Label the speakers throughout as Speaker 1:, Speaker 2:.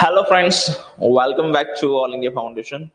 Speaker 1: Hello, friends. Welcome back to All India Foundation.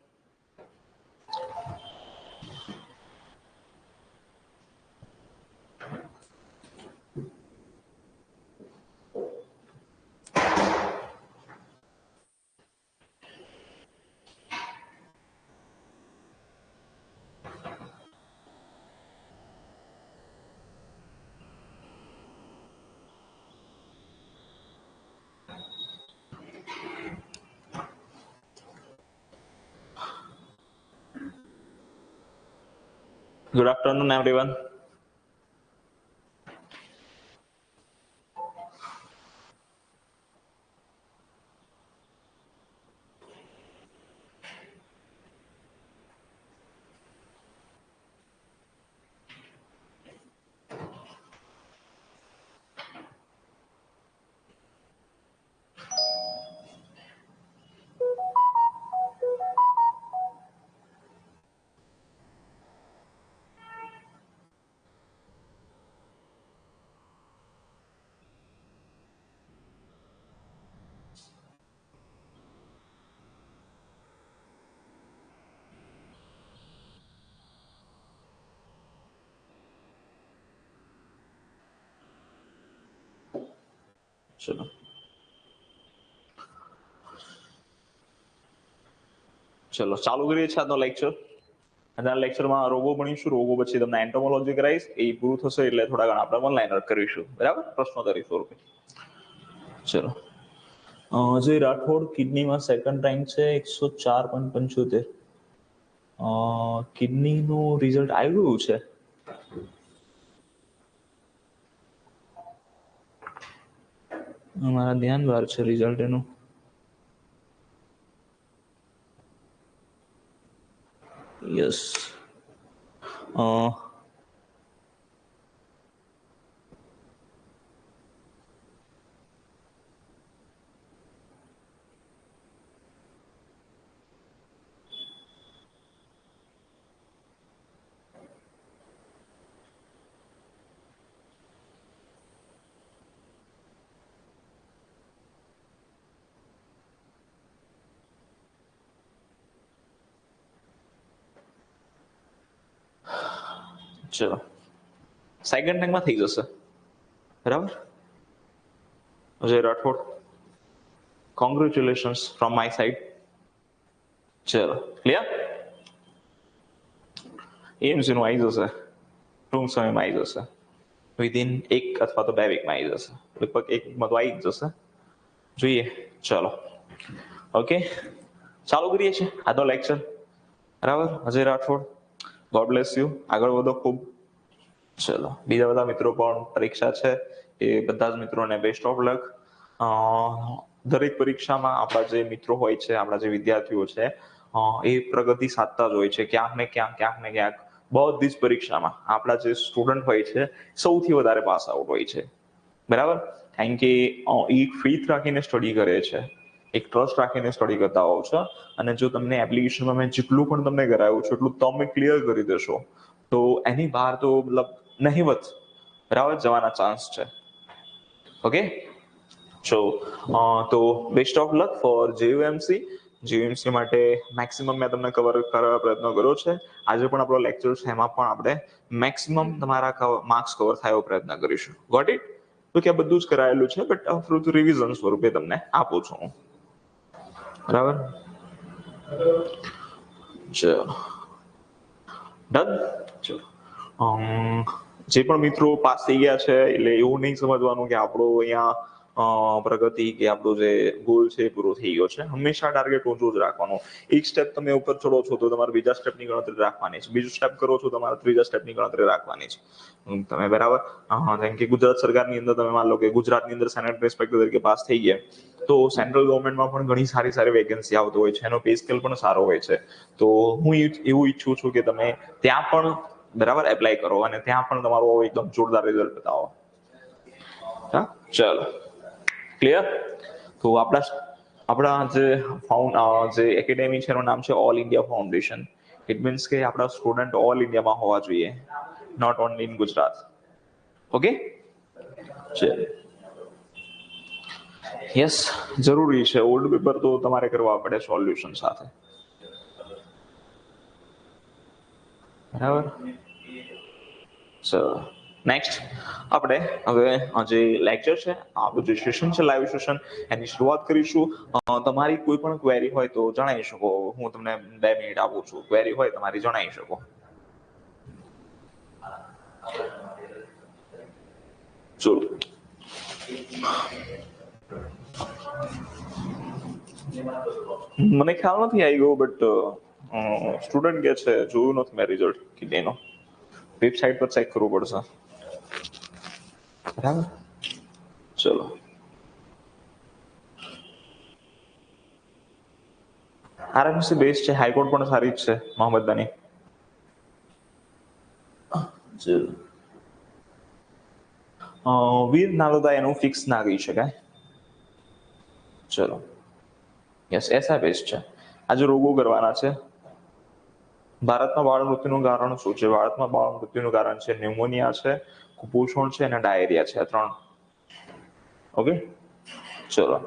Speaker 1: Good afternoon, everyone. ચલો ચલો ચાલુ કરીએ છીએ આજનો લેક્ચર. આજના લેક્ચરમાં રોગો ભણીશું. રોગો પછી તમને એન્ટોમોલોજી કરાવીશ. એ પૂરું થશે એટલે થોડા ઘણા આપણે વન લાઇનર કરીશું. બરાબર, પ્રશ્નોત્તરી સ્વરૂપે. ચલો, જે રાઠોડ કિડનીમાં સેકન્ડ રેન્ક છે 104.75. કિડનીનું રિઝલ્ટ આવ્યું છે. મારા ધ્યાન બહાર છે રિઝલ્ટ એનું. યસ. ચલો, સેકન્ડ રેન્કમાં થઈ જશે. બરાબર, Ajay Rathod, congratulations from my side. ચલો, ક્લિયર. એમસી નું આવી જશે, ટૂંક સમયમાં આવી જશે. વિધિન એક અથવા તો 2 વીકમાં આવી જશે. લગભગ 1 વીકમાં તો આવી જ જશે. જોઈએ. ચલો, ઓકે, ચાલુ કરીએ છીએ આજનો લેક્ચર. બરાબર, Ajay Rathod, God bless you. આગળ વધો ખૂબ. ચલો, બીજા બધા મિત્રો પણ પરીક્ષા છે, એ બધા જ મિત્રોને બેસ્ટ ઓફ લક. દરેક પરીક્ષામાં આપણા જે મિત્રો હોય છે, આપણા જે વિદ્યાર્થીઓ છે, એ પ્રગતિ સાધતા જ હોય છે. ક્યાંક ને ક્યાંક બધી જ પરીક્ષામાં આપણા જે સ્ટુડન્ટ હોય છે સૌથી વધારે પાસ આઉટ હોય છે. બરાબર, કારણ કે એ ફેથ રાખીને સ્ટડી કરે છે, એક ટ્રસ્ટ રાખીને સ્ટડી કરતા હોવ છો. અને જો તમને એપ્લિકેશનમાં મેં જેટલું પણ તમને કરાવ્યું છે એટલું તમે ક્લિયર કરી દેશો તો એની બહાર તો મતલબ નહિવત બરાબર જવાના ચાન્સ છે. ઓકે, તો બેસ્ટ ઓફ લક ફોર જેયુએમસી. જીયુએમસી માટે મેક્સિમમ મેં તમને કવર કરવા પ્રયત્ન કર્યો છે. આજે પણ આપણો લેક્ચર છે, એમાં પણ આપણે મેક્સિમમ તમારા માર્ક્સ કવર થાય એવો પ્રયત્ન કરીશું. Got it? તો કે આ બધું જ કરાયેલું છે, બટ ફ્રુત રિવિઝન સ્વરૂપે તમને આપું છું હું. બરાબર, ચલો ડન. ચલો, જે પણ મિત્રો પાસ થઈ ગયા છે એટલે એવું નહીં સમજવાનું કે આપણો અહીંયા પ્રગતિ કે આપણો જે ગોલ છે એ પૂરો થઈ ગયો છે. હંમેશા ટાર્ગેટ ઊંચું જ રાખવાનું. એક સ્ટેપ તમે ઉપર ચડો છો તો તમારે બીજા સ્ટેપની ગણતરી રાખવાની છે, બીજું સ્ટેપ કરો છો તમારે ત્રીજા સ્ટેપની ગણતરી રાખવાની છે. તમે બરાબર, જેમ કે ગુજરાત સરકારની અંદર તમે માન લો કે ગુજરાતની અંદર સેનેટરી ઇન્સ્પેક્ટર તરીકે પાસ થઈ ગયા, તો સેન્ટ્રલ ગવર્મેન્ટમાં પણ ઘણી સારી વેકેન્સી આવતો હોય છે, એનો પે સ્કેલ પણ સારો હોય છે. તો હું એવું ઈચ્છું છું કે તમે ત્યાં પણ બરાબર એપ્લાય કરો અને ત્યાં પણ તમારો એકદમ જોરદાર રિઝલ્ટ બતાવો. હા, ચલો, ક્લિયર. તો આપણા જે એકેડેમી છે એનું નામ છે all India foundation. It means કે આપણા સ્ટુડન્ટ ઓલ ઇન્ડિયામાં હોવા જોઈએ, not only in Gujarat. Okay, ચલો, યસ, જરૂરી છે. ઓલ્ડ પેપર તો તમારે કરવા પડે સોલ્યુશન સાથે, બરાબર. સો નેક્સ્ટ આપણે હવે જે લેક્ચર છે, આપણું જે સેશન છે લાઈવ સેશન, એની શરૂઆત કરીશું. તમારી કોઈ પણ ક્વેરી હોય તો જણાવી શકો. હું તમને 2 મિનિટ આપું છું. ક્વેરી હોય તમારી જણાવી શકો. ચલો, મને ખ્યાલ નથી આવી ગયો, બટ સ્ટુડન્ટ કે છે જોયું નથી મેં રિઝલ્ટ કીધેનો. વેબસાઇટ પર ચેક કરવું પડશે, બરાબર. ચલો, આરએમસી બેઝ છે, હાઈકોર્ટ પણ સારી જ છે મોહમ્મદાની. વીર નાલોદા એનું ફિક્સ ના કહી શકાય. ચલો, યસ, એસા બેઝ છે. આજે રોગો કરવાના છે. ભારતમાં બાળ મૃત્યુનું કારણ શું છે? ભારતમાં બાળ મૃત્યુનું કારણ છે ન્યુમોનિયા છે, કુપોષણ છે અને ડાયરિયા છે. 3. ઓકે, ચલો.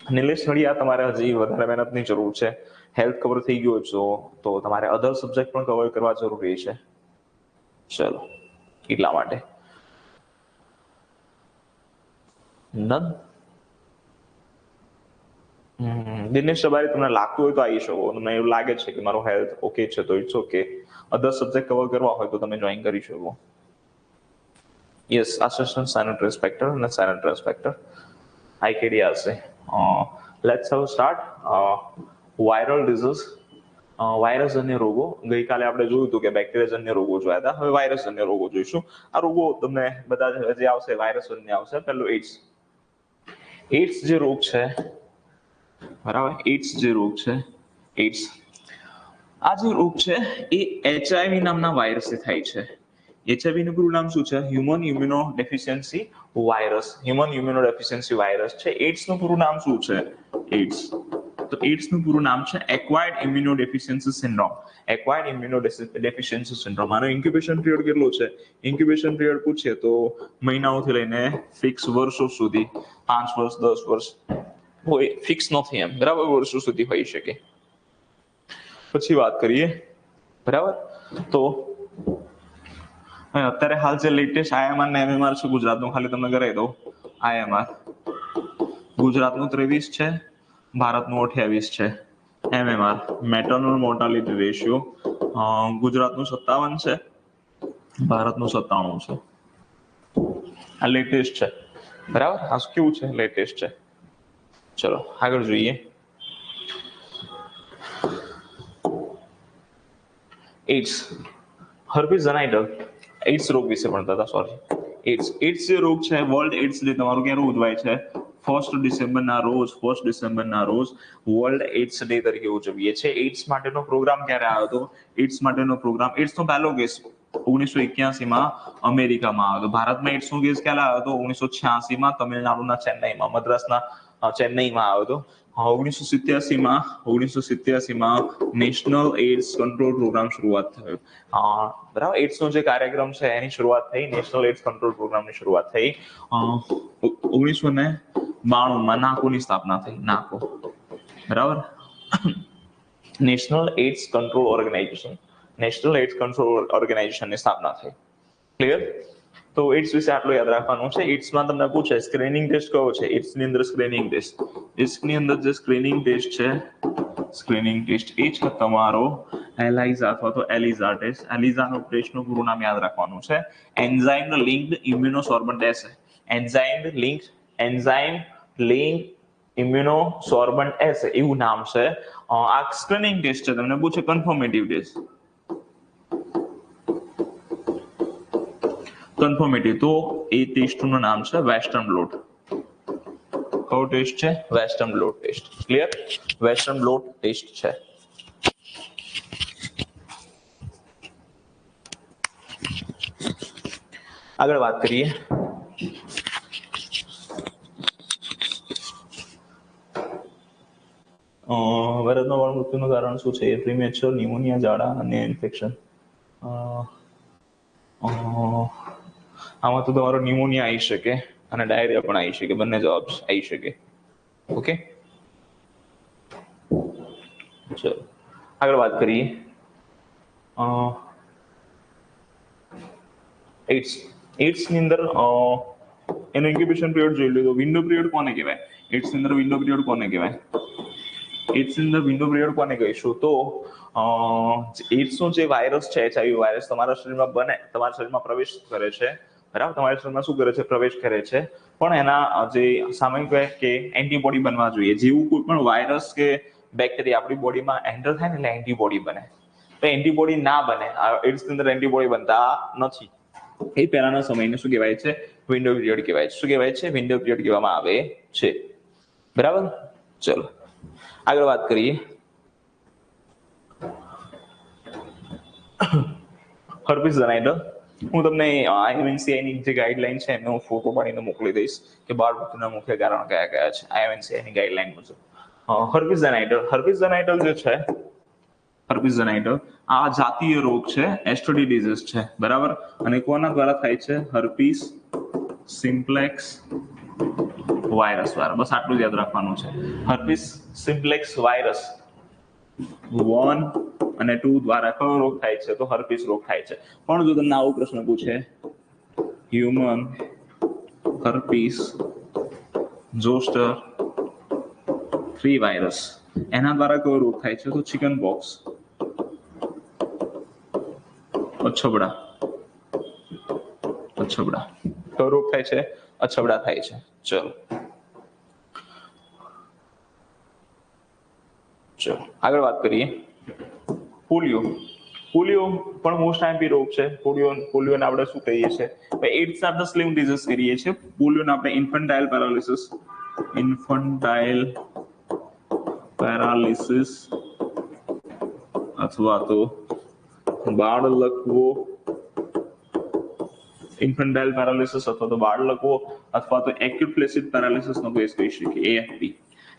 Speaker 1: નિલેશ નડિયા, તમારે હજી વધારે મહેનતની જરૂર છે. હેલ્થ કવર થઈ ગયો તો તમારે અધર સબ્જેક્ટ પણ કવર કરવા જરૂરી છે. ચલો, એટલા માટે નન. દિનેશ સવારે તમને લાગતું હોય તો આવી શકો. તમને એવું લાગે છે કે મારું હેલ્થ ઓકે છે તો it's okay. Other subject cover કરવા હોય તો તમે જોઈન કરી શકો. યસ, આસિસ્ટન્ટ સેનેટરી ઇન્સ્પેક્ટર અને સેનેટરી ઇન્સ્પેક્ટર આઈકેડી હશે. લેટ્સ હવે સ્ટાર્ટ. વાયરલ ડિઝીઝ, વાયરસજન્ય રોગો. ગઈકાલે આપણે જોયું હતું કે બેક્ટેરિયાજન્ય રોગો જોયા હતા. હવે વાયરસજન્ય રોગો જોઈશું. આ રોગો તમને બધા જે આવશે વાયરસજન્ય આવશે. પહેલું એડ્સ. એડ્સ જે રોગ છે, બરાબર, એડ્સ જે રોગ છે, એડ્સ, આ જે રોગ છે એ એચઆઈવી નામના વાયરસથી થાય છે. એચઆઈવી નું પૂરું નામ શું છે? Human immuno deficiency virus. Human immuno deficiency virus છે. એડ્સ નું પૂરું નામ શું છે? એડ્સ. તો એડ્સ નું પૂરું નામ છે acquired immuno deficiency syndrome. Acquired immuno deficiency syndrome. આનો ઇન્ક્યુબેશન પિરિયડ કેટલો છે? ઇન્ક્યુબેશન પિરિયડ પૂછીએ તો મહિનાઓથી લઈને ફિક્સ વર્ષો સુધી, 5 વર્ષ, 10 વર્ષ હોય, ફિક્સ નથી એમ, બરાબર, વર્ષો સુધી હોઈ શકે. પછી વાત કરીએ, બરાબર. તો અત્યારે હાલ જે લેટેસ્ટ આઈએમઆર ને એમએમઆર છે ગુજરાતનું, ખાલી તમને કરાવી દઉં. આઈએમઆર ગુજરાતનું 23 છે, ભારતનું 28 છે. એમએમઆર મેટર્નલ મોર્ટાલિટી રેશિયો ગુજરાતનું 57 છે, ભારતનું 97 છે. આ લેટેસ્ટ છે, બરાબર. આ કેવું છે? લેટેસ્ટ છે. ચલો આગળ જોઈએ. એડ્સ, હર્પીસ ઝોનાઇટલ, એડ્સ રોગ વિશે ભણતા હતા, સોરી. એડ્સ જે રોગ છે, વર્લ્ડ એડ્સ ડે તમારું ક્યારે ઉજવાય છે? 1 ડિસેમ્બરના રોજ. 1 ડિસેમ્બરના રોજ વર્લ્ડ એડ્સ ડે તરીકે ઉજવીએ છીએ. એડ્સ માટેનો પ્રોગ્રામ ક્યારે આવ્યો હતો? એડ્સ માટેનો પ્રોગ્રામ, એડ્સનો પહેલો કેસ 1981માં અમેરિકામાં આવ્યો હતો. ભારતમાં એડ્સનો કેસ ક્યારે આવ્યો હતો? 1986માં તમિલનાડુના ચેન્નઈમાં, મદ્રાસના ચેન્નઈમાં આવ્યો હતો. 1987માં નેશનલ એડ્સ કંટ્રોલ પ્રોગ્રામ શરૂઆત થયો. બરાબર, એડ્સનો જે કાર્યક્રમ છે એની શરૂઆત થઈ, નેશનલ એડ્સ કંટ્રોલ પ્રોગ્રામની શરૂઆત થઈ. 1992માં નાકોની સ્થાપના થઈ. નાકો, બરાબર. National AIDS control organisation, national AIDS control ઓર્ગેનાઇઝેશનની સ્થાપના થઈ. ક્લિયર? તો એડ્સ વિશે આટલું યાદ રાખવાનું છે. એડ્સમાં તમને પૂછે સ્ક્રીનિંગ ટેસ્ટ કયો છે? એડ્સની અંદર સ્ક્રીનિંગ ટેસ્ટ, એડ્સની અંદર જે સ્ક્રીનિંગ ટેસ્ટ છે, સ્ક્રીનિંગ ટેસ્ટ એ છે તમારો એલાઇઝા અથવા તો એલિઝા ટેસ્ટ. એલિઝાનો ટેસ્ટનું પૂરું નામ યાદ રાખવાનું છે એન્ઝાઇમ લિંક્ડ ઇમ્યુનોસોર્બન્ટ એસે. એન્ઝાઇમ લિંક ઇમ્યુનોસોર્બન્ટ એસે એવું નામ છે. આ સ્ક્રીનિંગ ટેસ્ટ છે. તમને પૂછે કન્ફર્મેટિવ ટેસ્ટ, કન્ફર્મેટિવ, તો એ ટેસ્ટનું નામ છે વેસ્ટર્ન બ્લોટ. કયો ટેસ્ટ છે? Western blot test. Clear? Western blot test છે. આગળ વાત કરીએ. ભારતમાં બાળ મૃત્યુનું કારણ શું છે? પ્રીમેચ્યોર ન્યુમોનિયા, ઝાડા અને ઇન્ફેક્શન. આમાં તો તમારો ન્યુમોનિયા આવી શકે અને ડાયરિયા પણ આવી શકે, બંને જવાબ આવી શકે. ઓકે, ચલો આગળ વાત કરીએ. એઇડ્સ ની અંદર એનો ઇન્ક્યુબેશન પીરિયડ જોઈ લીધો. વિન્ડો પીરિયડ કોને કહેવાય? એઇડ્સ ની અંદર વિન્ડો પીરિયડ કોને કહેવાય? એઇડ્સ ની અંદર વિન્ડો પીરિયડ કોને કહીશું? તો એઇડ્સ નો જે વાયરસ છે, HIV વાયરસ તમારા શરીરમાં બને, તમારા શરીરમાં પ્રવેશ કરે છે, બરાબર, તમારા શરીરમાં શું કરે છે? પ્રવેશ કરે છે. પણ એના જે સામાયિક કે એન્ટીબોડી બનવા જોઈએ. જેવું કોઈ પણ વાયરસ કે બેક્ટેરિયા આપણી બોડીમાં એન્ટર થાય ને એટલે એન્ટીબોડી બને. તો એન્ટીબોડી ના બને, એઇડ્સ ની અંદર એન્ટીબોડી બનતા નથી. એ પહેલાના સમયને શું કહેવાય છે? વિન્ડો પીરિયડ કહેવાય છે. શું કહેવાય છે? વિન્ડો પીરિયડ કહેવામાં આવે છે. બરાબર, ચલો આગળ વાત કરીએ. હર્પીસ ઝોનાઇટર. હું તમને IMNCI ની જે ગાઈડલાઈન છે એનો ફોટો પાડીને મોકલી દઈશ કે બાળ મૃત્યુના મુખ્ય કારણ કયા કયા છે IMNCI ની ગાઈડલાઈન મુજબ. હર્પીસ ઝોનાઇટર જે છે, હર્પીસ ઝોનાઇટર આ જાતીય રોગ છે, એસટીડી ડિઝીઝ છે, બરાબર. અને કોના દ્વારા થાય છે? હર્પીસ સિમ્પ્લેક્સ વાયરસ દ્વારા. બસ આટલું જ યાદ રાખવાનું છે. હર્પીસ સિમ્પ્લેક્સ વાયરસ 1 અને 2 દ્વારા કયો રોગ થાય છે? તો હર્પીસ રોગ થાય છે. પણ જો તમને આવો પ્રશ્ન પૂછે, હ્યુમન હર્પીસ ઝોસ્ટર 3 વાયરસ, એના દ્વારા કયો રોગ થાય છે? તો ચિકન પોક્સ, અછબડા. કયો રોગ થાય છે? અછબડા થાય છે. ચલો આગળ વાત કરીએ. પોલિયો પણ મોસ્ટ આઈએમપી રોગ છે. પોલિયોને આપણે શું કહીએ છીએ? AIDS are the slim disease કહીએ છીએ. પોલિયોને આપણે ઇન્ફન્ટાઇલ પેરાલિસિસ અથવા તો બાળલકવો, ઇન્ફન્ટાઇલ પેરાલિસિસ અથવા તો બાળલકવો અથવા તો એક્યુટ ફ્લેસિડ પેરાલિસિસ નો કેસ કહી શકીએ. AFP,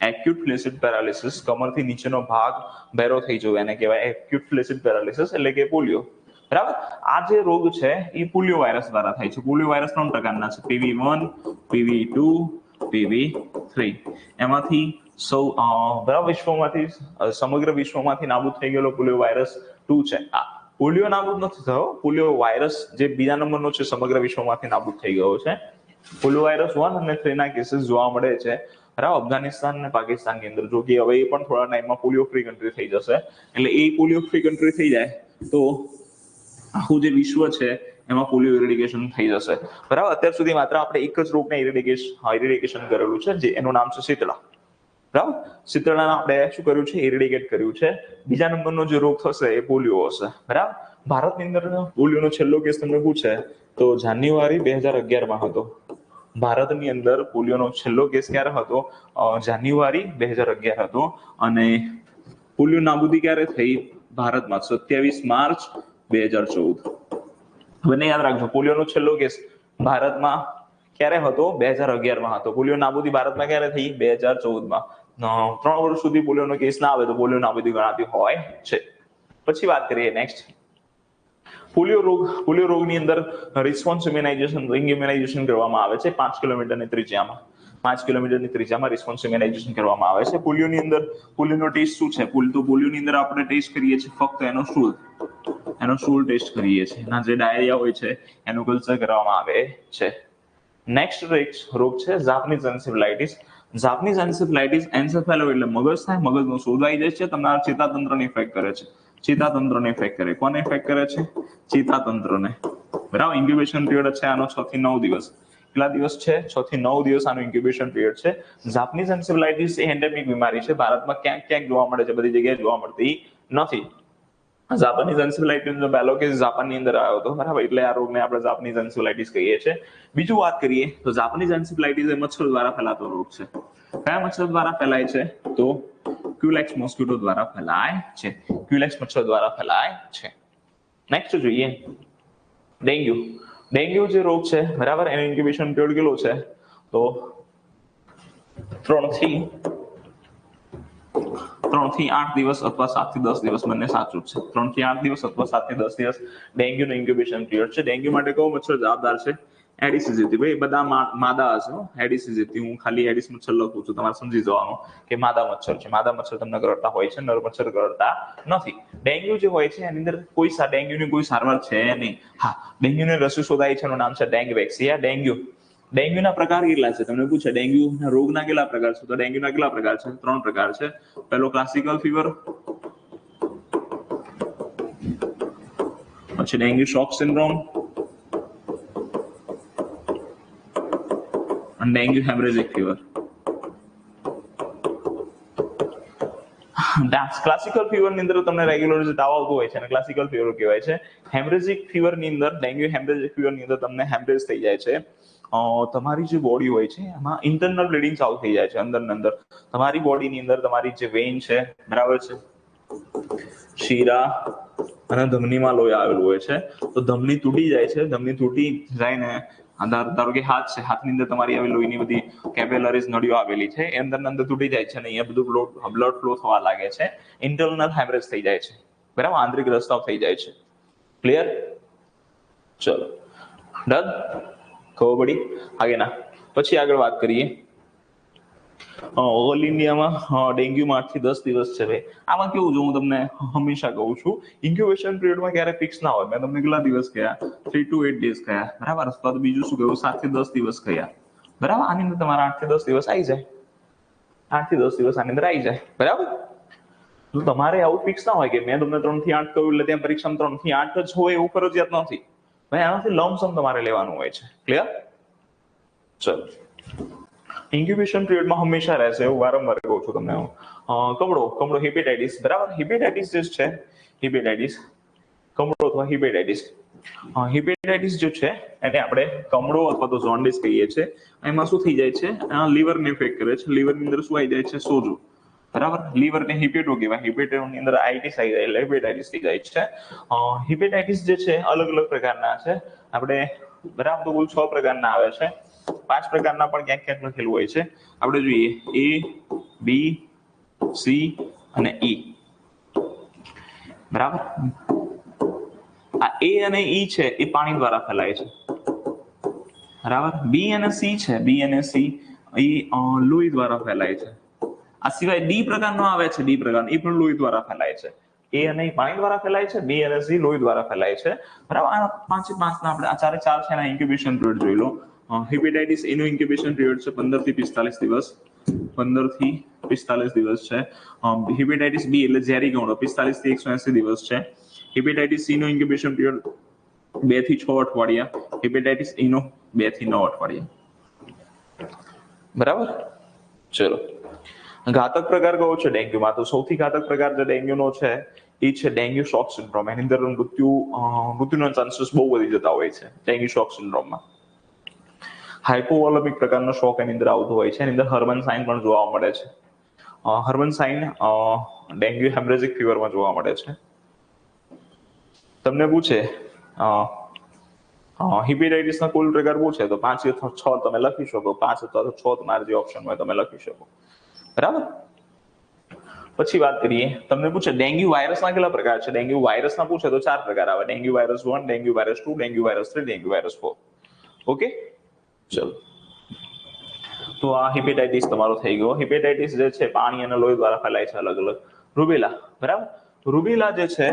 Speaker 1: એક્યુટ ફ્લેસિડ પેરાલિસિસ, કમરથી નીચેનો ભાગ ભેરો થઈ જવો, એને કહેવાય એક્યુટ ફ્લેસિડ પેરાલિસિસ, એટલે કે પોલિયો. બરાબર. આ જે રોગ છે એ પોલિયો વાયરસ દ્વારા થાય છે. પોલિયો વાયરસ 3 પ્રકારના છે: PV1, PV2, PV3. એમાંથી સમગ્ર વિશ્વમાંથી નાબૂદ થઈ ગયેલો પોલિયો વાયરસ 2 છે. પોલિયો નાબૂદ નથી થયો, પોલિયો વાયરસ જે બીજા નંબરનો છે સમગ્ર વિશ્વમાંથી નાબૂદ થઈ ગયો છે. પોલિયો વાયરસ 1 અને 3 ના કેસીસ જોવા મળે છે, બરાબર, અફઘાનિસ્તાન અને પાકિસ્તાનની અંદર. જો કે હવે એ પણ થોડા ટાઈમમાં પોલિયો ફ્રી કન્ટ્રી થઈ જશે. એટલે એ પોલિયો ફ્રી કન્ટ્રી થઈ જાય તો આખું જે વિશ્વ છે એમાં પોલિયો ઇરેડિકેશન થઈ જશે, બરાબર. અત્યાર સુધી માત્ર આપણે એક જ રોગને ઇરેડિકેશન કરેલું છે, જે એનું નામ છે શીતળા. બરાબર, શીતળાને આપણે શું કર્યું છે? ઇરેડિકેટ કર્યું છે. બીજા નંબરનો જે રોગ થશે એ પોલિયો હશે, બરાબર. ભારતની અંદર પોલિયોનો છેલ્લો કેસ તમને પૂછે તો જાન્યુઆરી 2011 હતો. ભારતની અંદર પોલિયોનો છેલ્લો કેસ ક્યારે હતો? જાન્યુઆરી 2011 હતો. અને પોલિયો નાબૂદી ક્યારે થઈ ભારતમાં? 27 માર્ચ 2014. બંને યાદ રાખજો. પોલિયોનો છેલ્લો કેસ ભારતમાં ક્યારે હતો? 2011 હતો. પોલિયો નાબૂદી ભારતમાં ક્યારે થઈ? 2014. 3 વર્ષ સુધી પોલિયોનો કેસ ના આવે તો પોલિયો નાબૂદી ગણાતી હોય છે. પછી વાત કરીએ નેક્સ્ટ. પોલિયો રોગની અંદર રિસ્પોન્સ ઇમ્યુનાઇઝેશન કરવામાં આવે છે 5 કિલોમીટરની ત્રિજ્યામાં રિસ્પોન્સ ઇમ્યુનાઇઝેશન કરવામાં આવે છે. પોલિયોની અંદર પોલિયોનો ટેસ્ટ શું છે? પોલિયોની અંદર આપણે ટેસ્ટ કરીએ છીએ ફક્ત એનો સ્ટૂલ ટેસ્ટ કરીએ છીએ. એના જે ડાયરિયા હોય છે એનું કલ્ચર કરવામાં આવે છે. નેક્સ્ટ રોગ છે જાપાનીઝ એન્સેફેલાઇટિસ. જાપાનીઝ એન્સેફેલાઇટિસ, એન્સેફેલો એટલે મગજ થાય, મગજનો સોજો આવી જાય છે, તમારા ચેતાતંત્રને ઇફેક્ટ કરે છે. કોને ઇફેક્ટ કરે છે? ચેતાતંત્રને. બરાબર. ઇન્ક્યુબેશન પીરિયડ છે આનો 6 થી 9 દિવસ. કેટલા દિવસ છે? 6 થી 9 દિવસ આનો ઇન્ક્યુબેશન પીરિયડ છે. જાપાનીઝ એન્સેફેલાઇટિસ એ એન્ડેમિક બીમારી છે. ભારતમાં ક્યાંક જોવા મળે છે, બધી જગ્યાએ જોવા મળતી નથી. જાપાનીઝ એન્સેફેલાઇટિસનો પહેલો કેસ જાપાનની અંદર આવ્યો હતો, બરાબર. એટલે આ રોગને આપણે જાપાનીઝ એન્સેફેલાઇટિસ કહીએ છીએ. બીજું વાત કરીએ તો જાપાનીઝ એન્સેફેલાઇટિસ એ મચ્છર દ્વારા ફેલાતો રોગ છે. કયા મચ્છર દ્વારા ફેલાય છે? તો ક્યુલેક્સ મોસ્કિટો દ્વારા ફેલાય છે. ક્યુલેક્સ મચ્છર દ્વારા ફેલાય છે. નેક્સ્ટ જોઈએ ડેન્ગ્યુ જે રોગ છે, બરાબર, એનો ઇન્ક્યુબેશન પીરિયડ કેટલો છે? તો 3 થી 3 થી 8 દિવસ અથવા 7 થી 10 દિવસ બંને સાચું છે. 3 થી 8 દિવસ અથવા 7 થી 10 દિવસ ડેન્ગ્યુનું ઇન્ક્યુબેશન પીરિયડ છે. ડેન્ગ્યુ માટે કયો મચ્છર જવાબદાર છે? એડિસ ઇજિપ્ટી. ભાઈ બધા માદા હશે. એડિસ ઇજિપ્ટી, હું ખાલી એડિસ મચ્છર લખું છું, તમારે સમજી જવાનું કે માદા મચ્છર છે. માદા મચ્છર તમને કરડતા હોય છે, નર મચ્છર કરડતા નથી. ડેન્ગ્યુ જે હોય છે એની અંદર ડેન્ગ્યુની કોઈ સારવાર છે નહીં. હા, ડેન્ગ્યુની રસી શોધાઈ છે, એનું નામ છે ડેંગવેક્સિયા. ડેન્ગ્યુના પ્રકાર કેટલા છે? તમને પૂછે ડેન્ગ્યુના રોગના કેટલા પ્રકાર છે, તો ડેન્ગ્યુના કેટલા પ્રકાર છે? 3 પ્રકાર છે. પહેલો ક્લાસિકલ ફીવર, પછી ડેન્ગ્યુ શોક સિન્ડ્રોમ અને dengue haemorrhagic fever. Classical fever ની અંદર તમને રેગ્યુલર જે તાવ આવતો હોય છે અને ક્લાસિકલ ફીવર કહેવાય છે. હેમરેજિક ફીવર ની અંદર, ડેન્ગ્યુ હેમરેજિક ફીવર ની અંદર તમને હેમરેજ થઈ જાય છે. તમારી જે બોડી હોય છે એમાં ઇન્ટરનલ બ્લીડિંગ ચાલુ થઈ જાય છે. અંદર તમારી બોડીની અંદર તમારી જે વેઇન છે, બરાબર છે, શીરા અને ધમનીમાં લોહી આવેલું હોય છે. તો ધમની તૂટી જાય છે. ધમની તૂટી જાય ને, ધારો કે હાથ છે, હાથની અંદર તમારી આવી લોહીની બધી કેપિલરીઝ નળીઓ આવેલી છે, એ અંદર તૂટી જાય છે અને અહીંયા બધું બ્લડ ફ્લો થવા લાગે છે. ઇન્ટરનલ હેમરેજ થઈ જાય છે, બરાબર, આંતરિક રસ્તાઓ થઈ જાય છે. ક્લિયર? ચલો ડન, ખબર પડી? આગળના પછી આગળ વાત કરીએ. ઓલ ઇન્ડિયામાં ડેન્ગ્યુમાં 8 થી 10 દિવસ છે. ભાઈ આમાં કેવું છે, હું તમને હંમેશા કહું છું, ઇન્ક્યુબેશન પિરિયડમાં ક્યારે ફિક્સ ના હોય. મેં તમને કેટલા દિવસ કહ્યા? 3 to 8 days કહ્યા, બરાબર. અથવા તો બીજું શું કહ્યું? 7 થી 10 દિવસ કહ્યા, બરાબર. આની અંદર તમારા 8 થી 10 દિવસ આવી જાય. 8 થી 10 દિવસ આની અંદર આવી જાય, બરાબર. તો તમારે આવું ફિક્સ ના હોય કે મેં તમને 3 થી 8 કહ્યું એટલે ત્યાં પરીક્ષામાં 3 થી 8 જ હોય એવું ફરજિયાત નથી. ભાઈ આનાથી લમસમ તમારે લેવાનું હોય છે. ક્લિયર? ચલો, ઇન્ક્યુબેશન પિરિયડમાં હંમેશા રહેશે, એવું વારંવાર કહું છું તમને. કમળો હિપેટાઇટિસ, બરાબર. હિપેટાઇટિસ જે છે, કમળો અથવા હિપેટાઇટિસ જે છે એને આપણે કમળો અથવા તો જોન્ડિસ કહીએ છીએ. એમાં શું થઈ જાય છે? લીવરને ઇફેક્ટ કરે છે. લીવરની અંદર શું આવી જાય છે? સોજો, બરાબર. લીવરને હિપેટો કહેવાય. હિપેટોની અંદર આઇટિસ આવી જાય એટલે હિપેટાઇટિસ થઈ જાય છે. હિપેટાઇટિસ જે છે અલગ અલગ પ્રકારના છે. આપણે, બરાબર, તો કુલ 6 પ્રકારના આવે છે. 5 પ્રકારના પણ ક્યાંક ક્યાંક લખેલું હોય છે. આપણે જોઈએ A, B, C અને E, બરાબર. આ A અને E છે એ પાણી દ્વારા ફેલાય છે, બરાબર. B અને C છે, B અને C એ લોહી દ્વારા ફેલાય છે. આ સિવાય D પ્રકારનો આવે છે, D પ્રકારનો, એ પણ લોહી દ્વારા ફેલાય છે. A અને E પાણી દ્વારા ફેલાય છે, B અને C લોહી દ્વારા ફેલાય છે, બરાબર. આ 5 ના આપણે આ 4 છે એના ઇન્ક્યુબેશન પિરિયડ જોઈ લો. હિપેટાઇટિસ એનું ઇન્ક્યુબેશન પિરિયડ છે 15 થી 45 દિવસ. 15 થી 45 દિવસ છે. હિપેટાઇટિસ બી એટલે ઝેરી કમળો 45 થી 180 દિવસ છે. હિપેટાઇટિસ સી નો ઇન્ક્યુબેશન પિરિયડ 2 થી 6 અઠવાડિયા. હિપેટાઇટિસ ઈ નો 2 થી 9 અઠવાડિયા, બરાબર. ચલો, ઘાતક પ્રકાર કયો છે ડેન્ગ્યુમાં? તો સૌથી ઘાતક પ્રકાર જે ડેન્ગ્યુનો છે એ છે ડેન્ગ્યુ શોક સિન્ડ્રોમ. એની અંદર મૃત્યુના ચાન્સીસ બહુ વધી જતા હોય છે ડેન્ગ્યુ શોક સિન્ડ્રોમમાં. હાઇપોવોલેમિક પ્રકારનો શોક એની અંદર આવતો હોય છે. એની અંદર હર્બન સાઇન પણ જોવા મળે છે. હર્બન સાઇન ડેન્ગ્યુ હેમરેજિક ફીવરમાં જોવા મળે છે. તમને પૂછે હિપેટાઇટિસના કુલ પ્રકાર પૂછે તો 5 અથવા 6 તમે લખી શકો. 5 અથવા તો 6 તમારા જે ઓપ્શન હોય તમે લખી શકો, બરાબર. પછી વાત કરીએ, તમને પૂછે ડેન્ગ્યુ વાયરસના કેટલા પ્રકાર છે? ડેન્ગ્યુ વાયરસના પૂછે તો 4 પ્રકાર આવે. Dengue virus 1, dengue virus 2, dengue virus 3, dengue virus 4. Okay, ચલો. તો આ હિપેટાઇટિસ તમારો થઈ ગયો. હિપેટાઇટિસ જે છે પાણી અને લોહી દ્વારા ફેલાય છે અલગ અલગ. રૂબેલા, બરાબર. રૂબેલા જે છે,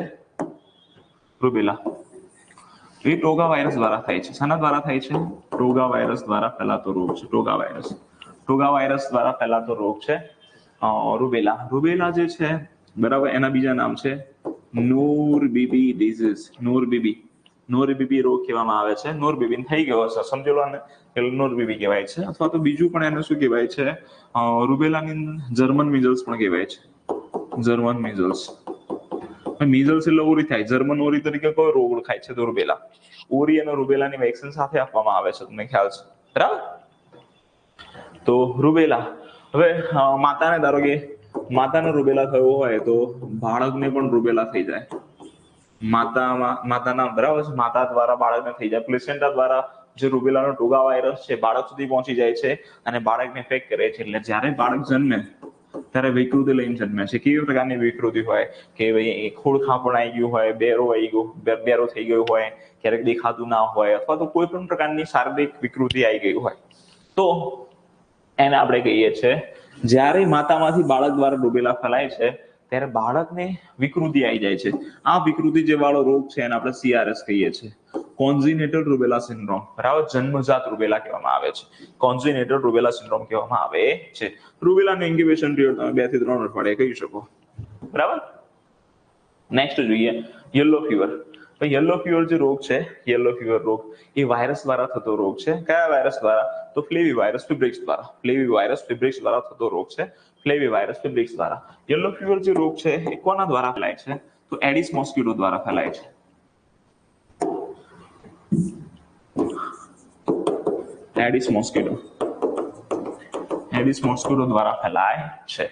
Speaker 1: રૂબેલા એ ટોગા વાયરસ દ્વારા થાય છે. શાના દ્વારા થાય છે? ટોગા વાયરસ દ્વારા ફેલાતો રોગ છે. ટોગા વાયરસ દ્વારા ફેલાતો રોગ છે રૂબેલા. રૂબેલા જે છે, બરાબર, એના બીજા નામ છે નોરબીબી ડિઝીઝ. નોરબીબી રોગ કહેવામાં આવે છે. નોરબીબી થઈ ગયો હશે, સમજી લો ને, એટલે નોરબીબી કહેવાય છે. અથવા તો બીજું પણ એને શું કહેવાય છે? રૂબેલાની જર્મન મિઝલ્સ પણ કહેવાય છે. German measles. મિઝલ્સ એટલે ઓરી થાય. જર્મન ઓરી તરીકે કયો રોગ ઓળખાય છે? તો રૂબેલા. ઓરી અને રૂબેલાની વેક્સિન સાથે આપવામાં આવે છે, તમને ખ્યાલ છે, બરાબર. તો રૂબેલા. હવે માતાને, ધારો કે માતાને રૂબેલા થયો હોય તો બાળકને પણ રૂબેલા થઈ જાય. માતાના, બરાબર છે, માતા દ્વારા બાળકને થઈ જાય. પ્લેસેન્ટા દ્વારા જે રૂબેલાનો ટોગા વાયરસ છે બાળક સુધી પહોંચી જાય છે અને બાળકને ઇફેક્ટ કરે છે. એટલે જ્યારે બાળક જન્મે ત્યારે વિકૃતિ લઈને જન્મે છે. કેવી પ્રકારની વિકૃતિ હોય કે ભાઈ ખોડખાં પણ આવી ગયું હોય, બેરો આવી ગયો, બેરો થઈ ગયો હોય, ક્યારેક દેખાતું ના હોય, અથવા તો કોઈ પણ પ્રકારની શારીરિક વિકૃતિ આવી ગઈ હોય, તો એને આપણે કહીએ છીએ જ્યારે માતામાંથી બાળક દ્વારા રૂબેલા ફેલાય છે ત્યારે બાળકને વિકૃતિ આવી જાય છે. આ વિકૃતિ જે વાળો રોગ છે એને આપણે CRS કહીએ છીએ, કોન્જિનેટલ રૂબેલા સિન્ડ્રોમ. બરાબર, જન્મજાત રૂબેલા કહેવામાં આવે છે, કોન્જિનેટલ રૂબેલા સિન્ડ્રોમ કહેવામાં આવે છે. રૂબેલાનું ઇન્ક્યુબેશન પીરિયડ તમે 2 થી 3 અઠવાડિયે કહી શકો. બરાબર. નેક્સ્ટ જોઈએ યલો ફીવર. યલો ફીવર જે રોગ છે, યલો ફીવર રોગ એ વાયરસ દ્વારા થતો રોગ છે. કયા વાયરસ દ્વારા? તો ફ્લેવી વાયરસ ફેબ્રિક્સ દ્વારા. ફ્લેવી વાયરસ ફેબ્રિક્સ દ્વારા થતો રોગ છે, ફ્લેવી વાયરસ ફેબ્રિક્સ દ્વારા. યલો ફીવર જે રોગ છે એ કોના દ્વારા ફેલાય છે? તો એડિસ મોસ્કિટો દ્વારા ફેલાય છે. એડિસ મોસ્કિટો, એડિસ મોસ્કિટો દ્વારા ફેલાય છે.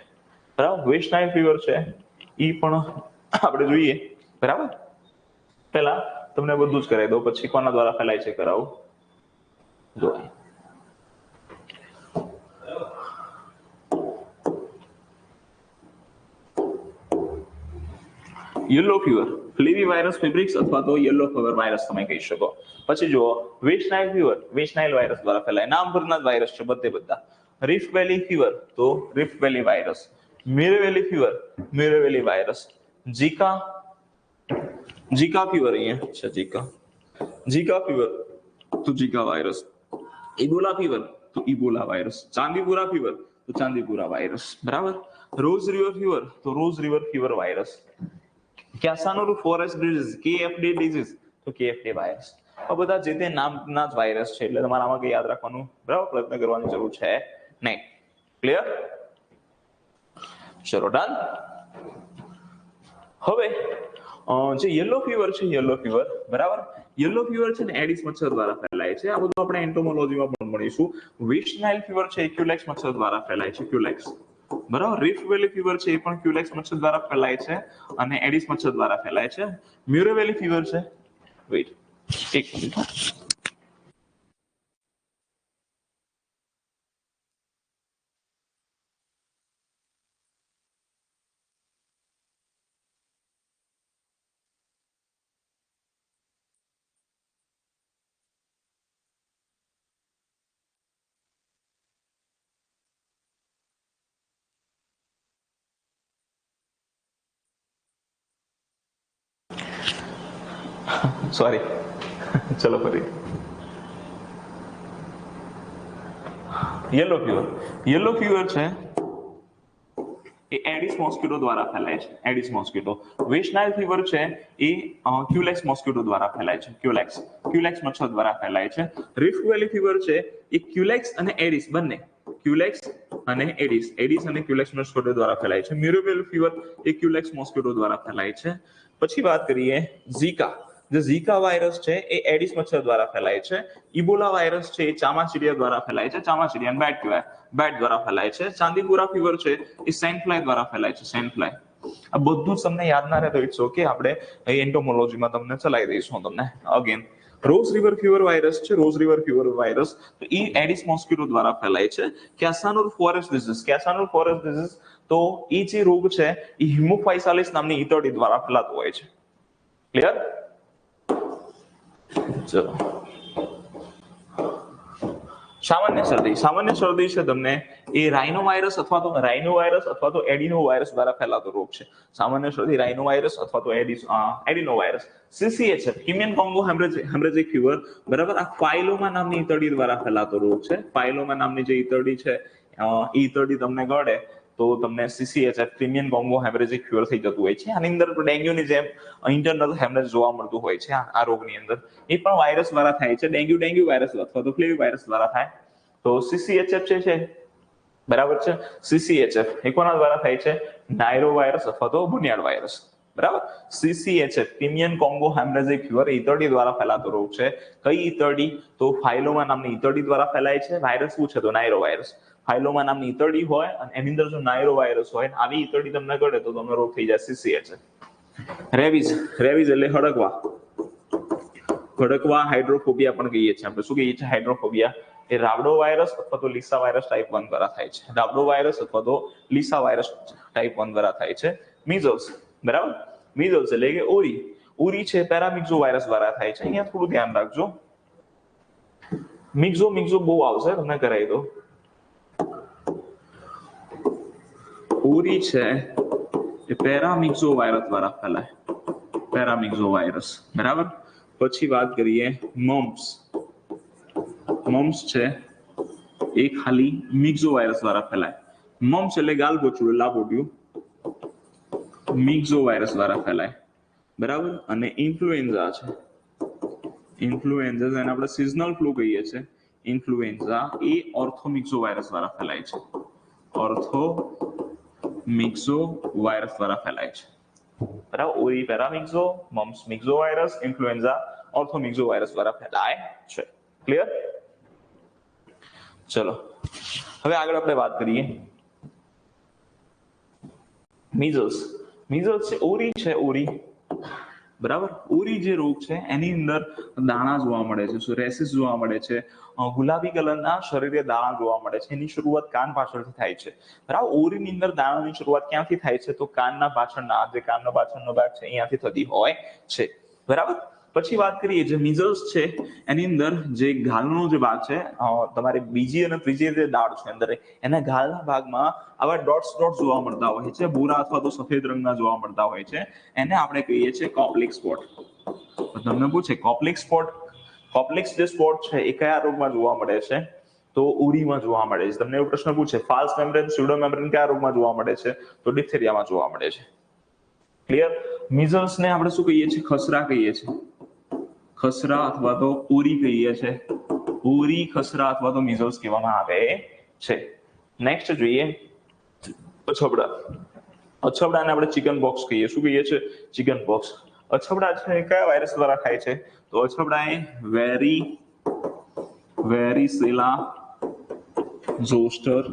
Speaker 1: બરાબર. વેસ્ટ નાઇલ ફીવર છે એ પણ આપણે જોઈએ. બરાબર. પહેલા તમને બધું જ કરાવી દો, પછી કોના દ્વારા ફેલાય છે કરાવું. જો યલો ફીવર, ફ્લેવી વાયરસ ફેબ્રિક્સ અથવા તો યલો ફીવર વાયરસ તમે કહી શકો. પછી જુઓ West Nile fever, West Nile virus દ્વારા ફેલાય. નામ ભરના જ વાયરસ છે બધા. રિફ્ટ વેલી ફીવર, તો Rift Valley virus. Murray Valley fever, Murray Valley virus. Zika, Zika fever અહીંયા છે, ઝીકા ફીવર તો ઝીકા વાયરસ. ઇબોલા ફીવર તો ઇબોલા વાયરસ. ચાંદીપુરા ફીવર તો ચાંદીપુરા વાયરસ. બરાબર. રોઝ રિવર ફીવર તો Ross River fever virus. Kyasanur forest disease, KFD disease તો KFD virus. આ બધા જે તે નામના જ વાયરસ છે, એટલે તમારે આમાં કઈ યાદ રાખવાનું બરાબર પ્રયત્ન કરવાની જરૂર છે નહીં. ક્લિયર? ચલો ડન. હવે જે યલો ફીવર છે, યલો ફીવર, બરાબર, યલો ફીવર છે ને એડિસ મચ્છર દ્વારા ફેલાય છે. આ બધું આપણે એન્ટોમોલોજીમાં પણ ભણીશું. વેસ્ટ નાઇલ ફીવર છે એ ક્યુલેક્સ મચ્છર દ્વારા ફેલાય છે, ક્યુલેક્સ. બરાબર. રિફ્ટ વેલી ફીવર છે એ પણ ક્યુલેક્સ મચ્છર દ્વારા ફેલાય છે અને એડિસ મચ્છર દ્વારા ફેલાય છે. મ્યુરો વેલી ફીવર છે, વેઇટ એક મિનિટ. સોરી, ચલો ફરી. યલો ફીવર, યલો ફીવર છે એ એડિસ મોસ્કિટો દ્વારા ફેલાય છે, Aedes mosquito. West Nile fever છે એ ક્યુલેક્સ મોસ્કિટો દ્વારા ફેલાય છે, ક્યુલેક્સ, ક્યુલેક્સ મચ્છર દ્વારા ફેલાય છે. રિફ્ટ વેલી ફીવર છે એ ક્યુલેક્સ અને એડિસ બંને, ક્યુલેક્સ અને એડિસ, એડિસ અને ક્યુલેક્સ મોસ્કિટો દ્વારા ફેલાય છે. મ્યુરો વેલી ફીવર એ ક્યુલેક્સ મોસ્કિટો દ્વારા ફેલાય છે. પછી વાત કરીએ ઝીકા. જે ઝીકા વાયરસ છે એ એડિસ મચ્છર દ્વારા ફેલાય છે. ઇબોલા વાયરસ છે એ ચામાચીડિયા દ્વારા ફેલાય છે, ચામાચીડિયા બેટ કહેવાય, બેટ દ્વારા ફેલાય છે. ચાંદીપુરા ફીવર છે એ સેન્ટ ફ્લાય દ્વારા ફેલાય છે, સેન્ટ ફ્લાય. આ બધું તમને યાદ ના રહે તો ઇટ્સ ઓકે, આપણે એન્ટોમોલોજીમાં તમને ચલાવી દઈશું તમને again. Rose River fever virus છે, રોઝ રિવર ફીવર વાયરસ તો એ એડિસ મોસ્કિટો દ્વારા ફેલાય છે. કેસાનુર ફોરેસ્ટ ડિઝીઝ, કેસાનુર ફોરેસ્ટ ડિઝીઝ તો એ જે રોગ છે એ હિમોફાઇસાલિસ નામની ઈતળી દ્વારા ફેલાતો હોય છે. ક્લિયર? ચલો. સામાન્ય શરદી, સામાન્ય શરદી છે તમને એ રાઇનો વાયરસ અથવા તો એડિનો વાયરસ દ્વારા ફેલાતો રોગ છે. સામાન્ય શરદી રાઇનો વાયરસ અથવા તો adeno virus. CCHF, Crimean Congo haemorrhagic fever, બરાબર. આ ફાઇલોમા નામની ઈતળી દ્વારા ફેલાતો રોગ છે. ફાઇલોમા નામની જે ઈતળી છે એ ઈતળી તમને ગળે તો તમને CCHF, Crimean Congo haemorrhagic fever થઈ જતું હોય છે. આની અંદર ડેન્ગ્યુની જેમ ઇન્ટરનલ હેમરેજ જોવા મળતું હોય છે આ રોગની અંદર. એ પણ વાયરસ દ્વારા થાય છે. ડેન્ગ્યુ વાયરસ અથવા તો ફ્લેવી વાયરસ દ્વારા થાય. તો CCHF છે બરાબર છે. CCHF એ કોના દ્વારા થાય છે? નાયરો વાયરસ અથવા તો બુનિયાડ વાયરસ. બરાબર. CCHF, Crimean Congo haemorrhagic fever ઈતળી દ્વારા ફેલાતો રોગ છે. કઈ ઈતળી? તો ફાઇલોમા નામની ઈતળી દ્વારા ફેલાય છે. વાયરસ શું છે? તો નાયરો વાયરસ. ફાઇલોમા નામની ઈતળી હોય અને એની અંદર જો નાયરો વાયરસ હોય, આવી ઈતળી તમને ગળે તો તમને રોગ થઈ જાય CCHF. રેબીઝ, રેબીઝ એટલે હડકવા, હડકવા હાઇડ્રોફોબિયા પણ કહીએ છીએ આપણે. શું કહીએ છીએ? હાઇડ્રોફોબિયા. એ રાબડો વાયરસ અથવા તો લીસા વાયરસ ટાઈપ 1 દ્વારા થાય છે. રાબડો વાયરસ અથવા તો લીસા વાયરસ ટાઈપ 1 દ્વારા થાય છે. મીઝલ્સ, બરાબર, મીઝલ્સ એટલે કે ઓરી છે પેરામિક્સો વાયરસ દ્વારા થાય છે. અહીંયા થોડું ધ્યાન રાખજો, મિક્સો બહુ આવશે, તમને કરાવી દો. ઓરી છે એ પેરામિક્સો વાયરસ દ્વારા ફેલાય, પેરામિક્સો વાયરસ, બરાબર. પછી વાત કરીએ મમ્સ છે એ ખાલી મિક્સો વાયરસ દ્વારા ફેલાય. મમ્સ એટલે ગાલગોચડું, લાબોડિયું, મિક્સો વાયરસ દ્વારા ફેલાય, બરાબર. અને ઇન્ફ્લુએન્ઝા છે, ઇન્ફ્લુએન્ઝા એને આપણે સિઝનલ ફ્લુ કહીએ છીએ. ઇન્ફ્લુએન્ઝા એ ઓર્થોમિક્સો વાયરસ દ્વારા ફેલાય છે, ઓર્થોમિક્સો વાયરસ દ્વારા ફેલાય છે, બરાબર. ઓરી પેરામિક્સો, મમ્સ મિક્સો વાયરસ, ઇન્ફ્લુએન્ઝા ઓર્થોમિક્સો વાયરસ દ્વારા ફેલાય છે. ક્લિયર? ચલો હવે આગળ આપણે વાત કરીએ મીઝલ્સ. મીઝલ્સ છે ઓરી, બરાબર. ઓરી જે રોગ છે એની અંદર દાણા જોવા મળે છે, રેસિસ જોવા મળે છે, ગુલાબી કલરના શરીરે દાણા જોવા મળે છે. એની શરૂઆત કાન પાછળથી થાય છે, બરાબર. ઓરીની અંદર દાણાની શરૂઆત ક્યાંથી થાય છે? તો કાનના પાછળના, જે કાનનો પાછળનો ભાગ છે અહીંયાથી થતી હોય છે, બરાબર. પછી વાત કરીએ જે મીઝલ્સ છે એની અંદર જે ગાલનો જે ભાગ છે, તમારે બીજી અને ત્રીજી જે દાળ છે અંદર, એના ગાલના ભાગમાં આવા ડોટ્સ જોવા મળતા હોય છે, ભૂરા અથવા તો સફેદ રંગના જોવા મળતા હોય છે. એને આપણે કહીએ છીએ કોપ્લિક સ્પોટ. તમને પૂછે કોપ્લિક્સ જે સ્પોટ છે એ કયા રોગમાં જોવા મળે છે? તો ઓરીમાં જોવા મળે છે. તમને એવો પ્રશ્ન પૂછે ફાલ્સ મેમ્બ્રેન, સ્યુડો મેમ્બ્રેન કયા રોગમાં જોવા મળે છે? તો ડિપ્થેરિયામાં જોવા મળે છે. ક્લિયર? મીઝલ્સ ને આપણે શું કહીએ છીએ? ખસરા કહીએ છીએ, ખસરા અથવા તો ઓરી કહીએ છીએ. ઓરી, ખસરા અથવા તો મીઝલ્સ કહેવામાં આવે છે. નેક્સ્ટ જોઈએ અછબડા. અછબડાને આપણે ચિકન બોક્સ કહીએ. શું કહીએ છીએ? Chicken box. અછબડા છે એ કયા વાયરસ દ્વારા થાય છે? તો અછબડા એ વેરીસેલા ઝોસ્ટર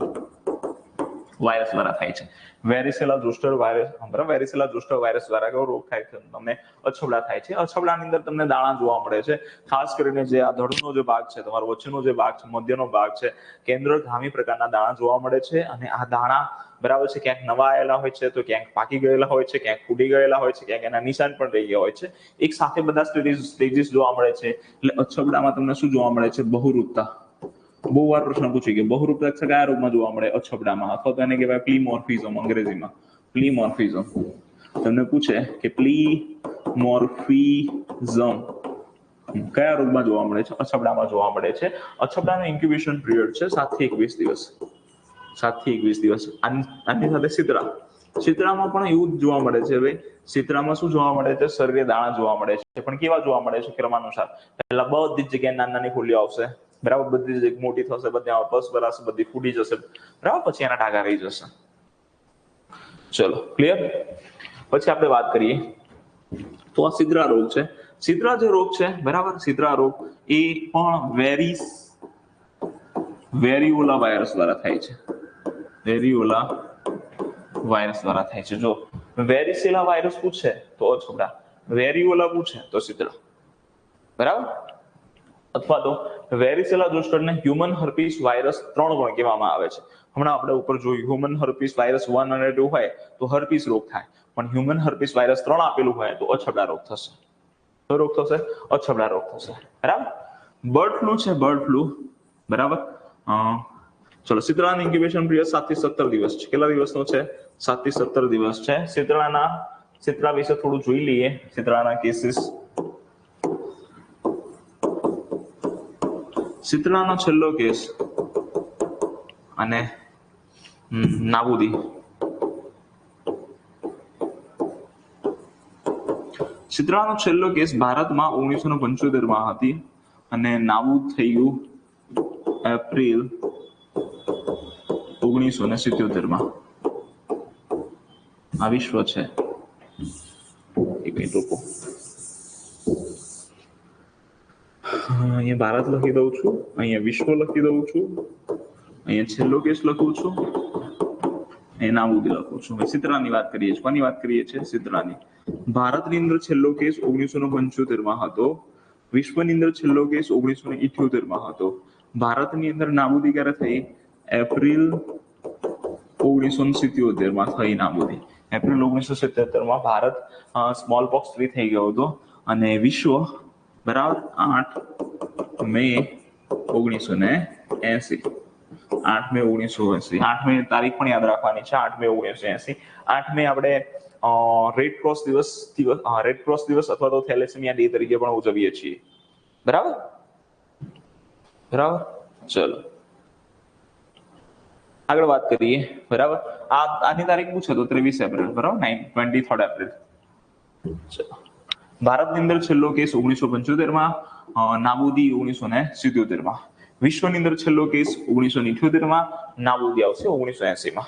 Speaker 1: વાયરસ દ્વારા થાય છે. વેરીસેલા ઝોસ્ટર વાયરસ, બરાબર. વેરીસેલા ઝોસ્ટર વાયરસ દ્વારા કયો રોગ થાય છે? તમને અછબડા થાય છે. અછબડાની અંદર તમને દાણા જોવા મળે છે, ખાસ કરીને જે આ ધડનો જે ભાગ છે, તમારો વચ્ચેનો જે ભાગ છે, મધ્યનો ભાગ છે, કેન્દ્રગામી પ્રકારના દાણા જોવા મળે છે. અને આ દાણા, બરાબર છે, ક્યાંક નવા આવેલા હોય છે, તો ક્યાંક પાકી ગયેલા હોય છે, ક્યાંક ફૂટી ગયેલા હોય છે, ક્યાંક એના નિશાન પણ રહી ગયા હોય છે. એક સાથે બધા સ્ટેજીસ જોવા મળે છે. એટલે અછબડામાં તમને શું જોવા મળે છે? બહુરૂપતા. બહુ વાર પ્રશ્ન પૂછી ગયો, બહુરૂપતા કયા રોગમાં જોવા મળે? અછબડામાં, અથવા તો એને કહેવાય પ્લીમોર્ફિઝમ અંગ્રેજીમાં. પ્લીમોર્ફિઝમ. તમને પૂછે કે પ્લીમોર્ફિઝમ કયા રોગમાં જોવા મળે છે? અછબડામાં જોવા મળે છે. અછબડાનો ઇન્ક્યુબેશન પિરિયડ છે 7 થી 21 દિવસ. 7 થી 21 દિવસ. આની સાથે શીતળામાં પણ એવું જ જોવા મળે છે. ભાઈ શીતળામાં શું જોવા મળે છે? શરીરે દાણા જોવા મળે છે, પણ કેવા જોવા મળે છે? ક્રમાનુસાર. પહેલા બધી જ જગ્યાએ નાની ફૂલીઓ આવશે, બરાબર. બધી જ મોટી થશે, બધા પસ ભરાશે, બધી ફૂટી જશે, બરાબર. પછી એના ટાંકા રહી જશે. ચલો, ક્લિયર? પછી આપણે વાત કરીએ તો આ સિદ્રા રોગ છે. સિદ્રા જે રોગ છે, બરાબર, સિદ્રા રોગ એ પણ વેરિઓલા વાયરસ દ્વારા થાય છે. વેરિઓલા વાયરસ દ્વારા થાય છે. જો વેરીસેલા વાયરસ પૂછે તો અછબડા, વેરિઓલા પૂછે તો સિદ્રા, બરાબર. અથવા તો વેરીસેલા ઝોસ્ટરને હ્યુમન હર્પીસ વાયરસ 3 પણ કહેવામાં આવે છે. હમણાં આપણે ઉપર જોયું, હ્યુમન હર્પીસ વાયરસ 1 અને 2 હોય તો હર્પીસ રોગ થાય, પણ હ્યુમન હર્પીસ વાયરસ 3 આપેલું હોય તો અછબડા રોગ થશે. તો રોગ થશે, અછબડા રોગ થશે, બરાબર. બર્ડ ફ્લુ છે, બર્ડ ફ્લુ, બરાબર. ચલો, શીતળાનું ઇન્ક્યુબેશન પીરિયડ 7 થી 17 દિવસ છે. કેટલા દિવસનો છે? 7 થી 17 દિવસ છે. શીતળા વિશે થોડું જોઈ લઈએ. શીતળાના કેસીસ. શીતળાનો છેલ્લો કેસ અને નાબૂદી. શીતળાનો છેલ્લો કેસ ભારતમાં 1975 હતી અને નાબૂદ થઈ ગયું એપ્રિલ 1977. આ વિશ્વ છે. એક મિનિટ રૂકો, અહીંયા ભારત લખી દઉં છું, અહીંયા વિશ્વ લખી દઉં છું, અહીંયા છેલ્લો કેસ લખું છું, અહીંયા નાબૂદી લખું છું. શીતળાની વાત કરીએ છીએ. કોની વાત કરીએ છીએ? શીતળાની. ભારતની અંદર છેલ્લો કેસ 1975 હતો. વિશ્વની અંદર છેલ્લો કેસ 1978 હતો. ભારતની અંદર નાબૂદી ક્યારે થઈ? એપ્રિલ 1977 માં થઈ નાબૂદી. એપ્રિલ 1977 માં ભારત સ્મોલ પોક્સ ફ્રી થઈ ગયો હતો અને વિશ્વ બરાબર 8 મે 1980. 8 મે 1980. 8 મે તારીખ પણ યાદ રાખવાની છે. 8 મે 1980. 8 મે આપણે રેડ ક્રોસ દિવસ અથવા તો થેલેસેમિયા ડે તરીકે પણ ઉજવીએ છીએ. બરાબર. ચલો આગળ વાત કરીએ. બરાબર. આની તારીખ પૂછે તો 23 એપ્રિલ. બરાબર. 23 એપ્રિલ. ચલો ભારતની અંદર છેલ્લો કેસ 1975 માં, નાબૂદી 1977 માં. વિશ્વની અંદર છેલ્લો કેસ 1978 માં, નાબૂદી આવશે 1980માં.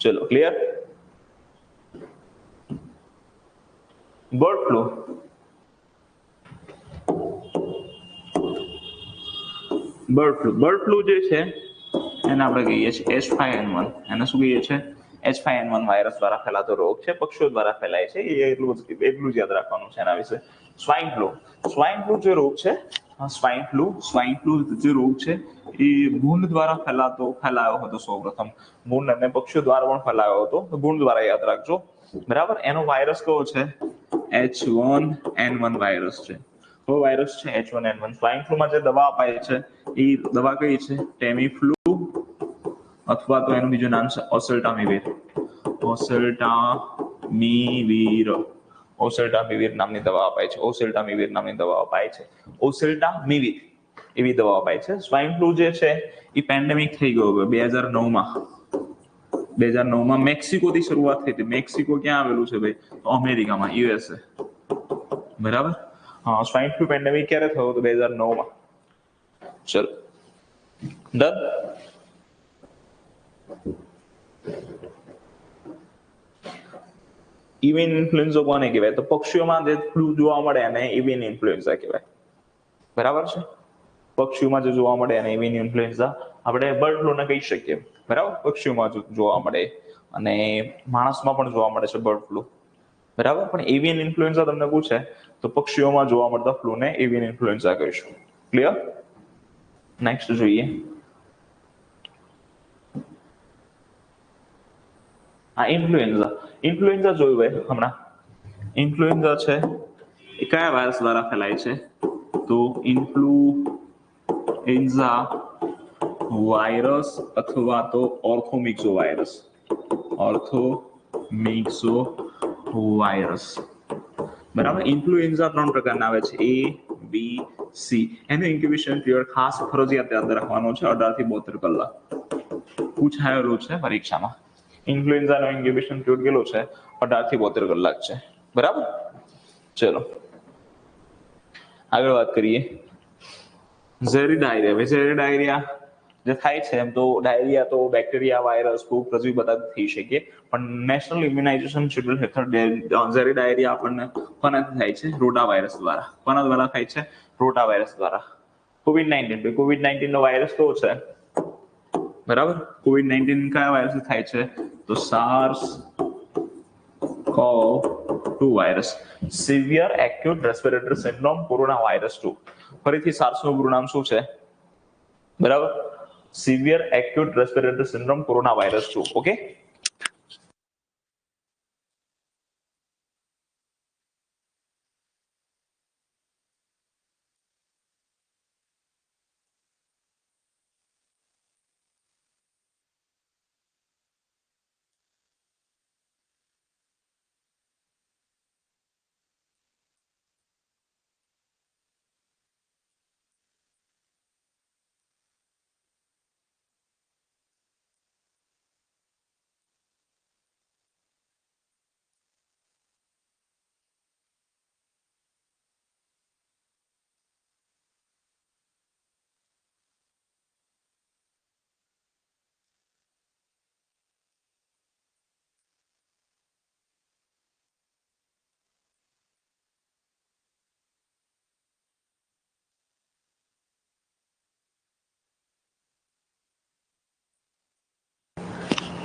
Speaker 1: ચલો clear. Bird flu. Bird flu જે છે એને આપણે કહીએ છીએ H5N1. એને શું કહીએ છીએ? H5N1 વાયરસ દ્વારા ફેલાતો રોગ છે, પક્ષીઓ દ્વારા ફેલાય છે. એટલું જ યાદ રાખવાનું છે એના વિશે. સ્વાઇન ફ્લુ જે રોગ છે, સ્વાઇન ફ્લુ જે રોગ છે એ ભૂંડ દ્વારા ફેલાયો હતો સૌપ્રથમ. ભૂંડ અને પક્ષીઓ દ્વારા પણ ફેલાયો હતો. ભૂંડ દ્વારા યાદ રાખજો. બરાબર. એનો વાયરસ કયો છે? H1N1 વાયરસ છે. કયો વાયરસ છે? H1N1. સ્વાઇન ફ્લુમાં જે દવા અપાય છે એ દવા કઈ છે? ટેમીફ્લુ અથવા તો એનું બીજું નામ છે ઓસેલ્ટામિવિર નામની દવા અપાય છે. ઓસેલ્ટામિવિર એવી દવા અપાય છે. સ્વાઇન ફ્લુ જે છે એ પેન્ડેમિક થઈ ગયો 2009માં મેક્સિકોથી શરૂઆત થઈ હતી. મેક્સિકો ક્યાં આવેલું છે ભાઈ? તો અમેરિકામાં, USA. બરાબર. સ્વાઇન ફ્લુ પેન્ડેમિક ક્યારે થયો હતો? 2009માં. ચલો ડન. એવિયન ઇન્ફ્લુએન્ઝા કોને કહેવાય? તો પક્ષીઓમાં જે ફ્લુ જોવા મળે એને એવિયન ઇન્ફ્લુએન્ઝા કહેવાય. બરાબર છે. પક્ષીઓમાં જે જોવા મળે એને એવિયન ઇન્ફ્લુએન્ઝા આપણે બર્ડ ફ્લુને કહી શકીએ. બરાબર. પક્ષીઓમાં જોવા મળે અને માણસમાં પણ જોવા મળે છે બર્ડ ફ્લુ. બરાબર. પણ એવિયન ઇન્ફ્લુએન્ઝા તમને પૂછે તો પક્ષીઓમાં જોવા મળતા ફ્લુને એવિયન ઇન્ફ્લુએન્ઝા કહીશું. ક્લિયર. નેક્સ્ટ જોઈએ. ઇન્ફ્લુએન્ઝા જોયું ભાઈ હમણાં. ઇન્ફ્લુએન્ઝા છે એ કયા વાયરસ દ્વારા ફેલાય છે? તો ઇન્ફ્લુએન્ઝા વાયરસ અથવા તો ઓર્થોમિક્ઝો વાયરસ. બરાબર. ઇન્ફ્લુએન્ઝા 3 પ્રકારના આવે છે, A, B, C. એનું ઇન્ક્યુબેશન પીરિયડ ખાસ ફરજિયાત યાદ રાખવાનો છે 18 થી 72 કલાક. પૂછાયેલું છે પરીક્ષામાં. ઇન્ફ્લુએન્ઝાનો ઇન્ક્યુબેશન પીરિયડ કેટલો છે? 18 થી 72 કલાક છે. બરાબર. ચલો આગળ વાત કરીએ. ઝેરી ડાયરિયા જે થાય છે, એમ તો ડાયરિયા તો બેક્ટેરિયા, વાયરસ, ફૂગ, પ્રજીવ બધા થઈ શકે, પણ નેશનલ ઇમ્યુનાઇઝેશન શેડ્યુલ હેઠળ ઝેરી ડાયરિયા આપણને કોનાથી થાય છે? રોટા વાયરસ દ્વારા. કોના દ્વારા થાય છે? રોટા વાયરસ દ્વારા. કોવિડ-19 નો વાયરસ કયો છે? બરાબર. કોવિડ-19 કયા વાયરસ થાય છે? તો SARS-CoV-2 virus. Severe acute respiratory syndrome corona virus 2. ફરીથી SARS નું પૂરું નામ શું છે? બરાબર. Severe acute respiratory syndrome corona virus 2. Okay.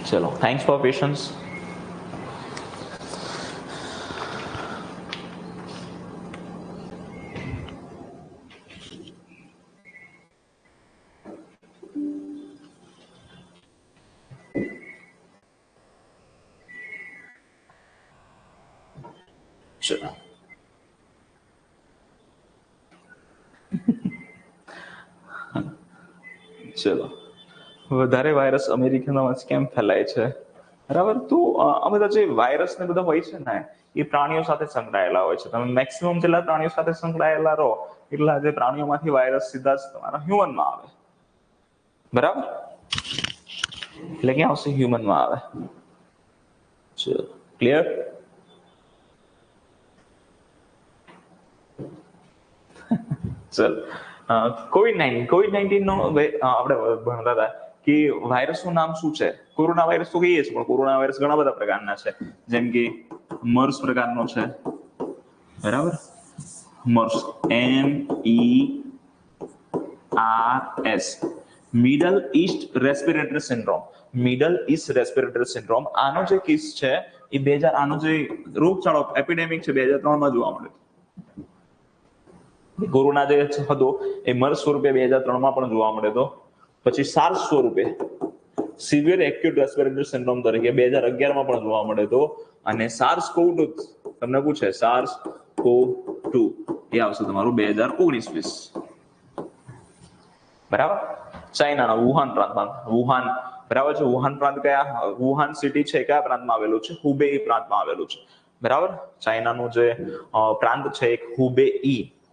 Speaker 1: ચલો, થેન્ક્સ ફોર પેશન્સ. ચલો ચલો વધારે વાયરસ અમેરિકામાં કેમ ફેલાય છે, બરાબર? તો આ બધા જે વાયરસ ને બધા હોય છે ને એ પ્રાણીઓ સાથે સંકળાયેલા હોય છે. તમે મેક્સિમમ જેટલા પ્રાણીઓ સાથે સંકળાયેલા રહો એટલા જે પ્રાણીઓમાંથી વાયરસ સીધા જ તમારા હ્યુમનમાં આવે, બરાબર? એટલે ક્યાં આવશે? હ્યુમનમાં આવે. ચલો ક્લિયર? ચલ કોવિડ-19 નો આપણે ભણતા હતા કે વાયરસનું નામ શું છે? કોરોના વાયરસ તો કહીએ છીએ, પણ કોરોના વાયરસ ઘણા બધા પ્રકારના છે. જેમ કે મર્સ પ્રકારનો છે, બરાબર? મર્સ MERS, middle East respiratory syndrome. Middle East respiratory syndrome આનો જે કેસ છે એ આનો જે રોગચાળો એપિડેમિક છે 2003માં જોવા મળ્યો. કોરોના જે હતો એ મર્સ સ્વરૂપે 2003માં પણ જોવા મળ્યો હતો. પછી સાર્સ સ્વરૂપે સિવિયર એક્યુટ રેસ્પિરેટરી સિન્ડ્રોમ તરીકે 2011માં પણ જોવા મળ્યો હતો. અને SARS-CoV-2 તમને પૂછે SARS-CoV-2 એ આવશે તમારું 2019-20, બરાબર? ચાઇનાના વુહાન પ્રાંતમાં, વુહાન, બરાબર છે? વુહાન પ્રાંત વુહાન સિટી છે કયા પ્રાંતમાં આવેલું છે? હુબેઈ પ્રાંતમાં આવેલું છે, બરાબર? ચાઇનાનું જે પ્રાંત છે એક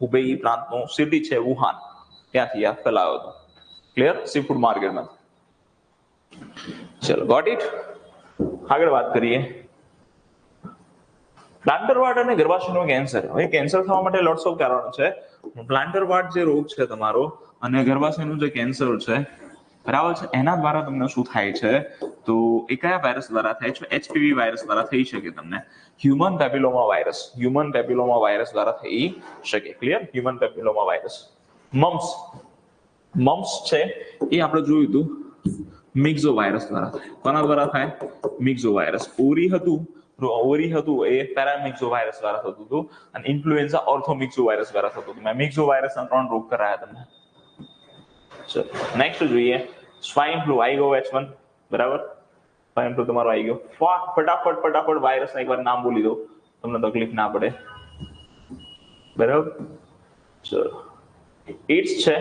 Speaker 1: હુબેઈ પ્રાંતનું સિટી છે વુહાન, ત્યાંથી આ ફેલાયો હતો. ક્લિયર? સી ફૂડ માર્કેટમાં. ચલો ગોટ ઇટ. આગળ વાત કરીએ પ્લાન્ટર વાર્ડ અને ગર્ભાશયનું કેન્સર. હવે કેન્સર થવા માટે લોટ્સ ઓફ કારણો છે. પ્લાન્ટર વાર્ડ જે રોગ છે તમારો અને ગર્ભાશયનું જે કેન્સર છે, બરાબર છે, એના દ્વારા તમને શું થાય છે? તો એ કયા વાયરસ દ્વારા થાય છે? HPV વાયરસ દ્વારા થઈ શકે તમને. હ્યુમન પેપિલોમા વાયરસ દ્વારા થઈ શકે. Clear? Human papilloma virus. Mumps છે એ આપણે જોયું હતું મિક્ઝો વાયરસ દ્વારા થાય. કોના દ્વારા થાય? મિક્ઝો વાયરસ. ઓરી હતું એ પેરામિક્ઝો વાયરસ દ્વારા થતું હતું, અને ઇન્ફ્લુએન્ઝા ઓર્થોમિક્ઝો વાયરસ દ્વારા થતું હતું. મેં મિક્ઝો વાયરસના 3 રોગ કરાયા તમને. ચલો નેક્સ્ટ જોઈએ સ્વાઇન ફ્લુ. આવી ગયો H1, બરાબર? સ્વાઇન ફ્લુ તમારો આવી ગયો. ફટાફટ વાયરસના એકવાર નામ બોલી દો, તમને તકલીફ ના પડે, બરાબર? ચલો એડ્સ છે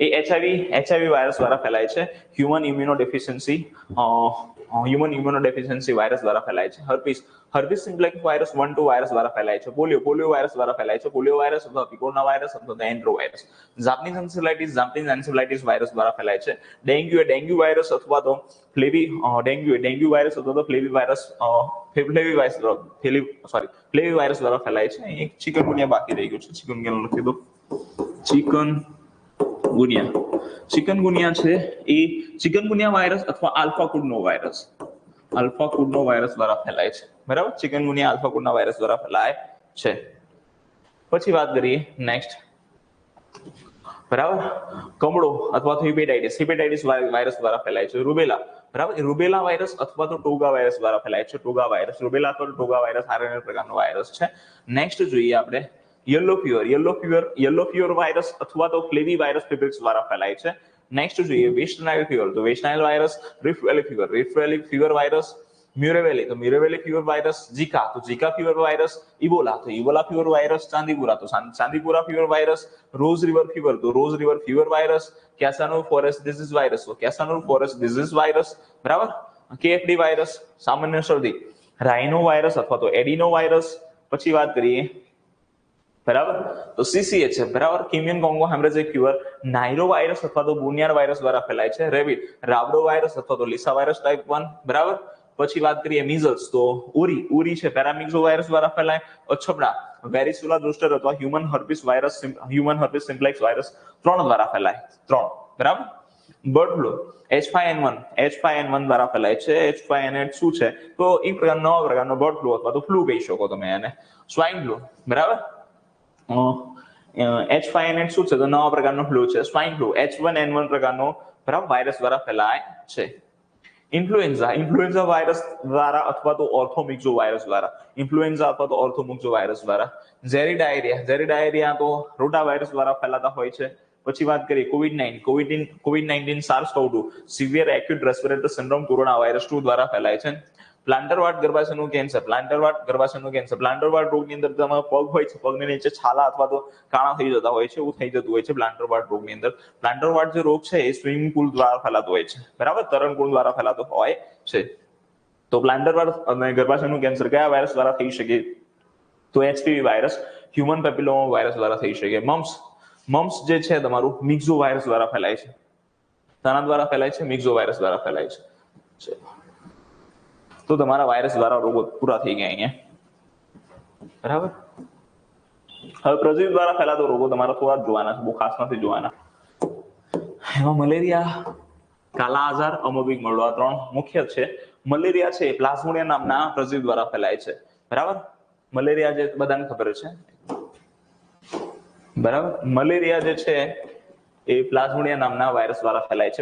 Speaker 1: એ HIV વાયરસ દ્વારા ફેલાય છે. હ્યુમન ઇમ્યુનોડેફિશિયન્સી વાયરસ દ્વારા ફેલાય છે. હર્પીસ સિમ્પ્લેક્સ વાયરસ 1-2 વાયરસ દ્વારા ફેલાય છે. પોલિયો વાયરસ દ્વારા ફેલાય છે. પોલિયો વાયરસ અથવા પિકોના વાયરસ અથવા એન્ટ્રો વાયરસ. જાપનીઝ એન્સેફલાઇટિસ વાયરસ દ્વારા ફેલાય છે. ડેન્ગ્યુ વાયરસ અથવા તો ફ્લેવી વાયરસ દ્વારા ફેલાય છે. એક ચિકનગુનિયા બાકી રહી ગયું છે, ચિકનગુનિયા લખી દો. ચિકનગુનિયા છે એ ચિકનગુનિયા વાયરસ અથવા આલ્ફા કુડનો વાયરસ દ્વારા ફેલાય છે, બરાબર? ચિકનગુનિયા આલ્ફા કુડના વાયરસ દ્વારા ફેલાય છે. પછી વાત કરીએ નેક્સ્ટ, બરાબર? કમળો અથવા તો હિપેટાઇટિસ વાયરસ દ્વારા ફેલાય છે. રૂબેલા, બરાબર? રૂબેલા વાયરસ અથવા તો ટોગા વાયરસ દ્વારા ફેલાય છે. રૂબેલા અથવા ટોગા વાયરસ આરએનએ પ્રકારનો વાયરસ છે. નેક્સ્ટ જોઈએ આપણે યલો ફીવર વાયરસ અથવા તો ફ્લેવી વાયરસ દ્વારા ફેલાય છે. નેક્સ્ટ જોઈએ વેસ્ટ નાઇલ ફીવર. તો West Nile virus, Rift Valley fever virus, Murray Valley fever virus, Zika fever virus, Ebola fever virus, Chandipura fever virus, Ross River fever virus, Kyasanur forest disease virus, બરાબર? KFD virus, સામાન્ય શરદી, રાઇનો virus અથવા તો adeno virus. પછી વાત કરીએ, બરાબર, તો CCH છે, બરાબર? કિમિયન કોંગો હેમરેજિક ફીવર, નાઇરો વાયરસ અથવા તો બુનિયાર વાયરસ દ્વારા ફેલાય છે. રાબડો વાયરસ અથવા તો લીસા વાયરસ ટાઈપ 1, બરાબર? પછી વાત કરીએ મીઝલ્સ, તો ઉરી છે પેરામિક્ઝો વાયરસ દ્વારા ફેલાય. અછબડા, વેરિસોલા ઝોસ્ટર અથવા હ્યુમન હર્પીસ સિમ્પ્લેક્સ વાયરસ 3 દ્વારા ફેલાય. 3, બરાબર? બર્ડ ફ્લુ H5N1 દ્વારા ફેલાય છે. H5N8 શું છે? તો એક નવા પ્રકારનો બર્ડ ફ્લુ અથવા તો ફ્લુ કહી શકો તમે એને. સ્વાઇન ફ્લુ, બરાબર? H5N8 શું છે? તો નવા પ્રકારનો ફ્લુ છે. સ્વાઇન ફ્લુ H1N1 પ્રકારનો, બરાબર, વાયરસ દ્વારા ફેલાય છે. ઇન્ફ્લુએન્ઝા વાયરસ દ્વારા અથવા તો ઓર્થોમિક્ઝો વાયરસ દ્વારા. ઝેરી ડાયરિયા તો રોટા વાયરસ દ્વારા ફેલાતા હોય છે. પછી વાત કરીએ COVID-19 SARS-CoV-2 severe acute respiratory syndrome corona virus 2 દ્વારા ફેલાય છે. પ્લાન્ટરવાર્ડ ગર્ભાશયનું કેન્સર, પ્લાન્ટરવાર્ડ ગર્ભાશયનું કેન્સર, પ્લાન્ટરવાર્ડ રોગની અંદર તમારો પગ હોય છે, પગની નીચે છાલા અથવા તો કાણા થઈ જતા હોય છે, એવું થઈ જતું હોય છે પ્લાન્ટરવાર્ડ રોગની અંદર. પ્લાન્ટરવાર્ડ જે રોગ છે એ સ્વિમિંગ પુલ દ્વારા ફેલાતો હોય છે, બરાબર, તરણકુંડ દ્વારા ફેલાતો હોય છે. તો પ્લાન્ટરવાર્ડ અને ગર્ભાશયનું કેન્સર કયા વાયરસ દ્વારા થઈ શકે? તો HPV virus, human papilloma virus દ્વારા થઈ શકે. મમ્સ જે છે તમારું મિક્ઝો વાયરસ દ્વારા ફેલાય છે. શાના દ્વારા ફેલાય છે? મિક્ઝો વાયરસ દ્વારા ફેલાય છે. તો તમારા વાયરસ દ્વારા રોગો પૂરા થઈ ગયા અહીંયા, બરાબર. હવે પ્રજીવ દ્વારા ફેલાતો રોગો તમારા થોડા જોવાના છે, બહુ ખાસ નથી જોવાના. એમાં મલેરિયા, કાલા આજાર, અમોબિક મળો, આ 3 મુખ્ય છે. મલેરિયા છે પ્લાઝ્મોડિયમ નામના પ્રજીવ દ્વારા ફેલાય છે, બરાબર. મલેરિયા જે બધાને ખબર છે, બરાબર. મલેરિયા જે છે એ પ્લાઝ્મોડિયમ નામના વાયરસ દ્વારા ફેલાય છે.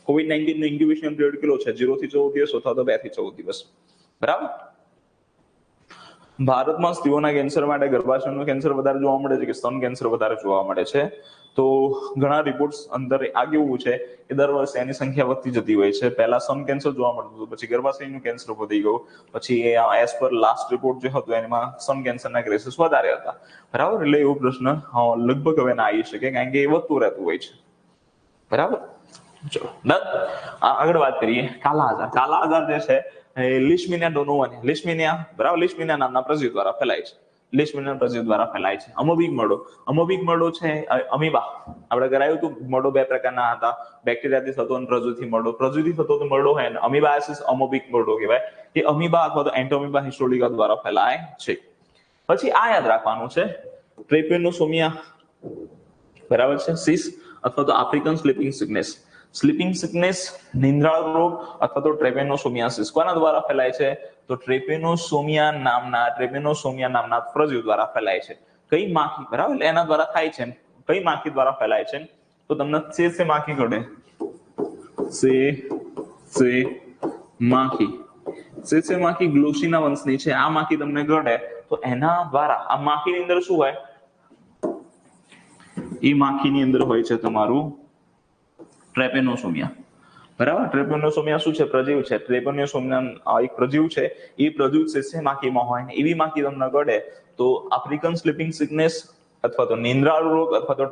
Speaker 1: COVID-19 નો ઇન્ક્યુબેશન પિરિયડ કેટલો છે? 0 થી 14 દિવસ અથવા તો 2 થી 14 દિવસ, બરાબર. ભારતમાં સ્ત્રીઓના કેન્સર માટે ગર્ભાશયનું કેન્સર વધારે જોવા મળે છે કે સ્તન કેન્સર વધારે જોવા મળે છે? તો ઘણા રિપોર્ટ્સ અંદર આ કેવું છે કે દર વર્ષે એની સંખ્યા વધતી જતી હોય છે. પહેલા સ્તન કેન્સર જોવા મળતું હતું, પછી ગર્ભાશયનું કેન્સર વધી ગયું, પછી એઝ પર લાસ્ટ રિપોર્ટ જે હતો એમાં સ્તન કેન્સરના કેસીસ વધારે હતા, બરાબર. એટલે એવો પ્રશ્ન લગભગ હવે ના આવી શકે, કારણ કે એ વધતું રહેતું હોય છે, બરાબર. ચલો ડન. આગળ વાત કરીએ કાલા આજાર. કાલા આજાર જે છે લીશમિનિયા ડોનોવાની, લીશમિનિયા, બરાબર, લીશમિનિયા નામના પ્રજીવ દ્વારા ફેલાય છે. લીશમિનિયા પ્રજીવ દ્વારા ફેલાય છે. અમોબિક મળો, અમોબિક મળો છે અમીબા. આપણે કરાયું હતું મળો 2 પ્રકારના હતા, બેક્ટેરિયાથી થતો અને પ્રજુથી મળો. પ્રજુથી થતો તો મળો હોય ને અમીબાયોસિસ અમોબિક મળો કહેવાય. એ અમીબા અથવા તો એન્ટોમીબા હિસ્ટોરિકા દ્વારા ફેલાય છે. પછી આ યાદ રાખવાનું છે ટ્રેપેનોસોમિયા, બરાબર છે, સિસ અથવા તો African sleeping sickness. Sleeping sickness, નિંદ્રાળ રોગ અથવા તો ટ્રેપેનોસોમિયાસિસ કોના દ્વારા ફેલાય છે? તો ટ્રેપેનોસોમિયા નામના પ્રજીવ દ્વારા ફેલાય છે. કઈ માખી, બરાબર, એના દ્વારા થાય છે. કઈ માખી દ્વારા ફેલાય છે? તો તમને સે માખી ગળે, સે માખી, સે માખી ગ્લોસિના વંશની છે. આ માખી તમને ગળે તો એના દ્વારા, આ માખીની અંદર શું હોય? એ માખીની અંદર હોય છે તમારું ટ્રેપેનોસોમિયા, બરાબર. ટ્રેપેનોસોમિયા શું છે? પ્રજીવ છે. ટ્રેપેનોસોમિયા એક પ્રજીવ છે. એ પ્રજીવ છે માખીમાં હોય ને એવી માખી તમને ગળે તો આફ્રિકન સ્લીપિંગ સિકનેસ અથવા તો નિંદ્રાળુ રોગ અથવા તો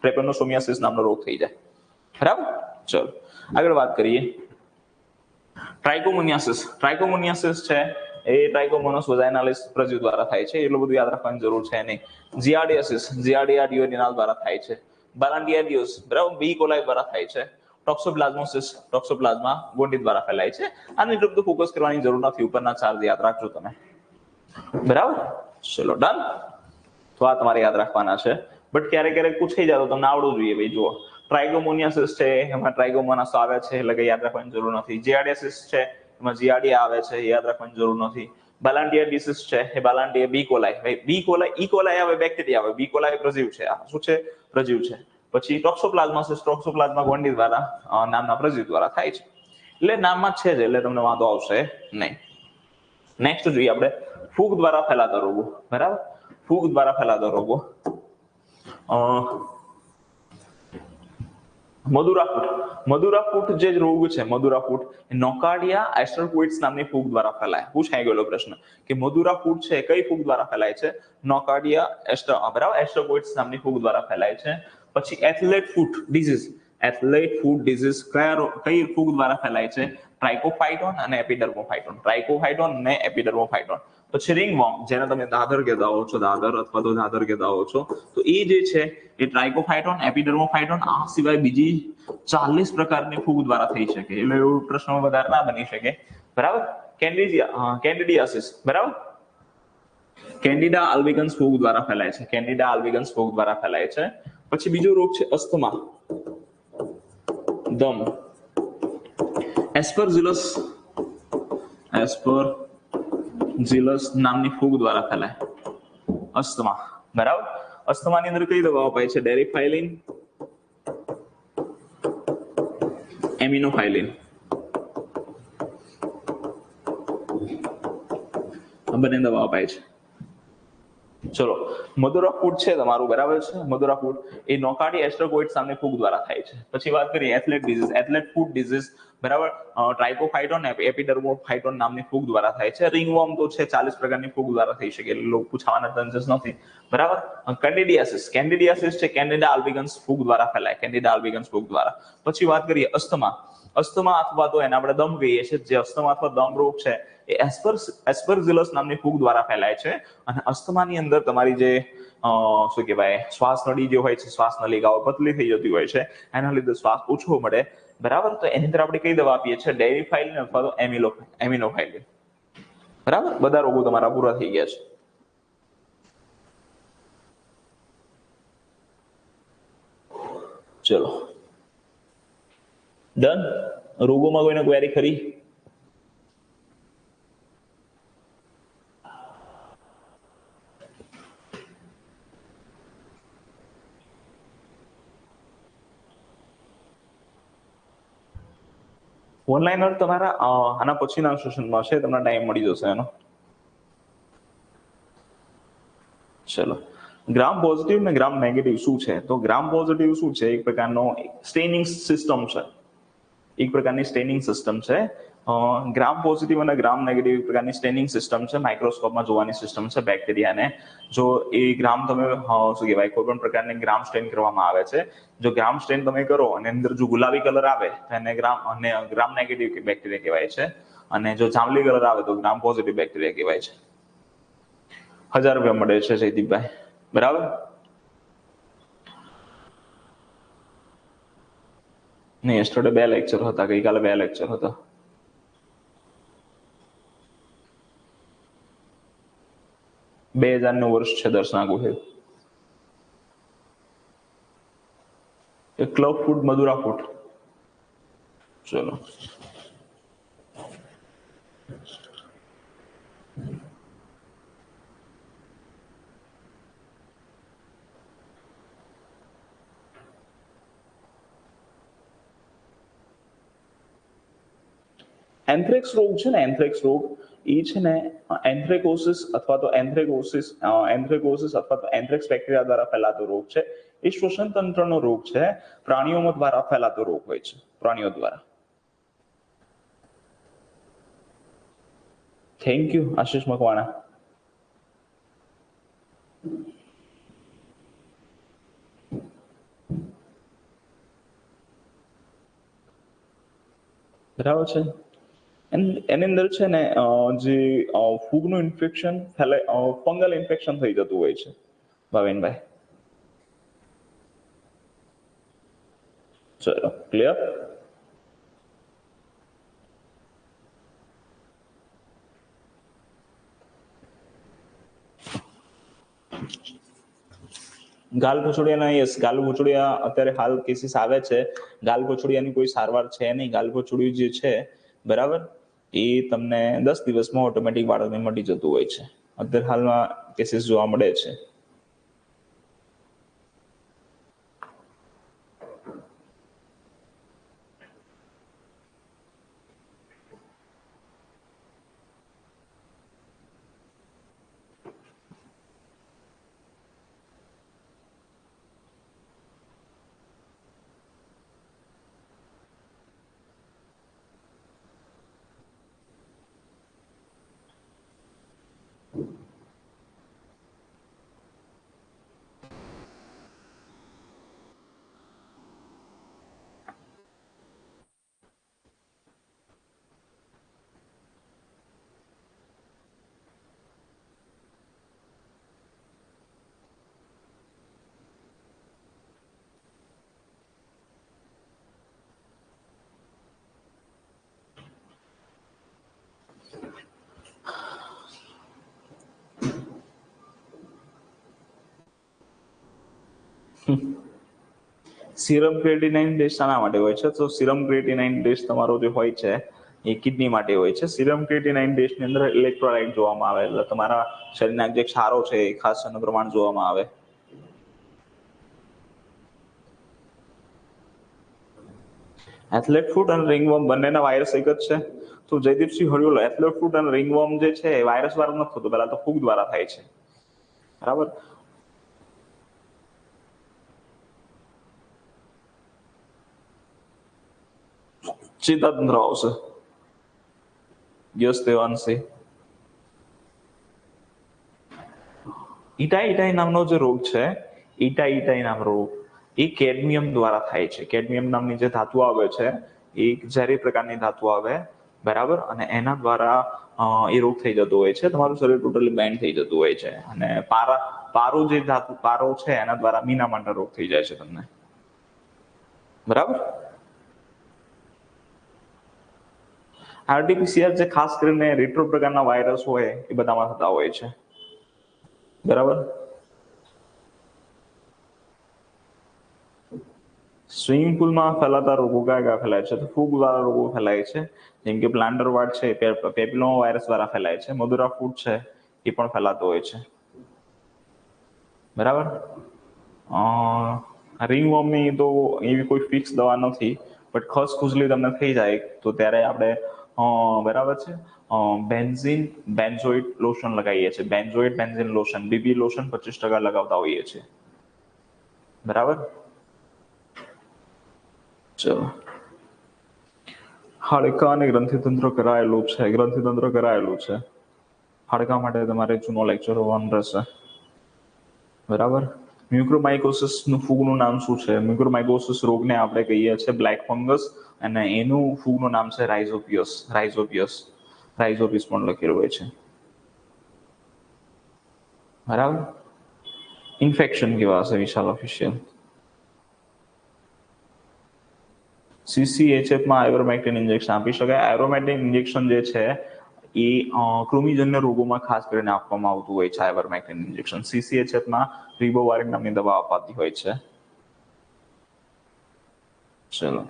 Speaker 1: ટ્રેપેનોસોમિયાસિસ નામનો રોગ થઈ જાય, બરાબર. ચલો આગળ વાત કરીએ ટ્રાઇકોમોનિયાસિસ. ટ્રાઇકોમોનિયાસિસ છે એ ટ્રાઇકોમોનસ વેજાઇનાલિસ પ્રજીવ દ્વારા થાય છે, એટલું બધું યાદ રાખવાની જરૂર છે નહીં. જિયાર્ડિયાસિસ, જિયાર્ડિયા ડ્યુઓડિનલ દ્વારા થાય છે. બાલાન્ડિયાડિયોસ, બરાબર, બી કોલાઈ દ્વારા થાય છે. ટોક્સોપ્લાઝમોસિસ, ટોક્સોપ્લાઝમા ગોંડી દ્વારા ફેલાય છે. આની ઉપર તો ફોકસ કરવાની જરૂર નથી, ઉપરના 4 યાદ રાખજો તમે, બરાબર. ચલો ડન. તો આ તમારે યાદ રાખવાના છે. બટ ક્યારેક ક્યારેક પૂછાઈ જાય તો તમને આવડવું જોઈએ. ભાઈ જુઓ, ટ્રાઇકોમોનિયાસિસ છે એમાં ટ્રાઇકોમોનાસ આવે છે એટલે કે યાદ રાખવાની જરૂર નથી. જિયાર્ડિયાસિસ છે એમાં જિયાર્ડિયા આવે છે, યાદ રાખવાની જરૂર નથી. બાલાન્ડિયાડિયોસિસ છે એ બાલાન્ડિયા બી કોલાઈ, ભાઈ બી કોલાઈ, ઈ કોલાઈ આવે બેક્ટેરિયા આવે, બી કોલાઈ પ્રજીવ છે. આ શું છે? પ્રજીવ છે. પછી ટોક્સોપ્લાઝમાસિસ, ટોક્સોપ્લાઝમા ગોંડી દ્વારા નામના પ્રજીવ દ્વારા થાય છે. એટલે નામમાં છે જ એટલે તમને વાંધો આવશે નહીં. નેક્સ્ટ જોઈએ આપણે ફૂગ દ્વારા ફેલાતા રોગો, બરાબર. ફૂગ દ્વારા ફેલાતા રોગો, મધુરાફૂટ જે રોગ છે, મધુરાફૂટ નોકાર્ડિયા એસ્ટરકોઇડ્સ નામની ફૂગ દ્વારા ફેલાય. પૂછાઈ ગયેલો પ્રશ્ન કે મધુરાફૂટ છે કઈ ફૂગ દ્વારા ફેલાય છે? નોકાર્ડિયા બરાબર, એસ્ટરકોઇડ્સ નામની ફૂગ દ્વારા ફેલાય છે. પછી એથ્લેટ ફૂટ ડિઝીઝ, એથ્લેટ ફૂટ ડિઝીઝ કઈ ફૂગ દ્વારા ફેલાય છે? ટ્રાઇકોફાઇટોન અને એપિડર્મોફાઇટોન, ટ્રાઇકોફાઇટોન અને એપિડર્મોફાઇટોન. પછી રિંગવોર્મ, જેને તમે દાદર કહેતા હો છો, દાદર અથવા તો દાદર કહેતા હો છો, તો એ જે છે એ ટ્રાઇકોફાઇટોન, એપિડર્મોફાઇટોન, આ સિવાય બીજી 40 પ્રકારની ફૂગ દ્વારા થઈ શકે. એટલે એવો પ્રશ્ન વધારે ના બની શકે, બરાબર. કેન્ડિડિયાસિસ, બરાબર, કેન્ડિડા આલ્બિગન્સ ફૂગ દ્વારા ફેલાય છે. કેન્ડિડા આલ્બિગન્સ ફૂગ દ્વારા ફેલાય છે. પછી બીજો રોગ છે અસ્થમા, દમ, એસ્પરજીલસ નામની ફૂગ દ્વારા ફેલાય અસ્થમા, બરાબર. અસ્થમાની અંદર કઈ દવાઓ અપાય છે? ડેરિફાઇલિન, એમિનોફાઇલિન, આ બંને દવા અપાય છે. ચલો, મધુરા ફૂડ છે તમારું, બરાબર છે. મધુરા ફૂડ એ નોકાર્ડી એસ્ટ્રોકોઇડ સામે ફૂગ દ્વારા થાય છે. પછી વાત કરીએ athlete disease, athlete food disease, બરાબર. ટ્રાઇકોફાઇટોન એપિડર્મોફાઇટોન નામની ફૂગ દ્વારા થાય છે. રિંગવોર્મ તો છે 40 પ્રકારની ફૂગ દ્વારા થઈ શકે, એટલે પૂછવાના ચાન્સીસ નથી, બરાબર. કેન્ડિડિયાસિસ, કેન્ડિડિયાસિસ છે કેન્ડિડા આલ્બિગન્સ ફૂગ દ્વારા ફેલાય, કેન્ડિડા આલ્બિગન્સ ફૂગ દ્વારા. પછી વાત કરીએ અસ્થમા, અસ્થમા અથવા તો એને આપણે દમ કહીએ છીએ, જે અસ્થમા અથવા દમ રોગ છે એ એસ્પરઝિલસ નામની ફૂગ દ્વારા ફેલાય છે. અને અસ્થમાની અંદર તમારી જે શું કહેવાય શ્વાસ નળી જે હોય છે, શ્વાસ નલિકાઓ પતલી થઈ જતી હોય છે, એના લીધે શ્વાસ ઓછો મળે, બરાબર. તો એની અંદર આપણે કઈ દવા આપીએ છીએ? ડેરિફાઇલિન અથવા તો એમિનોફાઇલિન, બરાબર. બધા રોગો તમારા પૂરા થઈ ગયા છે. ચલો ડન. રોગોમાં કોઈને ક્વેરી ખરી? ઓનલાઈન તમારા આના પછીના સેશનમાં છે, તમને ટાઈમ મળી જશે એનો. ચલો, ગ્રામ પોઝિટિવ ને ગ્રામ નેગેટિવ શું છે? તો ગ્રામ પોઝિટિવ શું છે? એક પ્રકારનો સ્ટેનિંગ સિસ્ટમ છે, એક પ્રકારની સ્ટેનિંગ સિસ્ટમ છે. ગ્રામ પોઝિટિવ અને ગ્રામ નેગેટિવ એક પ્રકારની સ્ટેનિંગ સિસ્ટમ છે, માઇક્રોસ્કોપમાં જોવાની સિસ્ટમ છે બેક્ટેરિયાને. જો એ ગ્રામ તમે શું કહેવાય કોઈ પણ પ્રકારની ગ્રામ સ્ટેન કરવામાં આવે છે, જો ગ્રામ સ્ટેન તમે કરો અને અંદર જો ગુલાબી કલર આવે તો એને ગ્રામ નેગેટિવ બેક્ટેરિયા કહેવાય છે, અને જો જાંબલી કલર આવે તો ગ્રામ પોઝિટિવ બેક્ટેરિયા કહેવાય છે. 1000 રૂપિયા મળે છે જયદીપભાઈ, બરાબર. નહીં, yesterday 2 લેક્ચર હતા, ગઈકાલે 2 લેક્ચર હતા. બે 2000નું વર્ષ છે Darshana Gohil. Club food, Madhura food. ચલો, એન્થ્રેક્સ રોગ છે ને, એન્થ્રેક્સ રોગ એ છે ને એન્થ્રેકોસિસ અથવા તો એન્થ્રેકોસિસ અથવા તો એન્થ્રેક્સ બેક્ટેરિયા દ્વારા ફેલાતો રોગ છે. એ શ્વસન તંત્રનો રોગ છે, પ્રાણીઓ દ્વારા ફેલાતો રોગ હોય છે, પ્રાણીઓ દ્વારા. થેન્ક યુ આશીષ મકવાણા. બરાબર છે. એની અંદર છે ને જે ફૂગનું ઇન્ફેક્શન ફંગલ ઇન્ફેક્શન થઈ જતું હોય છે ભાવિનભાઈ. ચલો, ક્લિયર. ગાલ ભૂચુડિયાના યસ, ગાલ ભૂચુડિયા અત્યારે હાલ કેસીસ આવે છે. ગાલ ભૂચુડિયાની કોઈ સારવાર છે નહીં. ગાલ ભૂચુડિયું જે છે, બરાબર, એ તમને 10 દિવસમાં ઓટોમેટિક બાળકને મટી જતું હોય છે. અત્યારે હાલમાં કેસીસ જોવા મળે છે. સિરમ ક્રિએટિનાઇન ટેસ્ટ શાના માટે હોય છે? તો સિરમ ક્રિએટિનાઇન ટેસ્ટ તમારો જે હોય છે એ કિડની માટે હોય છે. સિરમ ક્રિએટિનાઇન ટેસ્ટની અંદર ઇલેક્ટ્રોલાઇટ જોવામાં આવે, એટલે તમારા શરીરના જે ક્ષારો છે એ ખાસ એનું પ્રમાણ જોવામાં આવે. એથ્લેટ ફૂટ અને રિંગવોર્મ બંનેના વાયરસ એક જ છે. તો જયદીપસિંહ હળિયોલ, એથ્લેટ ફૂટ અને રિંગવોર્મ જે છે એ વાયરસ દ્વારા નથી થતો, પહેલા તો ફૂગ દ્વારા થાય છે. બરાબર. ચેતાતંત્ર આવશે. યસ દેવાંશી. ઇટાઈ નામનો જે રોગ છે, ઇટાઈ નામનો રોગ, એ કેડમિયમ દ્વારા થાય છે. કેડમિયમ નામની જે ધાતુ આવે છે, એ ઝેરી પ્રકારની ધાતુ આવે, બરાબર, અને એના દ્વારા એ રોગ થઈ જતો હોય છે. તમારું શરીર ટોટલી બેન્ડ થઈ જતું હોય છે. અને પારો જે ધાતુ પારો છે, એના દ્વારા મીના માટે રોગ થઈ જાય છે તમને, બરાબર. આરટીપીસીઆર જે ખાસ કરીને રેટ્રો પ્રકારના વાયરસ હોય એ બધામાં થતા હોય છે, બરાબર. સ્વિમિંગ પુલમાં ફેલાતા રોગો કયા કયા ફેલાય છે? તો ફૂગ દ્વારા રોગો ફેલાય છે, જેમ કે પ્લાન્ટર વાર્ડ છે, પેપિલોમા વાયરસ દ્વારા ફેલાય છે. મધુરા ફૂટ છે, એ પણ ફેલાતો હોય છે, બરાબર. રિંગવોર્મની તો એવી કોઈ ફિક્સ દવા નથી, બટ ખસ ખુજલી તમને થઈ જાય તો ત્યારે આપણે બરાબર છે, બેન્ઝોઇટ લોશન લગાવીએ છીએ. બેન્ઝીન લોશન, બીબી લોશન 25% લગાવતા હોઈએ છીએ, બરાબર. ચલો. હાડકા અને ગ્રંથિતંત્ર કરાયેલું છે. ગ્રંથિતંત્ર કરાયેલું છે. હાડકા માટે તમારે જૂનો લેક્ચર હોવાનું રહેશે, બરાબર. મ્યુકોરમાઇકોસિસનું ફૂગનું નામ શું છે? મ્યુકોરમાઇકોસિસ રોગને આપણે કહીએ છીએ બ્લેક ફંગસ, અને એનું ફૂગનું નામ છે રાઇઝોપિયસ. રાઇઝોપિયસ પણ લખેલું હોય છે, બરાબર. ઇન્ફેક્શન કેવા હશે વિશાલ ઓફિશિયલ? સીસીએચએફમાં આયુર્વેક્ટિન ઇન્જેક્શન આપી શકાય. આયુર્વેક્ટિન ઇન્જેક્શન જે છે એ કૃમિજન્ય રોગોમાં ખાસ કરીને આપવામાં આવતું હોય છે. આયુર્વેક્ટિન ઇન્જેક્શન સીસીએચએફમાં રિબોવારિન નામની દવા અપાતી હોય છે. ચલો,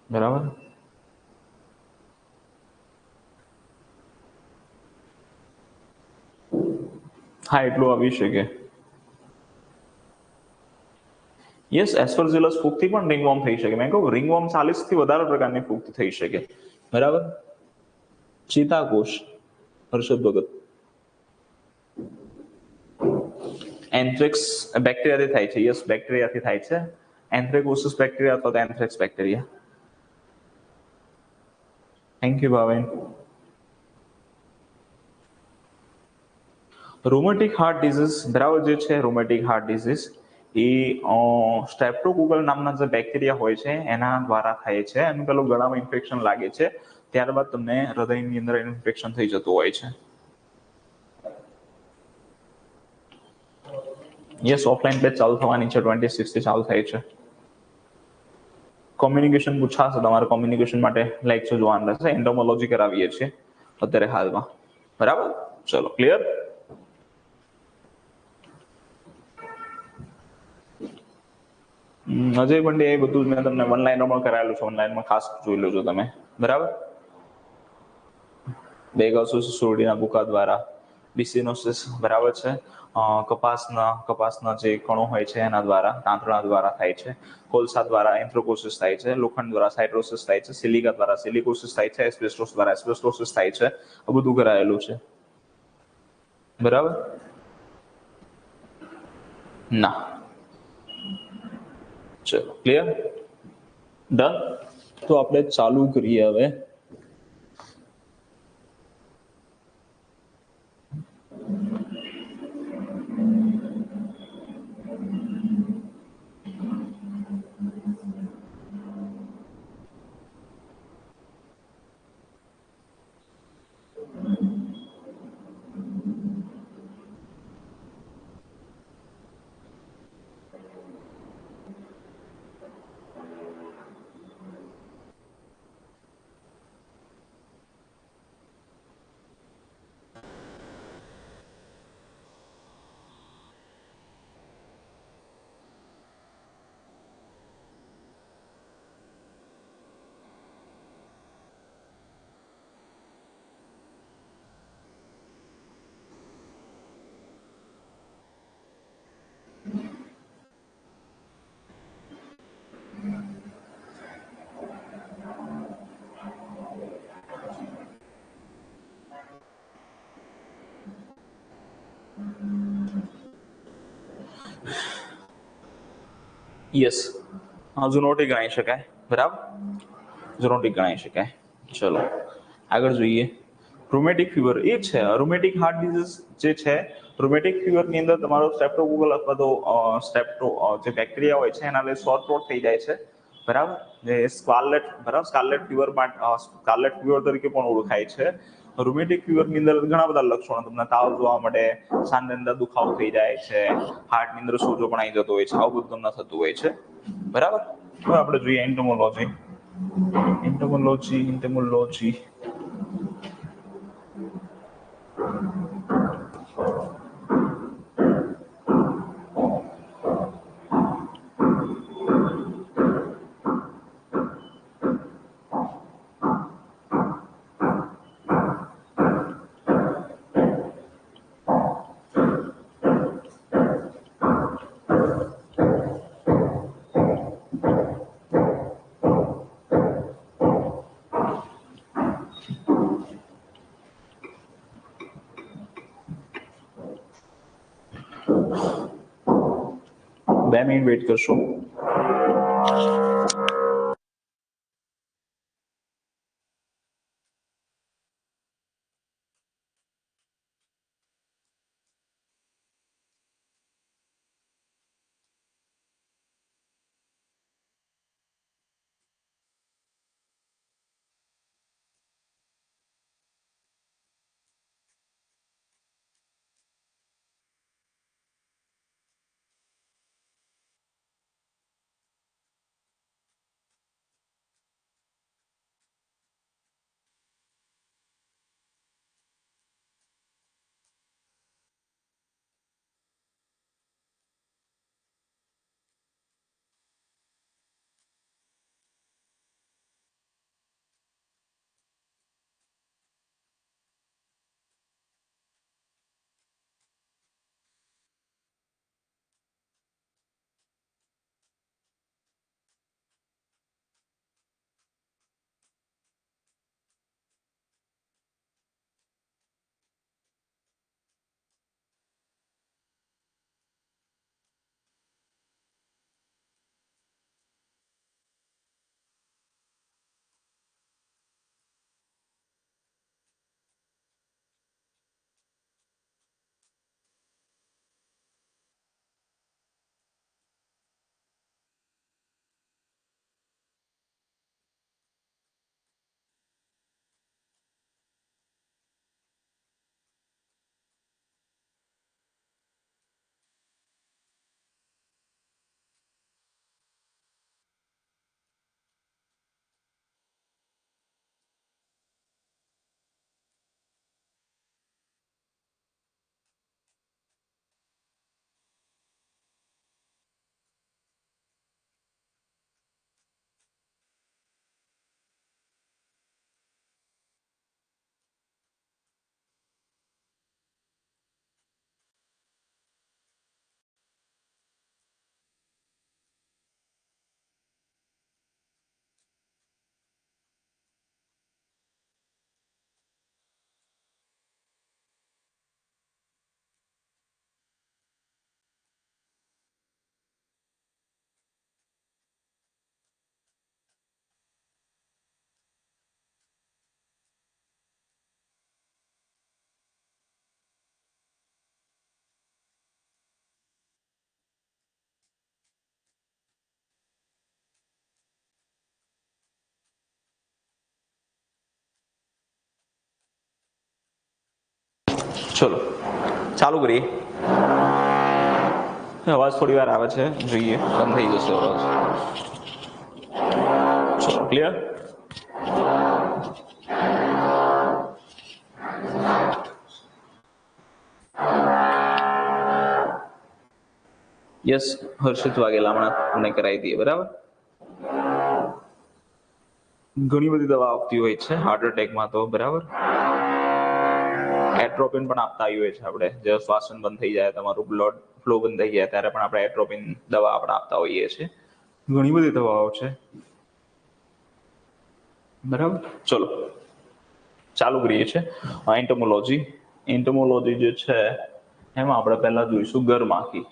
Speaker 1: બરાબર. હા, એટલું આવી શકે. યસ, એસ્પરજિલસ ફૂગથી પણ રિંગવોર્મ થઈ શકે. મેં કહું રિંગવોર્મ 40 થી વધારે પ્રકારની ફૂગથી થઈ શકે, બરાબર. ચેતાકોષ, હર્ષદ ભગત. એન્થ્રેક્સ બેક્ટેરિયાથી થાય છે. યસ, બેક્ટેરિયાથી થાય છે. એન્થ્રેકોસિસ બેક્ટેરિયા અથવા anthrax bacteria. Thank you Bhaven. Rheumatic heart disease, બરાબર, જે છે રોમેટિક હાર્ટ ડિઝીઝ એ સ્ટ્રેપ્ટોકોકલ નામના જે બેક્ટેરિયા હોય છે એના દ્વારા થાય છે. એનું પેલું ગળામાં ઇન્ફેક્શન લાગે છે, ત્યારબાદ તમને હૃદયની અંદર ઇન્ફેક્શન થઈ જતું હોય છે. યસ, ઓફલાઈન બેચ ચાલુ થવાની છે, 26 થી ચાલુ થાય છે. કોમ્યુનિકેશન પૂછાશે તમારે. કોમ્યુનિકેશન માટે લેક્ચર જોવાનું રહેશે. એન્ટોમોલોજી કરાવીએ છીએ અત્યારે હાલમાં, બરાબર. ચલો, ક્લિયર. અજય પંડ્યા એ બધું મેં તમને ઓનલાઈનમાં કરાયેલું છે. ઓનલાઈનમાં ખાસ જોઈ લેજો તમે, બરાબર. બેગાસોસિસોડીના બુકા દ્વારા બિસિનોસિસ, બરાબર છે. કપાસના જે કણો હોય છે એના દ્વારા, તાંતણા દ્વારા થાય છે. કોલસા દ્વારા એન્થ્રોકોસિસ થાય છે. લોખંડ દ્વારા સાઇટ્રોસિસ થાય છે. સિલિકા દ્વારા સિલિકોસિસ થાય છે. એસ્બેસ્ટોસ દ્વારા એસ્બેસ્ટોસિસ થાય છે. આ બધું કરાયેલું છે, બરાબર. ના. ચલો, ક્લિયર, ડન. તો આપણે ચાલુ કરીએ હવે. યસ, ઝુનોટિક ગણાવી શકાય, બરાબર, ઝુનોટિક ગણાવી શકાય. ચલો આગળ જોઈએ. રૂમેટિક ફીવર એ છે રૂમેટિક હાર્ટ ડિઝીઝ જે છે. રૂમેટિક ફીવરની અંદર તમારો સ્ટ્રેપ્ટોકોકલ અથવા તો જે બેક્ટેરિયા હોય છે એના લીધે સોર થ્રોટ થઈ જાય છે, બરાબર. જે સ્કાર્લેટ, બરાબર, સ્કાર્લેટ ફીવર સ્કાર્લેટ ફીવર તરીકે પણ ઓળખાય છે. રૂમેટિક ફીવરની અંદર ઘણા બધા લક્ષણો તમને તાવ જોવા મળે, સાંજની અંદર દુખાવો થઈ જાય છે, હાર્ટની અંદર સોજો પણ આવી જતો હોય છે, આવું બધું તમને થતું હોય છે, બરાબર. હવે આપણે જોઈએ એન્ટોમોલોજી. એન્ટોમોલોજી. બે મિનિટ વેઇટ કરશો. ચલો ચાલુ કરીએ. અવાજ થોડી વાર આવે છે, જોઈએ, બંધ થઈ જશે અવાજ. ચલો ક્લિયર. યસ, હર્ષિત વાઘેલા હમણાં તમને કરાવી દઈએ, બરાબર. ઘણી બધી દવા આપતી હોય છે હાર્ટ એટેકમાં તો, બરાબર. એટ્રોપિન પણ આપતા હોઈએ છે આપણે, જે શ્વાસન બંધ થઈ જાય, તમારું બ્લડ ફ્લો બંધ થઈ જાય ત્યારે પણ આપણે એટ્રોપિન દવા આપણે આપતા હોઈએ છીએ. ઘણી બધી દવાઓ છે, બરાબર. ચલો ચાલુ કરીએ છીએ. એન્ટોમોલોજી જે છે એમાં આપણે પહેલા જોઈશું ગરમાખી.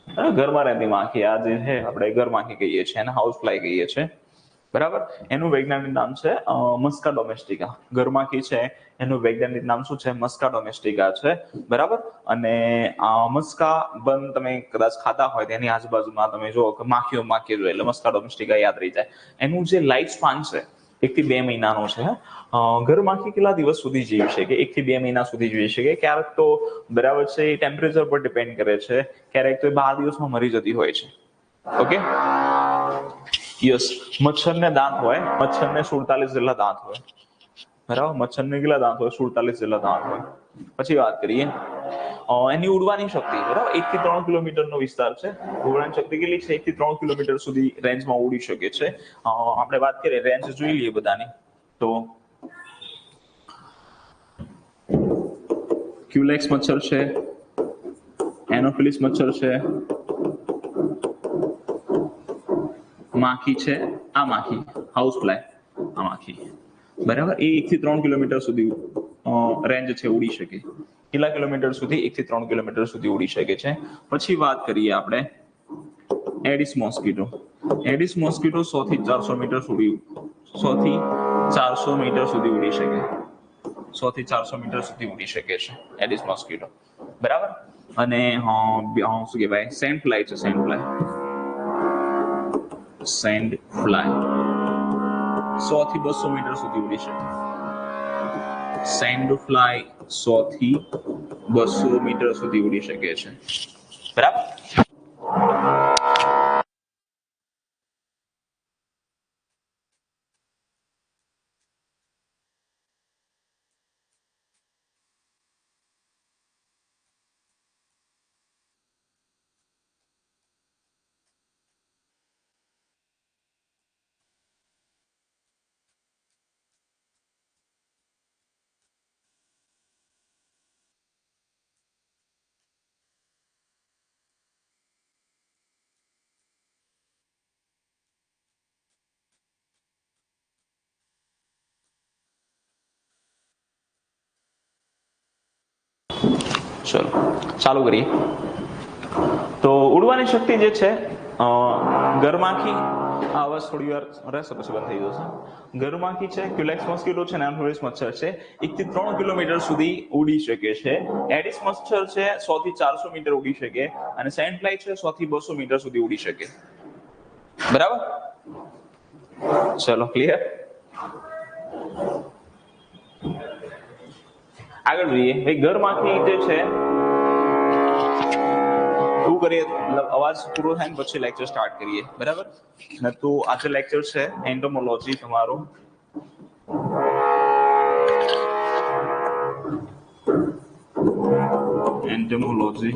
Speaker 1: ઘરમાં રહેતી માખી, આ જે છે આપણે ઘરમાખી કહીએ છીએ, એને હાઉસ ફ્લાય કહીએ છીએ, બરાબર. એનું વૈજ્ઞાનિક નામ છે મસ્કા ડોમેસ્ટિકા. ઘરમાખી છે એનું વૈજ્ઞાનિક નામ શું છે? મસ્કા ડોમેસ્ટિકા છે, બરાબર. અને મસ્કા બન તમે કદાચ ખાતા હોય તેની આજુબાજુમાં તમે જો કે માખીઓ જો એટલે મસ્કા ડોમેસ્ટિકા યાદ રહી જાય. એનું જે લાઈફ સ્પાન છે 1 થી 2 મહિનાનો છે. ઘરમાખી કેટલા દિવસ સુધી જીવી શકે? 1 થી 2 મહિના સુધી જીવી શકે. ક્યારેક તો બરાબર છે એ ટેમ્પરેચર પર ડિપેન્ડ કરે છે, ક્યારેક તો 12 દિવસમાં મરી જતી હોય છે. Okay, yes. મચ્છરને દાંત હોય, મચ્છરને 47 જેટલા દાંત હોય, બરાબર. મચ્છરને કેટલા દાંત હોય? 47 જેટલા દાંત હોય. પછી વાત કરીએ એની ઉડવાની શક્તિ, બરાબર. 1 થી 3 કિલોમીટરનો વિસ્તાર છે. ઉડવાની શક્તિ કેટલી છે? 1 થી 3 કિલોમીટર સુધી રેન્જમાં ઉડી શકે છે. આપણે વાત કરીએ રેન્જ જોઈ લઈએ બધાની. તો ક્યુલેક્સ મચ્છર છે, એનોફિલિસ મચ્છર છે, માખી છે, આ માખી હાઉસ ફ્લાય, આ માખી, બરાબર. એ 1 થી 3 કિલોમીટર સુધી રેન્જ છે, ઉડી શકે. કેટલા કિલોમીટર સુધી? 1 થી 3 કિલોમીટર સુધી ઉડી શકે છે. પછી વાત કરીએ આપણે એડિસ મોસ્કીટો. એડિસ મોસ્કીટો 100 થી 400 મીટર સુધી 100 થી 400 મીટર સુધી ઉડી શકે. 100 થી 400 મીટર સુધી ઉડી શકે છે એડિસ મોસ્કીટો, બરાબર. અને શું કહેવાય? સેન્ડ ફ્લાય છે, સેન્ડ ફ્લાય, સેન્ડ ફ્લાય 100 થી 200 મીટર સુધી ઉડી શકે. સેન્ડ ફ્લાય 100 થી 200 મીટર સુધી ઉડી શકે છે, બરાબર. ચલો ચાલુ કરીએ. તો ઉડવાની શક્તિ જે છે ઘરમાખી, આ અવાજ થોડી વાર રહેશે પછી બંધ થઈ જશે. ઘરમાખી છે, ક્યુલેક્સ મોસ્કીટો છે, એનોફિલિસ મચ્છર છે, 1 થી 3 કિલોમીટર સુધી ઉડી શકે છે. એડિસ મચ્છર છે 100 થી 400 મીટર ઉડી શકે. અને સેન્ડ ફ્લાય છે 100 થી 200 મીટર સુધી ઉડી શકે, બરાબર. ચલો ક્લિયર. આગળ જોઈએ ભાઈ. ઘરમાખી જે છે એવું કરીએ, મતલબ અવાજ પૂરો થાય ને પછી લેક્ચર સ્ટાર્ટ કરીએ, બરાબર ને. તો આજે લેક્ચર છે એન્ટોમોલોજી તમારો. એન્ટોમોલોજી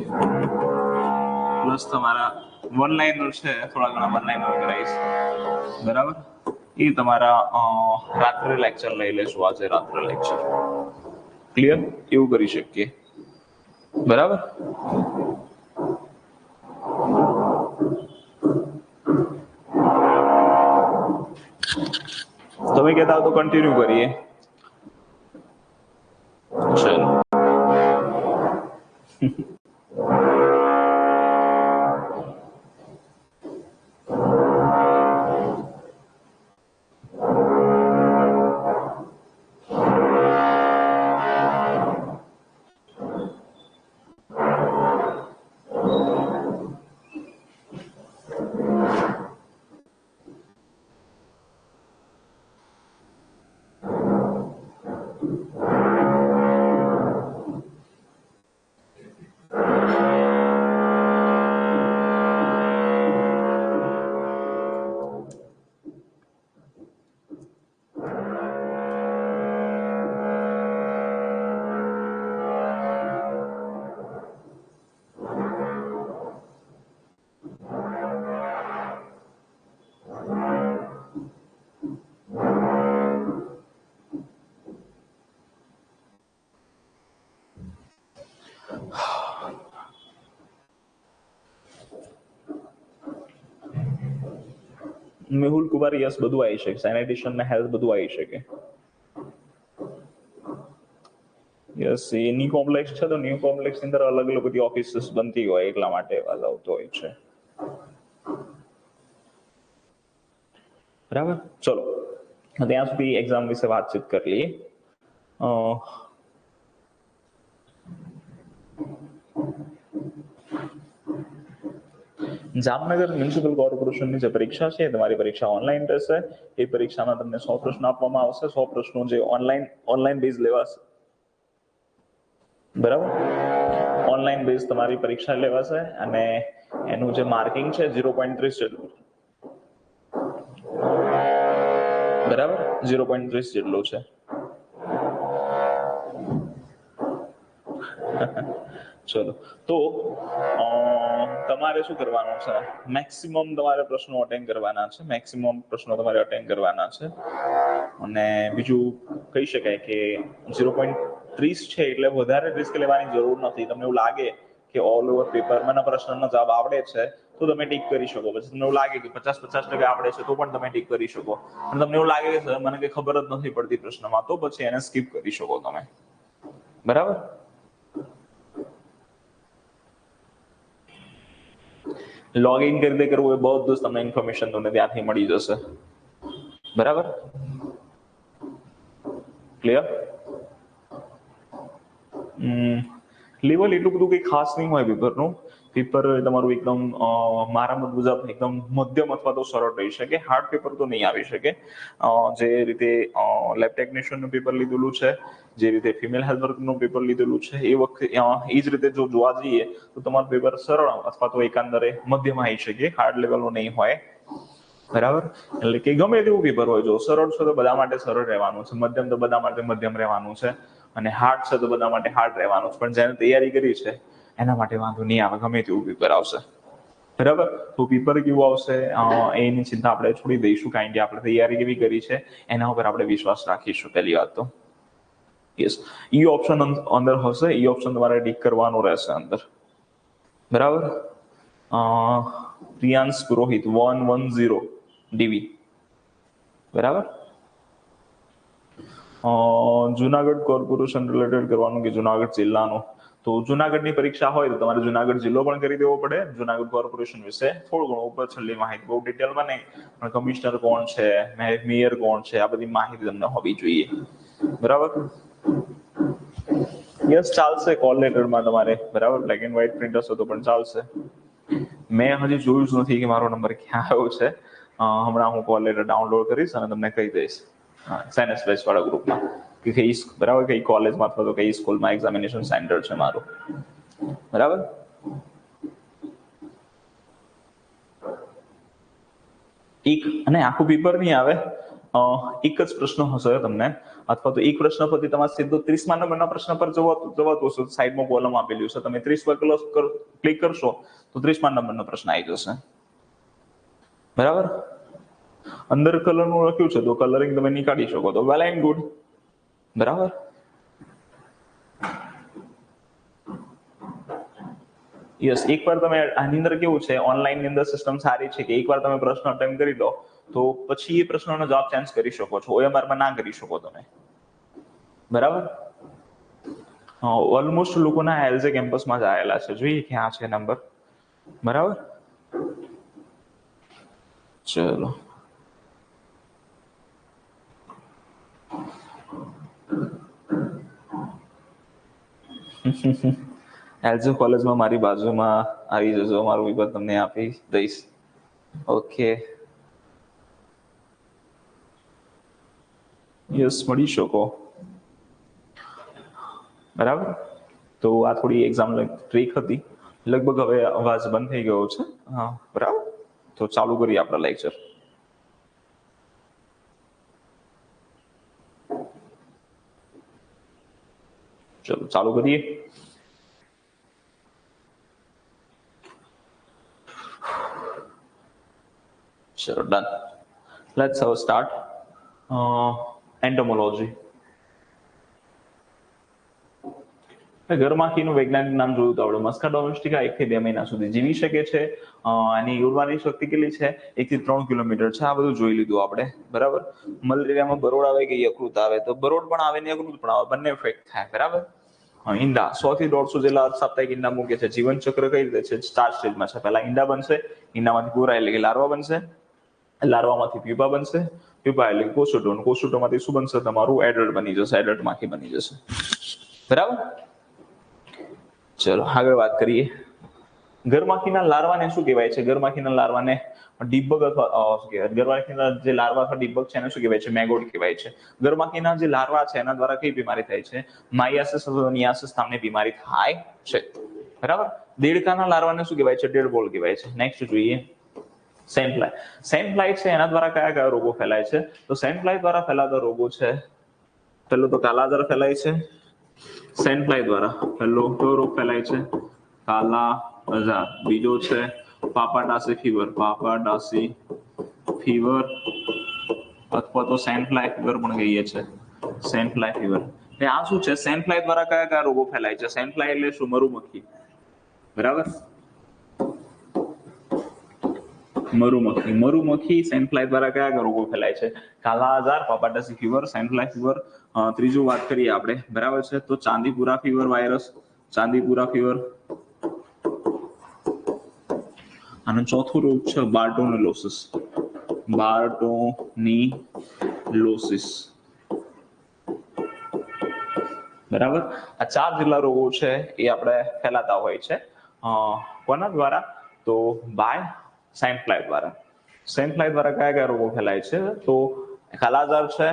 Speaker 1: પ્લસ તમારા વન લાઇનર છે, થોડા ઘણા વન લાઇનર કરાવીશ, બરાબર. એ તમારા રાત્રે લેક્ચર લઈ લેશું, આજે રાત્રે લેક્ચર. ક્લિયર? એવું કરી શકીએ, બરાબર. તમે કહેતા હો તો કન્ટિન્યુ કરીએ. ચલો. મેહુલ કુમાર, યસ, બધું આવી શકે. સેનિટેશન ને હેલ્થ બધું આવી શકે. યસ. યસ, એ ન્યુ કોમ્પ્લેક્સ છે તો ન્યુ કોમ્પ્લેક્સ ની અંદર અલગ અલગ બધી ઓફિસીસ બનતી હોય એટલા માટે અવાજ આવતો હોય છે. બરાબર, ચલો ત્યાં સુધી એક્ઝામ વિશે વાતચીત કરી લઈએ. જામનગર મ્યુનિસિપલ કોર્પોરેશનની જે પરીક્ષા છે તમારી પરીક્ષા ઓનલાઈન રહેશે. એ પરીક્ષામાં તમને 100 પ્રશ્ન આપવામાં આવશે. 100 પ્રશ્નો જે ઓનલાઈન બેઝ લેવાશે. બરાબર, ઓનલાઈન બેઝ તમારી પરીક્ષા લેવાશે અને એનું જે માર્કિંગ છે 0.30 જેટલું. બરાબર, 0.30 જેટલું છે. ચલો, તો તમારે શું કરવાનું છે, મેક્સિમમ તમારે પ્રશ્નો અટેન્ડ કરવાના છે. અને બીજું કહી શકાય કે 0.30 છે એટલે વધારે રિસ્ક લેવાની જરૂર નથી. તમને એવું લાગે કે ઓલ ઓવર પેપરમાં પ્રશ્નનો જવાબ આવડે છે તો તમે ટીક કરી શકો. પછી તમને એવું લાગે કે 50% આવડે છે તો પણ તમે ટીક કરી શકો. અને તમને એવું લાગે કે મને કઈ ખબર જ નથી પડતી પ્રશ્નમાં, તો પછી એને સ્કીપ કરી શકો તમે. બરાબર, લોગ ઇન કરી દે કરવું એ બધું જ તમને ઇન્ફોર્મેશન તમને ત્યાંથી મળી જશે. બરાબર, ક્લિયર? લેવલ એટલું બધું કંઈ ખાસ નહીં હોય પેપરનું. પેપર તમારું એકદમ મારા મત મુજબ એકદમ મધ્યમ અથવા તો સરળ રહી શકે. હાર્ડ પેપર તો નહીં આવી શકે. જે રીતે લેબ ટેકનિશિયનનું પેપર લીધેલું છે, જે રીતે ફિમેલ હેલ્થ વર્કરનું પેપર લીધેલું છે, એ વખતે એ જ રીતે જો જોવા જઈએ તો તમારું પેપર સરળ અથવા તો એકાંદરે મધ્યમ આવી શકે, હાર્ડ લેવલનું નહીં હોય. બરાબર, એટલે કે ગમે તેવું પેપર હોય, જો સરળ છે તો બધા માટે સરળ રહેવાનું છે, મધ્યમ તો બધા માટે મધ્યમ રહેવાનું છે, અને હાર્ડ છે તો બધા માટે હાર્ડ રહેવાનું છે. પણ જેને તૈયારી કરી છે એના માટે વાંધો નહીં આવે, ગમે તેવું પેપર આવશે. બરાબર, તો પેપર કેવું આવશે એની ચિંતા આપણે છોડી દઈશું, કારણ કે આપણે તૈયારી કેવી કરી છે એના ઉપર આપણે વિશ્વાસ રાખીશું. પહેલી વાત તો યસ, ઈ ઓપ્શન અંદર હશે, ઈ ઓપ્શન તમારે ટીક કરવાનું રહેશે અંદર. બરાબર, પ્રિયાંશ પુરોહિત 110 ડીવી. બરાબર, જુનાગઢ કોર્પોરેશન રિલેટેડ કરવાનું કે જુનાગઢ જિલ્લાનું. તો જુનાગઢની પરીક્ષા હોય તો તમારે જુનાગઢ જિલ્લો પણ કરી દેવો પડે. જુનાગઢ કોર્પોરેશન વિશે થોડું ઘણું ઉપર છેલ્લી માહિતી, બહુ ડિટેલમાં નહીં, પણ કમિશનર કોણ છે, મેયર કોણ છે, આ બધી માહિતી તમને હોવી જોઈએ. બરાબર, યસ, ચાલશે કોલ લેટરમાં તમારે. બરાબર, બ્લેક એન્ડ વ્હાઇટ પ્રિન્ટ હશે તો પણ ચાલશે. મેં હજી જોયું જ નથી કે મારો નંબર ક્યાં આવ્યો છે. હમણાં હું કોલ લેટર ડાઉનલોડ કરીશ અને તમને કહી દઈશ સાયન્સ બેચ વાળા ગ્રુપમાં કે કઈ બરાબર કઈ કોલેજમાં અથવા તો કઈ સ્કૂલમાં એક્ઝામિનેશન સેન્ટર છે મારું. બરાબર, એક અને આખું પેપર નહીં આવે, એક જ પ્રશ્ન હશે તમને, અથવા તો એક પ્રશ્ન પરથી તમારે સીધો 30મા નંબરના પ્રશ્ન પર જવાતું હશે. સાઈડમાં કોલમ આપેલી હશે, તમે 30 પર ક્લિક કરશો તો 30મા નંબરનો પ્રશ્ન આવી જશે. બરાબર, અંદર કલરનું લખ્યું છે તો કલરિંગ તમે નીકાળી શકો તો વેલ એન્ડ ગુડ. બરાબર, યસ, એકવાર તમે આની અંદર કેવું છે, ઓનલાઈન ની અંદર સિસ્ટમ સારી છે કે એકવાર તમે પ્રશ્ન અટેમ્પ્ટ કરી લો તો પછી એ પ્રશ્નનો જવાબ ચેન્જ કરી શકો છો, OMR-માં ના કરી શકો તમે. બરાબર, ઓલમોસ્ટ લોકોના એલજે કેમ્પસમાં જ આવેલા છે, જોઈએ ક્યાં છે નંબર. બરાબર, ચલો એલજે કોલેજમાં મારી બાજુમાં આવી જજો, મારું વિગત તમને આપી દઈશ. ઓકે, યસ, મળી શકો. બરાબર, તો આ થોડી એક્ઝામ ટ્રીક હતી. લગભગ હવે અવાજ બંધ થઈ ગયો છે. હા, બરાબર, તો ચાલુ કરીએ આપણા લેક્ચર. ચલો ચાલુ કરીએ. ચલો ડન, લેટ્સ હવે સ્ટાર્ટ. એન્ટોમોલોજી. ઘરમાખીનું વૈજ્ઞાનિક નામ જોયું તો આપણે મસ્કા ડોમેસ્ટિકા 1 થી 2 મહિના સુધી જીવી શકે છે. એની ઉડવાની શક્તિ કેટલી છે? 1 થી 3 કિલોમીટર છે. આ બધું જોઈ લીધું આપણે. બરાબર, મલેરિયામાં બરોડ આવે કે યકૃત આવે? તો બરોડ પણ આવે ને યકૃત પણ આવે, બંને ઇફેક્ટ થાય. બરાબર, ઈંડા 100 થી 150 જેટલા સાપ્તાહિક ઈંડા મૂકે છે. જીવન ચક્ર કઈ રીતે છે? 4 સ્ટેજમાં છે. પહેલા ઈંડા બનશે, ઈંડામાંથી પૂરા એટલે કે લાર્વા બનશે, લાર્વામાંથી પ્યુપા બનશે, પ્યુપા એટલે કોષોટો, કોષોટોમાંથી શું બનશે? તમારું એડલ્ટ બની જશે, એડલ્ટ માખી બની જશે. બરાબર. ચલો આગળ વાત કરીએ. ગરમાખીના લાર્વાને શું કહેવાય છે? ગરમાખીના લાર્વાને ડિબગ અથવા ગરમાખીના જે લાર્વા અથવા ડિબગ છે એને શું કહેવાય છે? મેગોટ કહેવાય છે. ગરમાખીના જે લાર્વા છે એના દ્વારા કઈ બીમારી થાય છે? માયાસિસ અથવા નિયાસિસ નામની બીમારી થાય છે. બરાબર. દેડકાના લાર્વાને શું કહેવાય છે? ડેડબોલ કહેવાય છે. નેક્સ્ટ જોઈએ સેન્ડ ફ્લાય. સેન્ડ ફ્લાય છે એના દ્વારા કયા કયા રોગો ફેલાય છે? તો સેન્ડ ફ્લાય દ્વારા ફેલાતા રોગો છે, પેલો તો કાલા આજાર ફેલાય છે. સેન્ડ ફ્લાય દ્વારા પેલો કયો રોગ ફેલાય છે? કાલા આજાર. બીજો છે પાપાડાસી ફીવર, પાપાડાસી ફીવર અથવા તો સેન્ડ ફ્લાય ફીવર પણ કહીએ છીએ, સેન્ડ ફ્લાય ફીવર. આ શું છે? સેન્ડ ફ્લાય દ્વારા કયા કયા રોગો ફેલાય છે? સેન્ડ ફ્લાય એટલે શું? મરુમક્ખી. બરાબર. મરુમક્ખી સેન્ડ ફ્લાય દ્વારા કયા કયા રોગો ફેલાય છે? કાલા આજાર, પાપાડાસી ફીવર, સેન્ડ ફ્લાય ફીવર. ત્રીજું વાત કરીએ આપણે, બરાબર છે, તો Chandipura fever virus, Chandipura fever. અને ચોથો રોગ છે બાર્ટોનેલોસિસ, બાર્ટોનીલોસિસ. બરાબર. આ 4 જેટલા રોગો છે એ આપણે ફેલાતા હોય છે. કોના દ્વારા? તો બાય સેન્ડ ફ્લાય દ્વારા. સેન્ડ ફ્લાય દ્વારા કયા કયા રોગો ફેલાય છે? તો કાલા આજાર છે,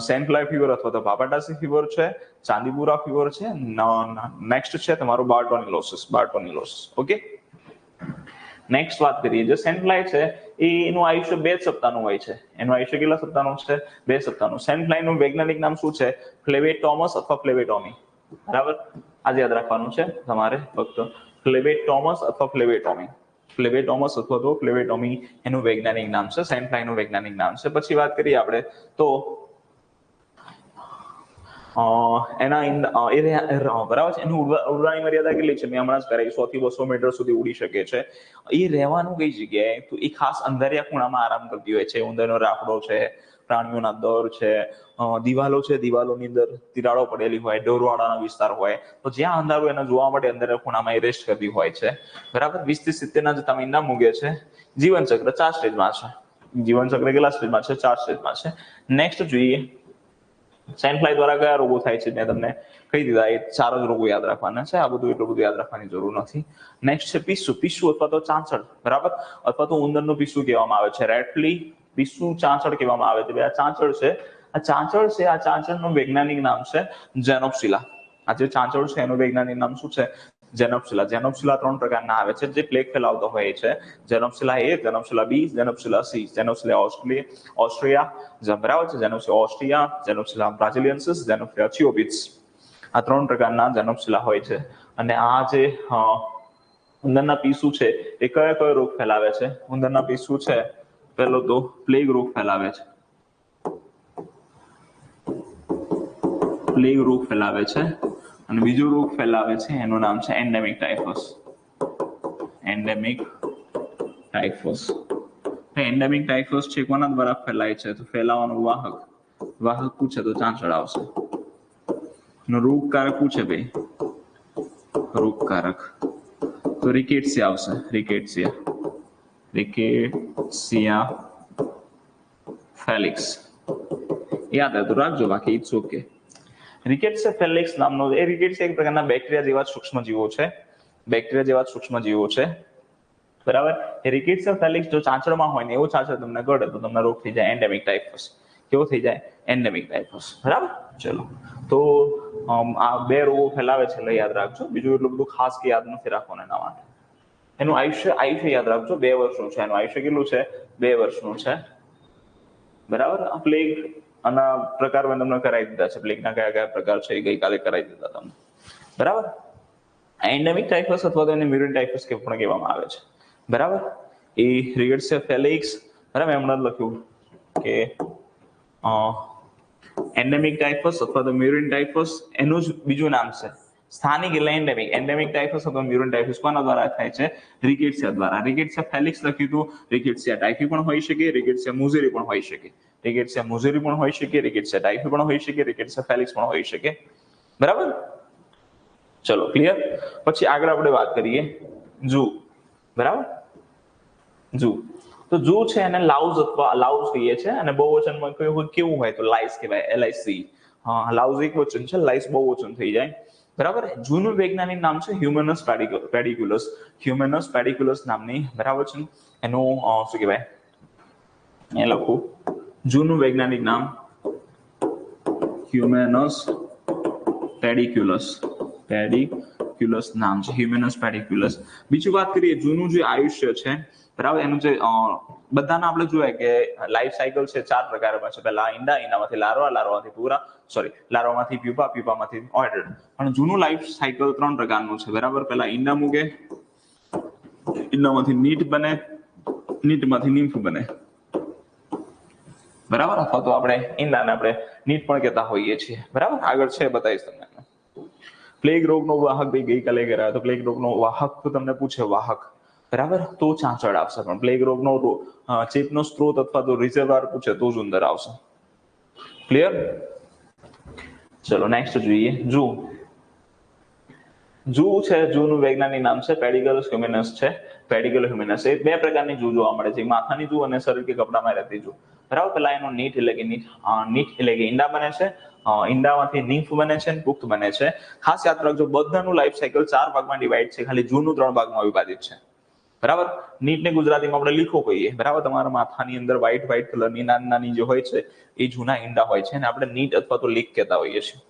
Speaker 1: સેન્ડ ફ્લાય ફીવર અથવા તો પાપાડાસી ફીવર છે, ચાંદીપુરા ફીવર છે, નેક્સ્ટ છે તમારું બાર્ટોનિલોસિસ, બાર્ટોનિલોસિસ. ઓકે. નેક્સ્ટ વાત કરીએ, જે સેન્ડ ફ્લાય છે એનું આયુષ્ય 2 સપ્તાહનું હોય છે. એનું આયુષ્ય કેટલા સપ્તાહનું છે? 2 સપ્તાહનું. સેન્ડ ફ્લાયનું વૈજ્ઞાનિક નામ શું છે? ફ્લેવેટોમસ અથવા ફ્લેવેટોમી. બરાબર. આજે યાદ રાખવાનું છે તમારે ફક્ત ફ્લેવેટોમસ અથવા ફ્લેવેટોમી. ફ્લેવેટોમસ અથવા તો ફ્લેવેટોમી એનું વૈજ્ઞાનિક નામ છે, સેન્ડ ફ્લાયનું વૈજ્ઞાનિક નામ છે. પછી વાત કરીએ આપણે તો બરાબર છે. એનું ઉડવાની મર્યાદા કેટલી છે? મેં હમણાં જ કરાવી, 100 થી 200 મીટર સુધી ઉડી શકે છે. એ રહેવાનું કઈ જગ્યાએ? તો એ ખાસ અંધારિયા ખૂણામાં આરામ કરતી હોય છે. ઉંદરનો રાફડો છે, પ્રાણીઓના દર છે, દિવાલો છે, દિવાલોની અંદર તિરાડો પડેલી હોય, ઢોરવાડાનો વિસ્તાર હોય, તો જ્યાં અંધારું એને જોવા માટે અંધારિયા ખૂણામાં એ રેસ્ટ કરતી હોય છે. બરાબર. 20 થી 70 ના જે તમે ઈંડા મૂકે છે, જીવન ચક્ર 4 સ્ટેજમાં છે. જીવન ચક્ર કેટલા સ્ટેજમાં છે? 4 સ્ટેજમાં છે. નેક્સ્ટ જોઈએ, સેન્ડ ફ્લાય દ્વારા કયા રોગો થાય છે? મેં તમને કહી દીધા, એ 4 જ રોગો યાદ રાખવાના છે. આ બધું એટલું બધું યાદ રાખવાની જરૂર નથી. નેક્સ્ટ છે પીસુ. પીસુ અથવા તો ચાંચડ. બરાબર. અથવા તો ઉંદરનું પીસુ કહેવામાં આવે છે. રેડ ફ્લી, પીસુ, ચાંચડ કહેવામાં આવે છે. આ ચાંચડ છે, આ ચાંચડ છે, આ ચાંચડનું વૈજ્ઞાનિક નામ છે જેનોપ્સિલા. આ જે ચાંચડ છે એનું વૈજ્ઞાનિક નામ શું છે? જેનોપ્સિલા. જેનોપ્સિલા 3 પ્રકારના આવે છે જે પ્લેગ ફેલાવતો હોય છે. જેનોપ્સિલા A, જેનોપ્સિલા B, જેનોપ્સિલા C. જેનોપ્સિલા ઓસ્ટ્રિયા, બરાબર છે, જેનોપ્સિલા ઓસ્ટ્રિયા, જેનોપ્સિલા બ્રાઝિલિયન્સિસ, જેનોપ્સિલા થિયોપિડ્સ. આ 3 પ્રકારના જેનોપ્સિલા હોય છે. અને આ જે ઉંદરના પીસુ છે એ કયો કયો રોગ ફેલાવે છે? ઉંદરના પીસુ છે પેલો તો પ્લેગ રોગ ફેલાવે છે, પ્લેગ રોગ ફેલાવે છે. અને બીજો રોગ ફેલાવે છે એનું નામ છે એન્ડેમિક ટાઇફસ. એન્ડેમિક ટાઇફસ. એન્ડેમિક ટાઇફસ છે કોના દ્વારા ફેલાય છે? તો ફેલાવાનો વાહક, વાહક પૂછે તો ચાંચડ આવશે. રોગકારક પૂછે ભાઈ, રોગકારક તો રિકેટ્સિયા આવશે. રિકેટ્સિયા, રિકેટ્સિયા ફેલિક્સ. યાદ હતું રાખજો, બાકી ઇટ્સ ઓકે. રિકેટ્સિયા ફેલિક્સ નામનો એ રિકેટ્સિયા એક પ્રકારના બેક્ટેરિયા જેવા સૂક્ષ્મ જીવો છે. બેક્ટેરિયા જેવા સૂક્ષ્મ જીવો છે. બરાબર. એ રિકેટ્સિયા ફેલિક્સ જો ચાંચડમાં હોય ને એવું ચાંચડ તમને ગળે તો તમને રોગ થઈ જાય એન્ડેમિક ટાઇફસ. કેવો થઈ જાય? એન્ડેમિક ટાઇફસ. બરાબર. ચલો, તો આ 2 રોગો ફેલાવે છે એટલે યાદ રાખજો. બીજું એટલું બધું ખાસ કે યાદ નથી રાખવાનું એના માટે. એનું આયુષ્ય યાદ રાખજો, 2 વર્ષનું છે. એનું આયુષ્ય કેટલું છે? 2 વર્ષનું છે. બરાબર. આ પ્લેગ આના પ્રકાર મેં તમને કરાવી દીધા છે. પ્લેગના કયા કયા પ્રકાર છે એ ગઈકાલે કરાવી દીધા તમને. બરાબર. એન્ડેમિક ટાઇફસ અથવા તો એને મ્યુરન ટાઇફસ પણ કહેવામાં આવે છે. બરાબર. એ રિકેટ્સિયા ફેલિક્સ, બરાબર, હમણાં લખ્યું કે એન્ડેમિક ટાઇફસ અથવા તો મ્યુરન ટાઇફસ એનું જ બીજું નામ છે સ્થાનિક એટલે એન્ડેમિક. એન્ડેમિક ટાઇફસ અથવા મ્યુરન ટાઇફસ કોના દ્વારા થાય છે? રિકેટ્સિયા દ્વારા. રિકેટ્સિયા ફેલિક્સ લખ્યું હતું. રિકેટ્સિયા ટાઇફી પણ હોઈ શકે, રિકેટ્સિયા મુઝેરી પણ હોઈ શકે. રિકેટ્સિયા મુઝેરી પણ હોઈ શકે, રિકેટ્સિયા ટાઇફી પણ હોઈ શકે, રિકેટ્સિયા ફેલિક્સ પણ હોઈ શકે. બરાબર. ચલો ક્લિયર. પછી આગળ આપણે વાત કરીએ જૂ. બરાબર, જૂ. તો જૂ છે એને લાઉઝ અથવા લાઉઝ કહીએ છીએ અને બહુવચનમાં કેવું હોય તો લાઇસ કહેવાય, LIC. હા, લાઉઝ એક વચન છે, લાઇસ બહુવચન થઈ જાય. બરાબર. જૂનું વૈજ્ઞાનિક નામ છે હ્યુમેનસ પેડિક્યુલસ. હ્યુમેનસ પેડિક્યુલસ નામની બરાબર છે એનું શું કહેવાય એ લખું. જૂનું વૈજ્ઞાનિક નામ હ્યુમેનસ પેડિક્યુલસ. પેડિક્યુલસ નામ છે હ્યુમેનસ પેડિક્યુલસ. બીજી વાત કરીએ જૂનું જે આયુષ્ય છે બરાબર, એનું જે બધાના આપણે જોઈએ કે લાઈફ સાયકલ છે 4 પ્રકારમાં છે. પહેલા ઈંડા, ઈંડામાંથી લાર્વા, લાર્વામાંથી પૂરા, લાર્વામાંથી પ્યુપા, પ્યુપામાંથી એડલ્ટ. પણ જૂનું લાઈફ સાયકલ 3 પ્રકારનું છે. બરાબર. પહેલા ઈંડા મૂકે, ઈંડામાંથી નીટ બને, નીટમાંથી નિમ્ફ બને. બરાબર. અથવા તો આપણે ઈંડાને આપણે નીટ પણ કહેતા હોઈએ છીએ. બરાબર. આગળ છે બતાવીશ તમને. પ્લેગ રોગનો વાહક ભાઈ ગઈકાલે કરાયો તો પ્લેગ રોગનો વાહક તો તમને પૂછે વાહક, બરાબર, તો ચાંચડ આવશે. પણ પ્લેગ રોગનો ચેપનો સ્ત્રોત અથવા તો રિઝર્વર પૂછે તો જ ઉંદર આવશે. ક્લિયર. ચલો નેક્સ્ટ જોઈએ જૂ. જૂ છે, જૂનું વૈજ્ઞાનિક નામ છે પેડિક્યુલસ હ્યુમેનસ છે. પેડિક્યુલસ હ્યુમેનસ એ 2 પ્રકારની જૂ જોવા મળે છે, માથાની જૂ અને શરીર કે કપડામાં રહેતી જૂ. બરાબર. પેલા એનો નીટ એટલે કે ઈંડા બને છે, ઈંડામાંથી નિમ્ફ બને છે, પુખ્ત બને છે. ખાસ યાદ રાખજો બધાનું લાઈફ સાયકલ 4 ભાગમાં ડિવાઈડ છે, ખાલી જૂનું 3 ભાગમાં વિભાજિત છે. બરાબર. નીટને ગુજરાતીમાં આપણે લીખો કહીએ. બરાબર. તમારા માથાની અંદર વ્હાઈટ કલરની નાની જે હોય છે એ જૂના ઈંડા હોય છે અને આપણે નીટ અથવા તો લીક કહેતા હોઈએ છીએ.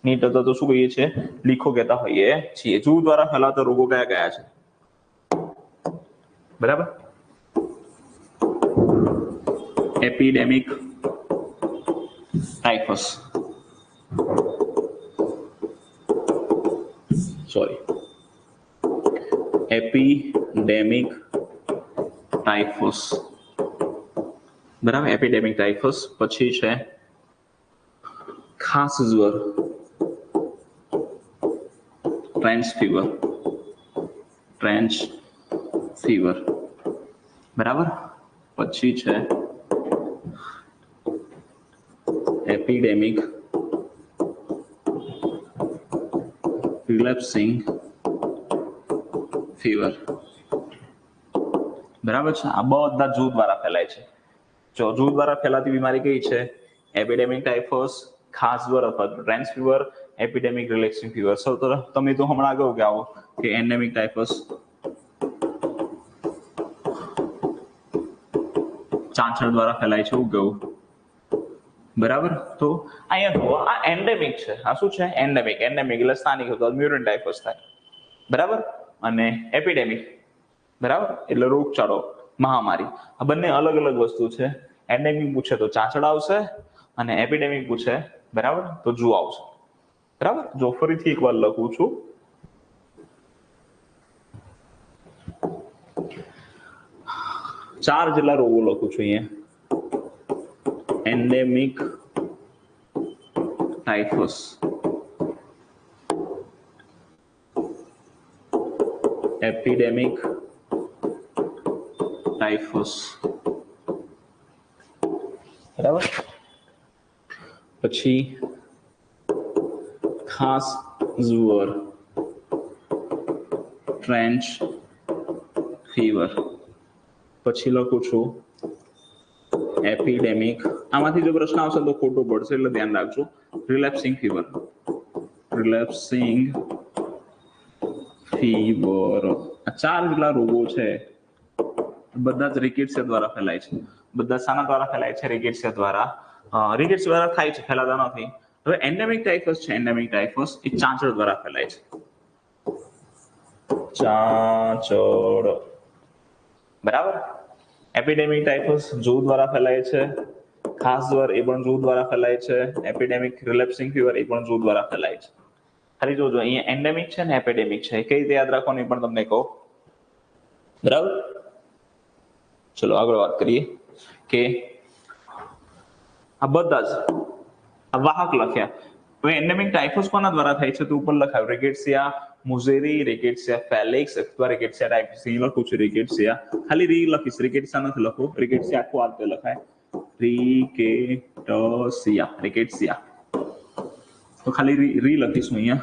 Speaker 1: નીટ અથવા તો શું કહીએ છીએ, લીખો કહેતા હોઈએ છીએ. જૂ દ્વારા ફેલાતા રોગો કયા કયા છે? બરાબર. Epidemic typhus, epidemic typhus. બરાબર. Epidemic typhus. પછી છે ખાસ જ્વર, ટ્રેન્ચ ફીવર. બરાબર. પછી છે એપિડેમિક રિલેપ્સિંગ ફીવર. બરાબર છે. આ બધા જૂ દ્વારા ફેલાય છે. જો જૂ દ્વારા ફેલાતી બીમારી કઈ છે? એપિડેમિક ટાઇફસ, ખાસ જ્વર અથવા trench fever, epidemic relaxing fever. તમે તો હમણાં કહો કે આવો કે એન્ડેમિક ટાઇફસ ચાંચડ દ્વારા ફેલાય છે એવું કહું. બરાબર. તો અહીંયા જુઓ આ એન્ડેમિક છે. આ શું છે? એન્ડેમિક. એન્ડેમિક એટલે સ્થાનિક હતો, મ્યુરન્ટ ટાઇફસ થાય. બરાબર. અને એપિડેમિક બરાબર એટલે રોગચાળો, મહામારી. આ બંને અલગ અલગ વસ્તુ છે. એન્ડેમિક પૂછે તો ચાંચડ આવશે અને એપિડેમિક પૂછે બરાબર તો જૂ આવશે. બરાબર. જો ફરીથી એકવાર લખું છું. ચાર જેટલા રોગો લખું છું અહીંયા. Endemic ટાઇફસ, epidemic typhus. બરાબર. પછી ખાસ જ્વર, ટ્રેન્ચ ફીવર. પછી લખું છું એપિડેમિક. આમાંથી જો પ્રશ્ન આવશે તો ખોટું પડશે એટલે ધ્યાન રાખજો. રિલેપ્સિંગ ફીવર. આ 4 જેટલા રોગો છે બધા જ રિકેટ્સિયા દ્વારા ફેલાય છે. બધા શાના દ્વારા ફેલાય છે? રિકેટ્સિયા દ્વારા. રિકેટ્સ દ્વારા થાય છે, ફેલાતા નથી. હવે એન્ડેમિક ટાઇફસ છે. એન્ડેમિક ટાઇફસ એ ચાંચડ દ્વારા ફેલાય છે. ચાંચડ. બરાબર. એપિડેમિક ટાઇફસ જૂ દ્વારા ફેલાય છે. ખાસ જ્વર એ પણ જૂ દ્વારા ફેલાય છે. એપિડેમિક રિલેપ્સિંગ ફીવર એ પણ જૂ દ્વારા ફેલાય છે. ખાલી જોજો અહીંયા એન્ડેમિક છે ને એપિડેમિક છે, કઈ રીતે યાદ રાખવાની પણ તમને કહું. બરાબર. ચલો આગળ વાત કરીએ કે આ બધા જ આ વાહક લખ્યા. હવે એન્ડેમિક ટાઇફસ કોના દ્વારા થાય છે તો ઉપર લખાયું રિકેટ્સિયા મુઝેરી, રિકેટ્સિયા ફેલિક્સ અથવા રિકેટ્સિયા ટાઇફસ. અહીં લખું છું રિકેટ્સિયા, ખાલી રી લખીશ, રિકેટ્સિયા નથી લખું. રિકેટ્સિયા આખું આ રીતે લખાય, રિકેટ્સિયા. તો ખાલી રી લખીશું અહીંયા.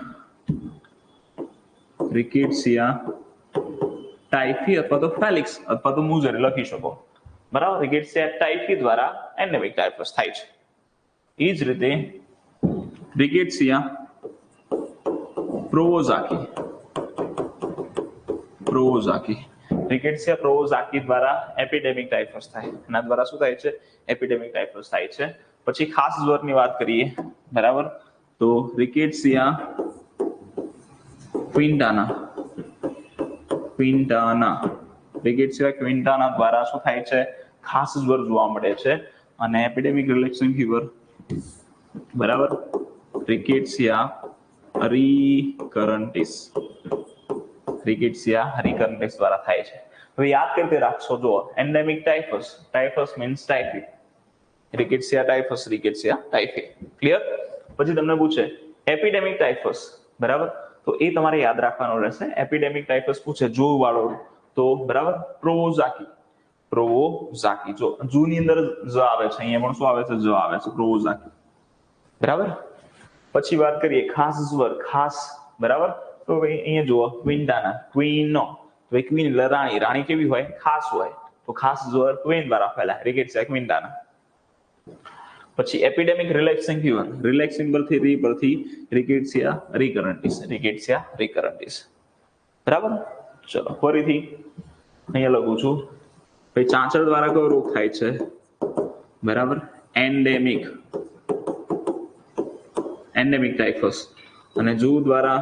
Speaker 1: રિકેટ્સિયા ટાઇફી અથવા તો ફેલિક્સ અથવા તો મુઝરી લખી શકો, બરાબર. રિકેટ્સિયા ટાઇફી દ્વારા એન્ડેમિક ટાઇફસ થાય છે. એ જ રીતે રિકેટ્સિયા પ્રોવોઝાકી રિકેટ્સિયા પ્રોવોઝાકી દ્વારા એપિડેમિક ટાઇફસ થાય. એના દ્વારા શું થાય છે? એપિડેમિક ટાઇફસ થાય છે. પછી ખાસ જ્વરની વાત કરીએ, બરાબર, તો રિકેટ્સિયા ક્વિન્ટાના રિકેટ્સિયા ક્વિન્ટાના દ્વારા શું થાય છે? ખાસ જ્વર જોવા મળે છે. અને એપિડેમિક રિલેક્સિંગ ફીવર, બરાબર, રિકેટ્સિયા રિકરન્ટિસ દ્વારા થાય છે. હવે યાદ કરતે રાખશો, જો endemic ટાઇફસ means typhi, રિકેટ્સિયા typhi. Clear? પછી તમને પૂછે એપિડેમિક ટાઇફસ, બરાબર, તો એ તમારે યાદ રાખવાનું રહેશે. એપિડેમિક ટાઇફસ પૂછે જો વાળો, તો બરાબર પ્રોવોઝાકી. જો જુ ની અંદર જ આવે છે, અહીંયા પણ શું આવે છે? જ આવે છે, પ્રોવોઝાકી, બરાબર. પછી વાત કરીએ ખાસ જ્વર, બરાબર, તો અહીંયા જુઓ ક્વિન્ટાના, ક્વીન એટલે રાણી કેવી હોય? ખાસ હોય. તો ખાસ જ્વર ક્વીન દ્વારા ફેલાય, રિકેટ્સિયા ક્વિન્ટાના. પછી એપિડેમિક રિલેક્સિંગ ફીવર, રિલેક્સિંગ પરથી રિકેટ્સિયા રિકરન્ટિસ, બરાબર. ચલો ફરીથી અહીંયા લખું છું. પછી ચાંચડ દ્વારા કયો રોગ થાય છે? બરાબર, એન્ડેમિક ટાઇફસ. અને જૂ દ્વારા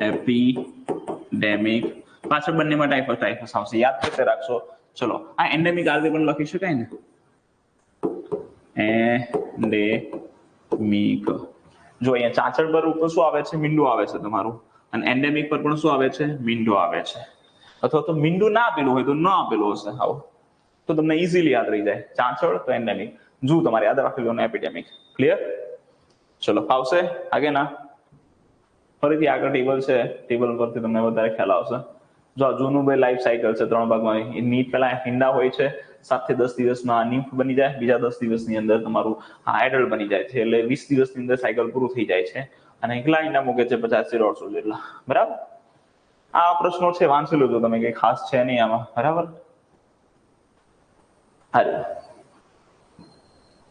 Speaker 1: એપિડેમિક. પાછળ બંનેમાં ટાઇફસ આવશે, યાદ કરતે રાખશો. ચલો આ એન્ડેમિક આરતી પણ લખી શકાય ને, એન્ડેમિક. જો અહીંયા ચાંચડ પર ઉપર શું આવે છે? મીંડું આવે છે તમારું. અને એન્ડેમિક પર પણ શું આવે છે? મીંડું આવે છે. અથવા તો મીંડું ના આપેલું હોય તો ન આપેલું હશે, આવું તો તમને ઇઝીલી યાદ રહી જાય. ચાંચડ તો એન્ડેમિક, જુ તમારે યાદ રાખેલું, એપિડેમિક. ક્લિયર? ચલો ફાવશે આગે ના? ફરીથી આગળ ટેબલ છે, ટેબલ પરથી તમને વધારે ખ્યાલ આવશે. જો જૂનું ભાઈ લાઈફ સાયકલ છે 3 ભાગમાં. નીટ પહેલા ઈંડા હોય છે, 7 થી 10 દિવસમાં નિમ્ફ બની જાય, બીજા 10 દિવસની અંદર તમારું એડલ્ટ બની જાય છે, એટલે 20 દિવસની અંદર સાયકલ પૂરું થઈ જાય છે. અને એકલા ઈંડા મૂકે છે 50 થી 150 જેટલા, બરાબર. આ પ્રશ્નો છે, વાંચી લેજો તમે, કઈ ખાસ છે નહીં આમાં, બરાબર.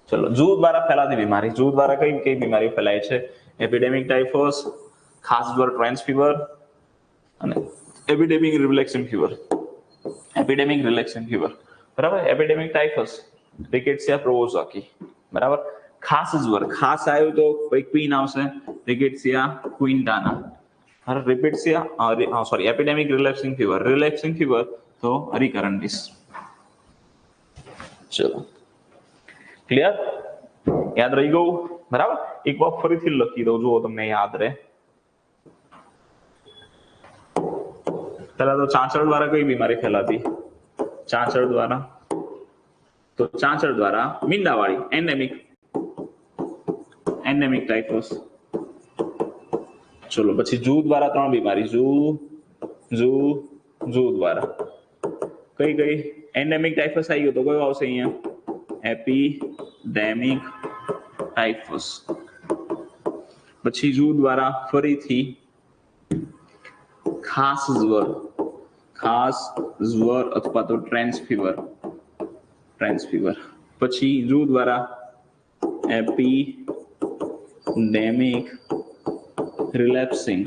Speaker 1: ચલો જૂ દ્વારા ફેલાતી બીમારી, જૂ દ્વારા કઈ બીમારી ફેલાય છે? એપિડેમિક ટાઇફસ, ખાસ જ્વર ટ્રાન્સ ફીવર, અને એપિડેમિક રિલેક્સિંગ ફીવર, બરાબર. એપિડેમિક ટાઇફસ રિકેટ્સિયા પ્રોવોઝાકી, બરાબર. ખાસ જ્વર, ખાસ આવ્યું તો ક્વીન આવશે, રિકેટ્સિયા ક્વિન્ટાના. એપિડેમિક રિલેક્સિંગ ફીવર તો રિકરન્ટિસ. ચલો ક્લિયર? યાદ રહી ગયું, બરાબર. એક વાર ફરીથી લખી દઉં, જુઓ તમને યાદ રહે. પહેલા તો ચાંચડ દ્વારા કઈ બીમારી ફેલાતી? ચાંચડ દ્વારા મીંડાવાળી, એન્ડેમિક ટાઇફસ. ચલો પછી જૂ દ્વારા 3 બીમારી, જૂ દ્વારા કઈ? એન્ડેમિક ટાઇફસ આવી ગયો તો કયો આવશે અહીંયા? Epidemic typhus. પછી જૂ દ્વારા ફરીથી ખાસ જ્વર અથવા તો ટ્રાન્સ ફીવર. પછી જૂ દ્વારા એપિડેમિક રિલેપ્સિંગ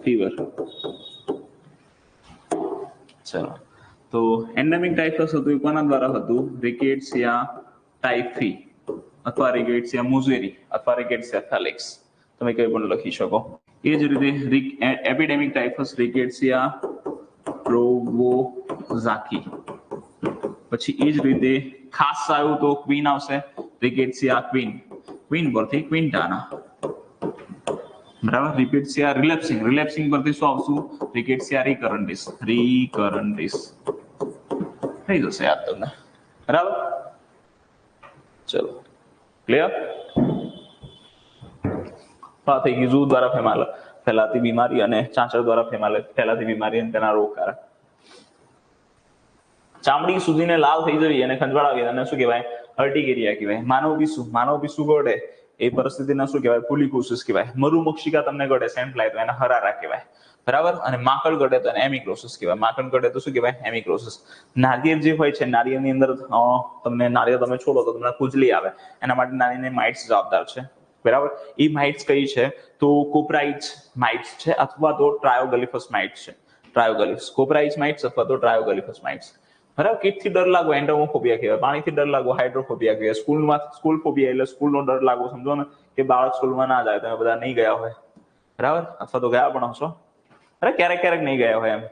Speaker 1: ફીવર. ચલો તો એન્ડેમિક ટાઇફસ હતું એ કોના દ્વારા હતું? રિકેટ્સિયા ટાઇફી અથવા રિકેટ્સિયા મુઝેરી અથવા રિકેટ્સિયા ફેલિક્સ, તમે કઈ પણ લખી શકો. એ જ રીતે એપિડેમિક ટાઇફસ રિકેટ્સિયા પ્રોવોઝાકી. પછી એ જ રીતે ખાસ આવ્યું તો ક્વીન આવશે, રિકેટ્સિયા ક્વીન પરથી ક્વિન્ટાના, બરાબર. રિકેટ્સિયા રિલેપ્સિંગ પરથી શું આવશું? રિકેટ્સિયા રિકરન્ટિસ થઈ જશે યાદ તમને, બરાબર. ચલો ક્લિયર? થઈ ગયું જૂ દ્વારા ફેલાતી બીમારી અને ચાંચડ દ્વારા ફેલાતી બીમારી અને તેના રોગકારક. ચામડી સુધીને લાલ થઈ જવી અને ખંજવાળ આવી અને શું કહેવાય? અર્ટિકેરિયા કહેવાય. માનવ પિસ્સુ ગોળે એ પરિસ્થિતિને શું કહેવાય? પુલિકોસિસ કહેવાય. મરુમક્ષિકા તમને ગળે સેન્ટ ફ્લાય તો એને હરારા કહેવાય, બરાબર. અને માકડ ગળે તો એને એમિક્રોસિસ કહેવાય. માકડ ગળે તો શું કહેવાય? એમિક્રોસિસ. નારિયેળ જે હોય છે, નારિયેળની અંદર તમને નારિયેળ તમે છોડો તો તમને ખુજલી આવે, એના માટે નાની માઇટ્સ જવાબદાર છે, બરાબર. એ માઇટ્સ કઈ છે? તો કોપરાઇટ્સ માઇટ્સ છે અથવા તો ટ્રાયોગલિફસ માઇટ્સ છે. ટ્રાયોગલિફસ, કોપરાઇટ્સ માઇટ્સ અથવા તો ટ્રાયોગલિફસ માઇટ્સ, બરાબર. કિટથી ડર લાગવો એન્ડોમોફોબિયા કહેવાય. પાણીથી ડર લાગવો હાઇડ્રોફોબિયા કહેવાય. સ્કૂલ ફોબિયા એટલે સ્કૂલનો ડર લાગવો, સમજો ને કે બાળક સ્કૂલમાં ના જાય. તમે બધા નહીં ગયા હોય, બરાબર, અથવા તો ગયા પણ હશો, અરે ક્યારેક ક્યારેક નહીં ગયા હોય એમ.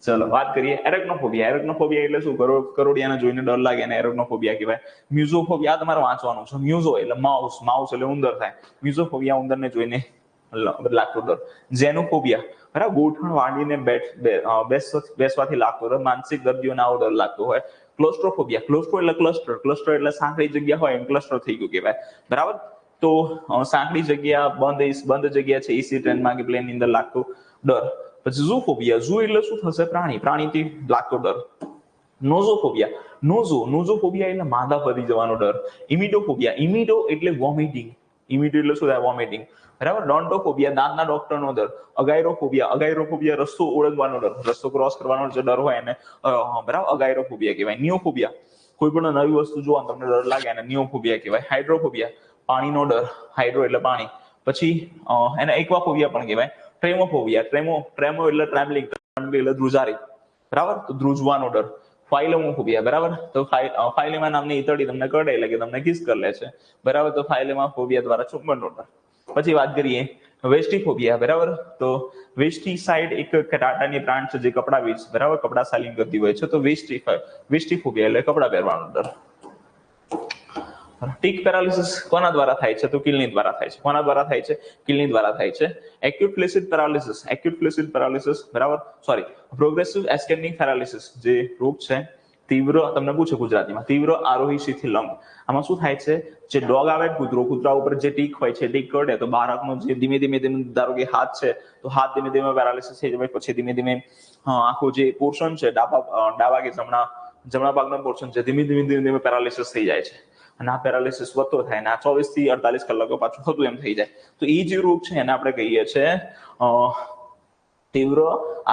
Speaker 1: ચલો વાત કરીએ એરેક્નોફોબિયા. એરેક્નોફોબિયા એટલે શું? કરોડિયાને જોઈને ડર લાગે એને એરેક્નોફોબિયા કહેવાય. મ્યુઝોફોબિયા તમારે વાંચવાનું છે. મ્યુઝો એટલે માઉસ, માઉસ એટલે ઉંદર થાય. મ્યુઝોફોબિયા ઉંદરને જોઈને લાગતો ડર. ઝેનોફોબિયા, બરાબર, ગોઠણ વાળીને બેસવાથી લાગતો ડર. માનસિક દર્દીઓને આવો ડર લાગતો હોય. ક્લોસ્ટ્રોફોબિયા, ક્લોસ્ટ્રો એટલે ક્લસ્ટર, ક્લસ્ટર એટલે સાંકડી જગ્યા હોય એમ ક્લસ્ટર થઈ ગયું કહેવાય, બરાબર. તો સાંકડી જગ્યા, બંધ જગ્યા છે એસી ટ્રેનમાં કે પ્લેનની અંદર લાગતો ડર. પછી ઝૂફોબિયા, ઝૂ એટલે શું થશે? પ્રાણી, પ્રાણીથી લાગતો ડર. નોઝોફોબિયા, નોઝોફોબિયા એટલે માંદા પડી જવાનો ડર. ઇમિડોફોબિયા, ઇમિડો એટલે વોમિટિંગ, ઇમિડો એટલે શું થાય? વોમિટિંગ, બરાબર. ડોન્ટોફોબિયા, દાંતના ડોક્ટરનો ડર. અગાયરોફોબિયા રસ્તો ઓળંગવાનો ડર, રસ્તો ક્રોસ કરવાનો જે ડર હોય એને બરાબર અગાયરોફોબિયા કહેવાય. નિયોફોબિયા, કોઈ પણ નવી વસ્તુ જોવા તમને ડર લાગે એને નિયોફોબિયા કહેવાય. હાઇડ્રોફોબિયા, પાણીનો ડર, હાઇડ્રો એટલે પાણી. પછી એને એક્વાફોબિયા પણ કહેવાય. ટ્રેમોફોબિયા, ટ્રેમો એટલે ટ્રેમ્બલિંગ એટલે ધ્રુજારી, બરાબર, તો ધ્રુજવાનો ડર. ફાઇલેમોફોબિયા, બરાબર, તો ફાઇલેમા નામની ઈતળી તમને કરડે એટલે કે તમને કિસ કરી લે છે, બરાબર, તો ફાઇલેમાફોબિયા દ્વારા ચુંબનનો ડર. પછી વાત કરીએ વેસ્ટીફોબિયા, બરાબર. તો વેસ્ટી સાઇડ એક ટાટાની બ્રાન્ડ છે જે કપડા વેચ, બરાબર, કપડા સેલિંગ કરતી હોય છે. તો વેસ્ટીફોબિયા એટલે કપડા પહેરવાનો ડર. ટીક પેરાલિસિસ કોના દ્વારા થાય છે? તો કિલની દ્વારા થાય છે. કોના દ્વારા થાય છે? કિલની દ્વારા થાય છે. એક્યુટ ફ્લેસિડ પેરાલિસિસ, બરાબર, સોરી, પ્રોગ્રેસિવ એસ્કેમિક પેરાલિસિસ જે રોગ છે, તીવ્ર, તમને પૂછે ગુજરાતીમાં, તીવ્ર આરોહી શિથિલંગ. આમાં શું થાય છે? જે ડોગ આવે, કૂતરા ઉપર જે ટીક હોય છે, ટીક કરડે તો બાળકનો જે ધીમે ધીમે ધારો કે હાથ છે તો હાથ ધીમે ધીમે પેરાલિસિસ થઈ જાય. પછી ધીમે ધીમે આખું જે પોર્શન છે ડાબા કે જમણા ભાગનો પોર્શન છે ધીમે ધીમે પેરાલિસિસ થઈ જાય છે. અને આ પેરાલિસિસ વધતો થાય અને આ 24 થી 48 કલાકો પાછું થતું એમ થઈ જાય. તો એ જે રોગ છે એને આપણે કહીએ છીએ તીવ્ર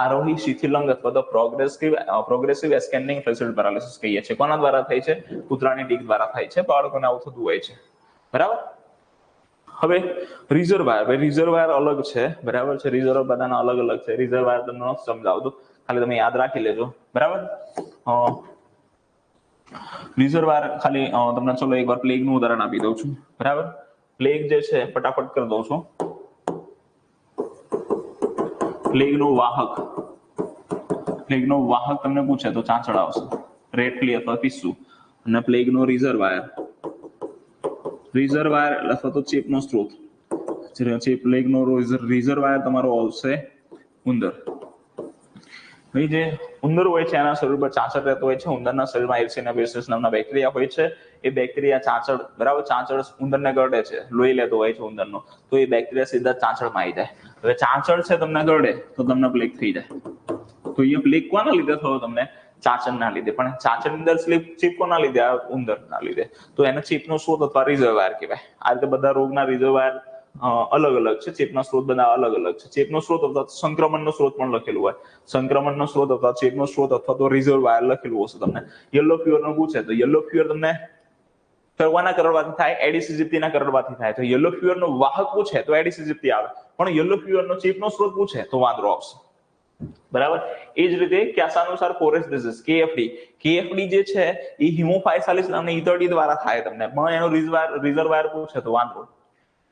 Speaker 1: આરોહી શિથિલંગ અથવા તો પ્રોગ્રેસિવ એસ્કેન્ડિંગ ફ્લેસિડ પેરાલિસિસ કહીએ છીએ. કોના દ્વારા થાય છે? કૂતરાની ટીક દ્વારા થાય છે. બાળકોને આવું થતું હોય છે, બરાબર. હવે રિઝર્વાયર અલગ છે, બરાબર છે. રિઝર્વ બધાના અલગ છે. રિઝર્વાયર તમને ન સમજાવતું, ખાલી તમે યાદ રાખી લેજો, બરાબર. રિઝર્વાયર ખાલી તમને ચલો એકવાર પ્લેગનું ઉદાહરણ આપી દઉં છું, બરાબર. પ્લેગ જે છે ફટાફટ કરી દઉં છું. પ્લેગનો વાહક તમને પૂછે તો ચાંચડ આવશે, રેટલી અથવા પિસ્સુ. અને પ્લેગનો રિઝર્વાયર અથવા તો ચેપનો સ્ત્રોત, પ્લેગનો રિઝર્વાયર તમારો આવશે ઉંદર. ભાઈ જે ઉંદર હોય છે એના શરીર પર ચાંચડ રહેતો હોય છે. ઉંદરના શરીરમાં એર્સિના બેસિસ નામના બેક્ટેરિયા હોય છે. એ બેક્ટેરિયા ચાંચડ, બરાબર, ચાંચડ ઉંદરને કરડે છે, લોહી લેતો હોય છે ઉંદરનો, તો એ બેક્ટેરિયા સીધા ચાંચડમાં આવી જાય. હવે ચાંચડ છે તમને કરડે તો તમને પ્લેગ થઈ જાય. તો અહીંયા પ્લેગ કોના લીધે થયો? તમને ચાંચડના લીધે. પણ ચાંચડની અંદર ચેપ કોના લીધે? આ ઉંદરના લીધે. તો એને ચેપનો સ્ત્રોત અથવા રિઝર્વાયર કહેવાય. આ રીતે બધા રોગના રિઝર્વાયર અલગ છે. ચેપના સ્ત્રોત બધા અલગ છે. ચેપનો સ્ત્રોત અથવા સંક્રમણનો સ્ત્રોત પણ લખેલું હોય. સંક્રમણનો સ્ત્રોત અથવા ચેપનો સ્ત્રોત અથવા તો રિઝર્વાયર લખેલું હશે તમને. યલો ફીવરનું પૂછે તો યલો ફીવર તમને કોના કરડવાથી થાય? એડિસ ઇજિપ્ટીના કરડવાથી થાય. તો યલો ફીવરનો વાહક પૂછે તો એડિસ ઇજિપ્ટી આવે. પણ યલો ફીવરનો ચેપનો સ્ત્રોત પૂછે તો વાંદરો આવશે, બરાબર. એ જ રીતે ક્યાસાનુસાર કોરેસ ડિઝીઝ, કેએફડી જે છે એ હિમોફાયસાલિસ નામની ઈતળી દ્વારા થાય તમને, પણ એનો રિઝર્વાયર પૂછે તો વાંદરો.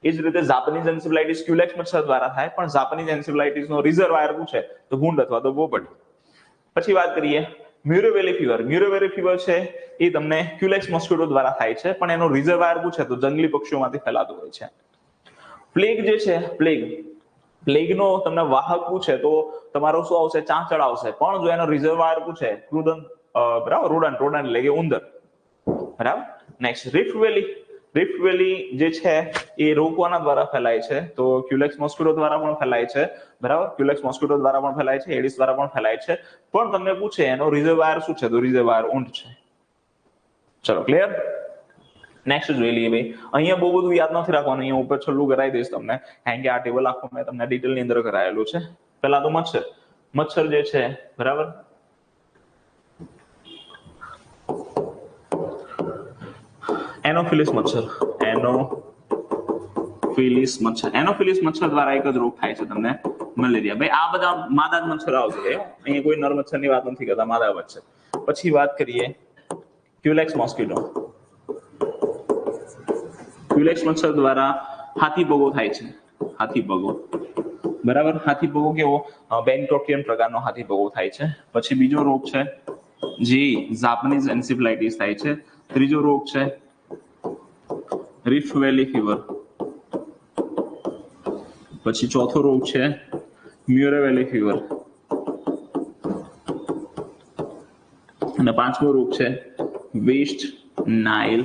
Speaker 1: એ જ રીતે જાપાનીઝ એન્સેફલાઇટિસ ક્યુલેક્સ મચ્છર દ્વારા થાય, પણ જાપાનીઝ એન્સેફલાઇટિસનો રિઝર્વાયર પૂછે તો ભૂંડ અથવા તો પોપટ. પછી વાત કરીએ મ્યુરેવેલી ફીવર છે એ તમને ક્યુલેક્સ મોસ્કિટો દ્વારા થાય છે, પણ એનો રિઝર્વાયર પૂછે તો જંગલી પક્ષીઓમાંથી ફેલાતું હોય છે. પ્લેગ જે છે, પ્લેગનો તમને વાહક પૂછે તો તમારો શું આવશે? ચાંચડ આવશે. પણ જો એનો રિઝર્વાયર પૂછે બરાબર, રોડન્ટ એટલે કે ઉંદર, બરાબર. નેક્સ્ટ રિફ્ટ વેલી જે છે એ રોગ કોના દ્વારા ફેલાય છે? તો ક્યુલેક્સ મોસ્કિટો દ્વારા પણ ફેલાય છે, બરાબર. ક્યુલેક્સ મોસ્કિટો દ્વારા પણ ફેલાય છે, એડિસ દ્વારા પણ ફેલાય છે. પણ તમને પૂછે એનો રિઝર્વાયર શું છે? તો રિઝર્વાયર ઊંટ છે. ચલો ક્લિયર. નેક્સ્ટ જોઈ લઈએ ભાઈ. અહીંયા બહુ બધું યાદ નથી રાખવાનું, અહીંયા ઉપર છેલ્લું કરાવી દઈશ તમને, કારણ કે આ ટેબલ આખું મેં તમને ડિટેલની અંદર કરાયેલું છે. પહેલા તો મચ્છર જે છે બરાબર, એનોફિલિસ મચ્છર દ્વારા એક જ રોગ થાય છે તમને, મલેરિયા. ભાઈ આ બધા માદા જ મચ્છર આવશે, અહીંયા કોઈ નર મચ્છરની વાત નથી કરતા, માદા મચ્છર. પછી વાત કરીએ ક્યુલેક્સ મોસ્કીટો. ક્યુલેક્સ મચ્છર દ્વારા હાથીપગો થાય છે, હાથીપગો બરાબર. હાથીપગો કેવો, બેનક્રોટિયન પ્રકારનો હાથીપગો થાય છે. પછી બીજો રોગ છે જે જાપાનીઝ એન્સેફેલાઇટિસ થાય છે. ત્રીજો રોગ છે રિફ્ટ વેલી ફીવર. પછી ચોથો રોગ છે મ્યુરે વેલી ફીવર અને પાંચમો રોગ છે વેસ્ટ નાઇલ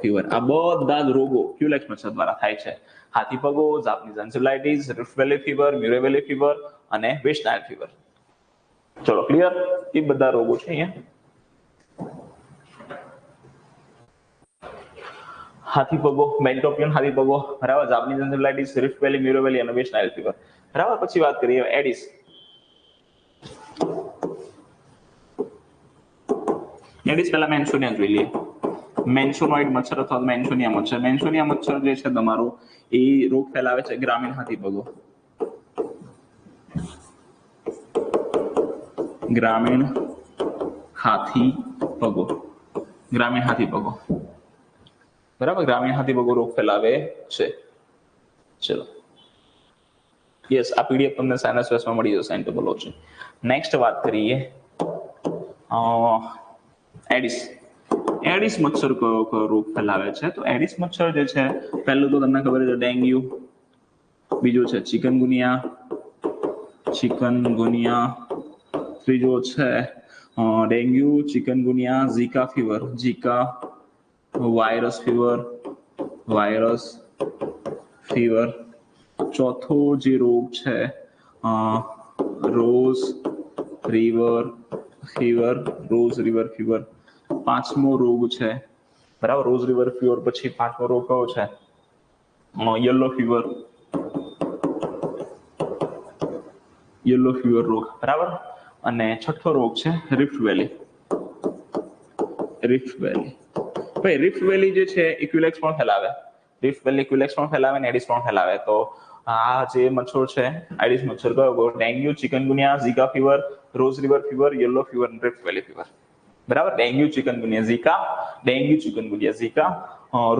Speaker 1: ફીવર. આ બધા જ રોગો ક્યુલેક્સ મચ્છર દ્વારા થાય છે. હાથીપગો, જાપાનીઝ એન્સેફેલાઇટિસ, રિફ્ટ વેલી ફીવર, મ્યુરે વેલી ફીવર અને વેસ્ટ નાઇલ ફીવર. ચલો ક્લિયર, એ બધા રોગો છે અહીંયા. હાથીપગો, બેનક્રોટિયન હાથીપગો બરાબર, જાપાનીઝ એન્સેફેલાઇટિસ, રિફ્ટ વેલી, મ્યુરે વેલી અને વેસ્ટ નાઇલ ફીવર બરાબર. પછી વાત કરીએ એડિસ. એડિસ પહેલા મેન્સોનિયા જોઈ લઈએ. મેન્સોનોઇડ મચ્છર અથવા મેન્સોનિયા મચ્છર. મેન્સોનિયા મચ્છર જે છે તમારો એ રોગ ફેલાવે છે ગ્રામીણ હાથીપગો. ગ્રામીણ હાથીપગો બરાબર, ગ્રામીણ હાથીપગો રોગ ફેલાવે છે. ચલો યસ, આ પીડીએફ તમને સાયન્સ વેસ્ટમાં મળી જશે, એન્ટોમોલોજી. નેક્સ્ટ વાત કરીએ એડિસ મચ્છર કયો રોગ ફેલાવે છે? તો એડિસ મચ્છર જે છે, પહેલું તો તમને ખબર છે ડેન્ગ્યુ, બીજું છે ચિકનગુનિયા, ત્રીજો છે dengue, chikungunya, Zika virus fever. ચોથો જે રોગ છે રોઝ રિવર ફીવર. પાંચમો રોગ છે બરાબર, રોઝ રિવર ફીવર. પછી પાંચમો રોગ કયો છે? યલો ફીવર રોગ બરાબર. અને છઠ્ઠો રોગ છે રિફ્ટ વેલી. ભાઈ રિફ્ટ વેલી જે છે એ ક્યુલેક્સ પણ ફેલાવે, ને એડિસ પણ ફેલાવે. તો આ જે મચ્છર છે એડિસ મચ્છર કયો? Dengue, chikungunya, Zika fever, Ross River fever, yellow fever અને રિફ્ટ વેલી ફીવર બરાબર. Dengue, chikungunya, Zika,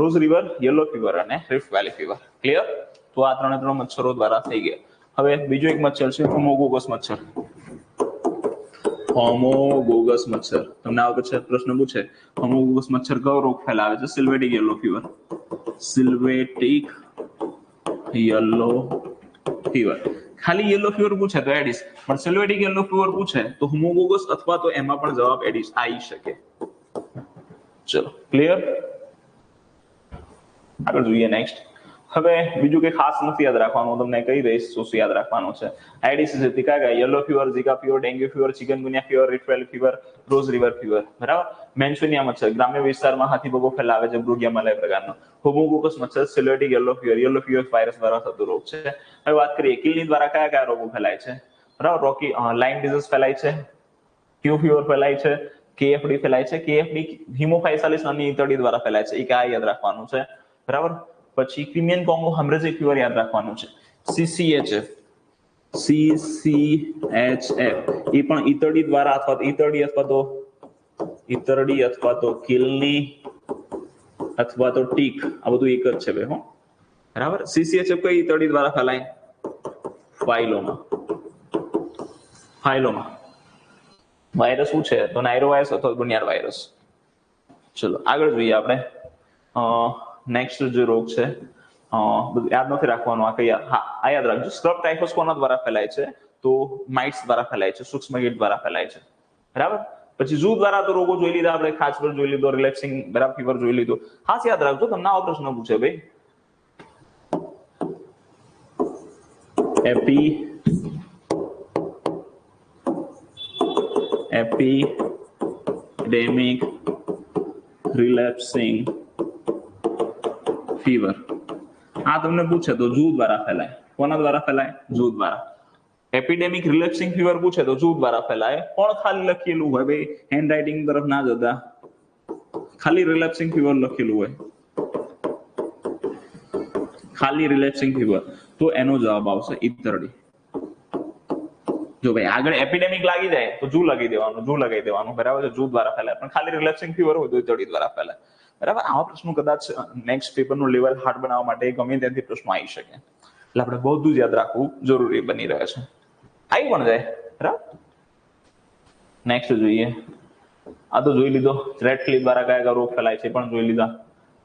Speaker 1: rose river, yellow fever અને રિફ્ટ વેલી ફીવર. ક્લિયર? તો આ ત્રણ મચ્છરો દ્વારા થઈ ગયા. હવે બીજો એક મચ્છર છે હોમોગોગસ મચ્છર. તમને આ વખતે પ્રશ્ન પૂછે હોમોગોગસ મચ્છર કયો રોગ ફેલાવે છે? સિલ્વેટિક યલો ફીવર. ખાલી યલો ફીવર પૂછે તો એડિસ, પણ સિલ્વેટિક યલો ફીવર પૂછે તો હોમોગોગસ, અથવા તો એમાં પણ જવાબ એડિસ આવી શકે. ચલો ક્લિયર, આગળ જોઈએ નેક્સ્ટ. હવે બીજું કઈ ખાસ નથી યાદ રાખવાનું, તમને કહી દઈશ શું યાદ રાખવાનું છે. એડિસ છે કયા? Yellow fever, Zika fever, dengue fever, chikungunya fever, Rift Valley fever, Ross River fever બરાબર. મેન્સોનિયા મચ્છર ગ્રામ્ય વિસ્તારમાં હાથીપગો ફેલાવે છે, બ્રુગિયા મલાય પ્રકારનો. હોમોગોગસ મચ્છર સિલ્વેટિક યલો ફીવર વાયરસ દ્વારા થતો રોગ છે. હવે વાત કરીએ કિલની દ્વારા કયા રોગો ફેલાય છે બરાબર. લાઇમ ડિઝીઝ ફેલાય છે, ક્યુ ફીવર ફેલાય છે, કેએફડી ફેલાય છે. કેએફડી હિમોફાઇસાલિસ નામની ઈતળી દ્વારા ફેલાય છે, એ કયા યાદ રાખવાનું છે બરાબર. પછી ક્રિમિયન કોંગો હેમરેજિક ફીવર યાદ રાખવાનું છે. CCHF એ પણ ઈતળી દ્વારા ઈતળી અથવા તો કિલની અથવા તો ટીક, આ બધું એક જ છે ભાઈ હો બરાબર. CCHF કઈ ઈતળી દ્વારા ફેલાય? ફાઇલોમા. વાયરસ શું છે? તો નાયરો વાયરસ અથવા બુનિયાદ વાયરસ. ચલો આગળ જોઈએ આપણે. નેક્સ્ટ જે રોગ છે યાદ નથી રાખવાનું, આ કયા? આ યાદ રાખજો. સ્ક્રબ ટાઇફસ કોના દ્વારા ફેલાય છે? તો માઇટ્સ દ્વારા ફેલાય છે, સૂક્ષ્મ કીટ દ્વારા ફેલાય છે બરાબર. પછી ઝૂ દ્વારા તો રોગો જોઈ લીધા આપણે, ખાસ પર જોઈ લીધો, રિલેક્સિંગ બરાબર ફીવર જોઈ લીધો. ખાસ યાદ રાખજો, તમને આવો પ્રશ્ન પૂછે ભાઈ. એપિડેમિક, રિલેપ્સિંગ ફીવર આ તમને પૂછે તો જૂ દ્વારા ફેલાય. કોના દ્વારા ફેલાય? જૂ દ્વારા. એપિડેમિક રિલેક્સિંગ ફીવર પૂછે તો જૂ દ્વારા ફેલાય. પણ ખાલી લખેલું હોય ભાઈ, હેન્ડ રાઇટિંગ તરફ ના જતા, ખાલી રિલેક્સિંગ ફીવર લખેલું હોય, ખાલી રિલેક્સિંગ ફીવર, તો એનો જવાબ આવશે ઈતરડી. જો ભાઈ આગળ એપિડેમિક લાગી જાય તો જૂ લગાવી દેવાનું, જૂ લગાવી દેવાનું, બરાબર છે, જૂ દ્વારા ફેલાય. પણ ખાલી રિલેક્સિંગ ફીવર હોય તો ઈતરડી દ્વારા ફેલાય. બરાબર. આવા પ્રશ્નો કદાચ નેક્સ્ટ પેપરનું લેવલ હાર્ડ બનાવવા માટે ગમે ત્યાંથી પ્રશ્નો આવી શકે, એટલે આપણે બધું જ યાદ રાખવું જરૂરી બની રહે છે. આવી પણ જાય. બરાબર. નેક્સ્ટ જોઈએ. આ તો જોઈ લીધો. રેડ ફ્લી દ્વારા કયા કયા રોગ ફેલાય છે પણ જોઈ લીધા.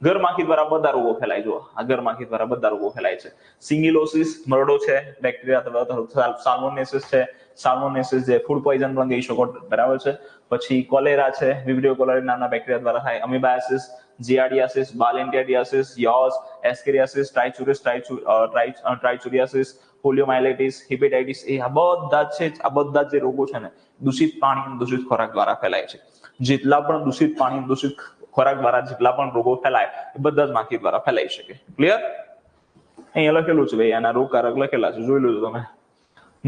Speaker 1: ગરમાખી દ્વારા બધા રોગો ફેલાય. જો આ ગરમાખી દ્વારા બધા રોગો ફેલાય છે. સિંગિલોસિસ મરડો છે, બેક્ટેરિયા સાલ્મોનેસિસ છે, સાલ્મોનેસિસ જે ફૂડ પોઈઝન પણ કહી શકો, બરાબર છે. પછી કોલેરા છે, વિબ્રિયો કોલેરા નામના બેક્ટેરિયા દ્વારા થાય. અમીબાયાસિસ, જીઆરડિયાસિસ, બાલેન્ટિયાડિયાસિસ, યૉઝ, એસ્કેરિયાસિસ, ટ્રાઇચુરિયાસિસ, પોલિયોમાઇલિટિસ, હિપેટાઇટિસ, એ આ બધા છે, આ બધા જે રોગો છે ને દૂષિત પાણી, દૂષિત ખોરાક દ્વારા ફેલાય છે. જેટલા પણ દૂષિત પાણી, દૂષિત ખોરાક દ્વારા જેટલા પણ રોગો ફેલાય એ બધા જ માખી દ્વારા ફેલાઈ શકે. ક્લિયર? અહીંયા લખેલું છે ભાઈ, આના રોગકારક લખેલા છે, જોઈ લીધું તમે.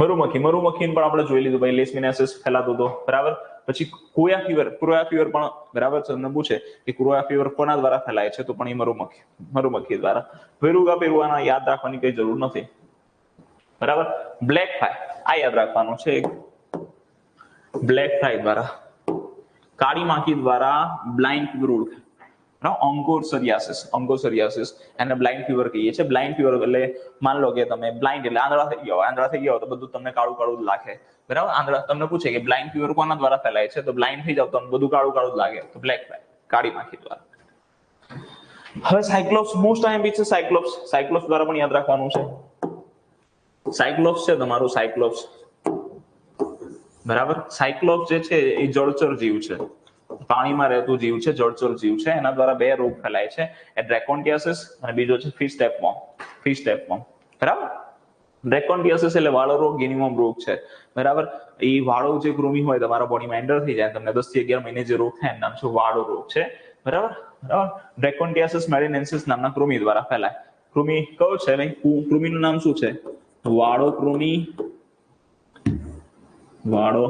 Speaker 1: મરુમક્ખી, મરુમક્ખી પણ આપણે જોઈ લીધું ભાઈ, લેશમિનાસિસ ફેલાતો હતો, બરાબર. પછી ક્રોયા ફીવર, ક્રોયા ફીવર પણ બરાબર છે, તમને પૂછે કે ક્રોયા ફીવર કોના દ્વારા ફેલાય છે, તો પણ એ મરુમક્ખી દ્વારા. વેરુગા પેરુઆના યાદ રાખવાની કઈ જરૂર નથી, બરાબર. બ્લેક ફ્લાય આ યાદ રાખવાનું છે, બ્લેક ફ્લાય દ્વારા. કાળી માખી દ્વારા બ્લાઇન્ડ ફીવર ઓળખાય. ઓન્કોસરિયાસિસ એને બ્લાઇન્ડ ફીવર કહીએ છીએ. બ્લાઇન્ડ ફીવર એટલે માન લો કે તમે બ્લાઇન્ડ એટલે આંધળા થઈ ગયા તો બધું તમને કાળું કાળું જ લાગે, બરાબર. આંધળા તમને પૂછે કે બ્લાઇન્ડ ફીવર કોના દ્વારા ફેલાય છે, તો બ્લાઇન્ડ થઈ જાવ તો બધું કાળું કાળું જ લાગે, તો બ્લેક ફ્લાય, કાળી માખી દ્વારા. હવે સાયક્લોપ્સ, મોસ્ટ આઈએમપી છે સાયક્લોપ્સ. સાયક્લોપ્સ દ્વારા પણ યાદ રાખવાનું છે. સાયક્લોપ્સ છે તમારું, સાયક્લોપ્સ, બરાબર. સાયક્લોપ્સ જે છે એ જળચર જીવ છે, પાણીમાં રહેતું જીવ છે, જળચર જીવ છે. એના દ્વારા બે રોગ ફેલાય છે, એ ડ્રેકોન્ટિયાસિસ અને બીજો છે ફિશ ટેપવોર્મ. ફિશ ટેપવોર્મ, બરાબર. ડ્રેકોન્ટિયાસિસ એટલે વાળો રોગ, ગિનીવોર્મ રોગ છે, બરાબર. એ વાળો જે કૃમિ હોય તમારા બોડીમાં એન્ટર થઈ જાય, તમને 10 થી 11 મહિને જે રોગ થાય એનું નામ છે વાળો રોગ છે, બરાબર. ડ્રેકોન્ટિયાસિસ મેડિનેન્સિસ નામના કૃમિ દ્વારા ફેલાય. કૃમિ કયો છે ભાઈ? કૃમિનું નામ શું છે? વાળો કૃમિ, વાળો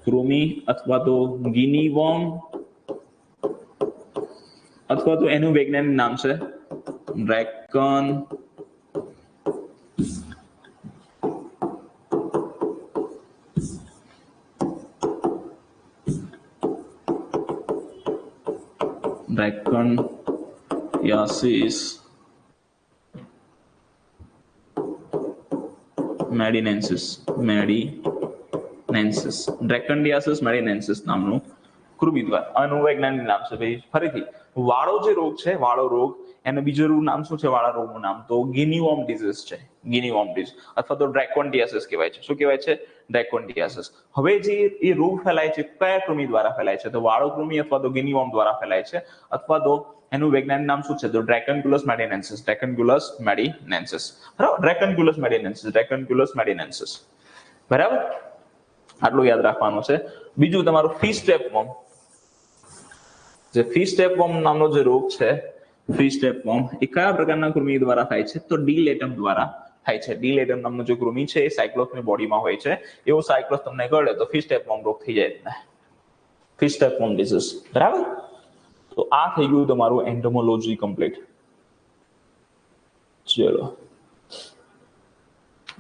Speaker 1: કૃમિ અથવા તો ગિનીવોર્મ, અથવા તો એનું વૈજ્ઞાનિક નામ છે ડ્રેકોન્ટિયાસિસ મેડિનેન્સિસ. ડ્રેકોન્ટિયાસિસ મેડિનેન્સિસ નામનું કૃમિ દ્વારા, આનું વૈજ્ઞાનિક નામ છે ભાઈ. ફરીથી, વાળો જે રોગ છે, વાળો રોગ, એનું બીજું નામ શું છે વાળા રોગનું નામ? તો ગિનીવોર્મ ડિઝીઝ છે, ગિનીવોર્મ ડિઝીઝ અથવા તો ડ્રેકોન્ટિયાસિસ કહેવાય છે. શું કહેવાય છે? ડ્રેકોન્ટિયાસિસ. હવે જે એ રોગ ફેલાય છે કયા કૃમિ દ્વારા ફેલાય છે? તો વાળો કૃમિ અથવા તો ગિનીવોર્મ દ્વારા ફેલાય છે, અથવા તો એનું વૈજ્ઞાનિક નામ શું છે? તો ડ્રેકન્ક્યુલસ મેડિનેન્સિસ. ડ્રેકન્ક્યુલસ મેડિનેન્સિસ, બરાબર. ડ્રેકન્ક્યુલસ મેડિનેન્સિસ, બરાબર. આટલું યાદ રાખવાનું છે. બીજું તમારું ફિશ ટેપવોર્મ. જે ફિશ ટેપવોર્મ નામનો જે રોગ છે, ફિશ ટેપવોર્મ, એ કયા પ્રકારના કૃમિ દ્વારા થાય છે? તો ડીલેટમ દ્વારા થાય છે. ડીલેટમ નામનો જે કૃમિ છે એ સાયક્લોપ્સની બોડીમાં હોય છે. એવો સાયક્લોપ્સ તમને કરડે તો ફિશ ટેપવોર્મ રોગ થઈ જાય, ફિશ ટેપવોર્મ ડિઝીઝ, બરાબર. તો આ થઈ ગયું તમારું એન્ટોમોલોજી કમ્પ્લીટ. ચલો,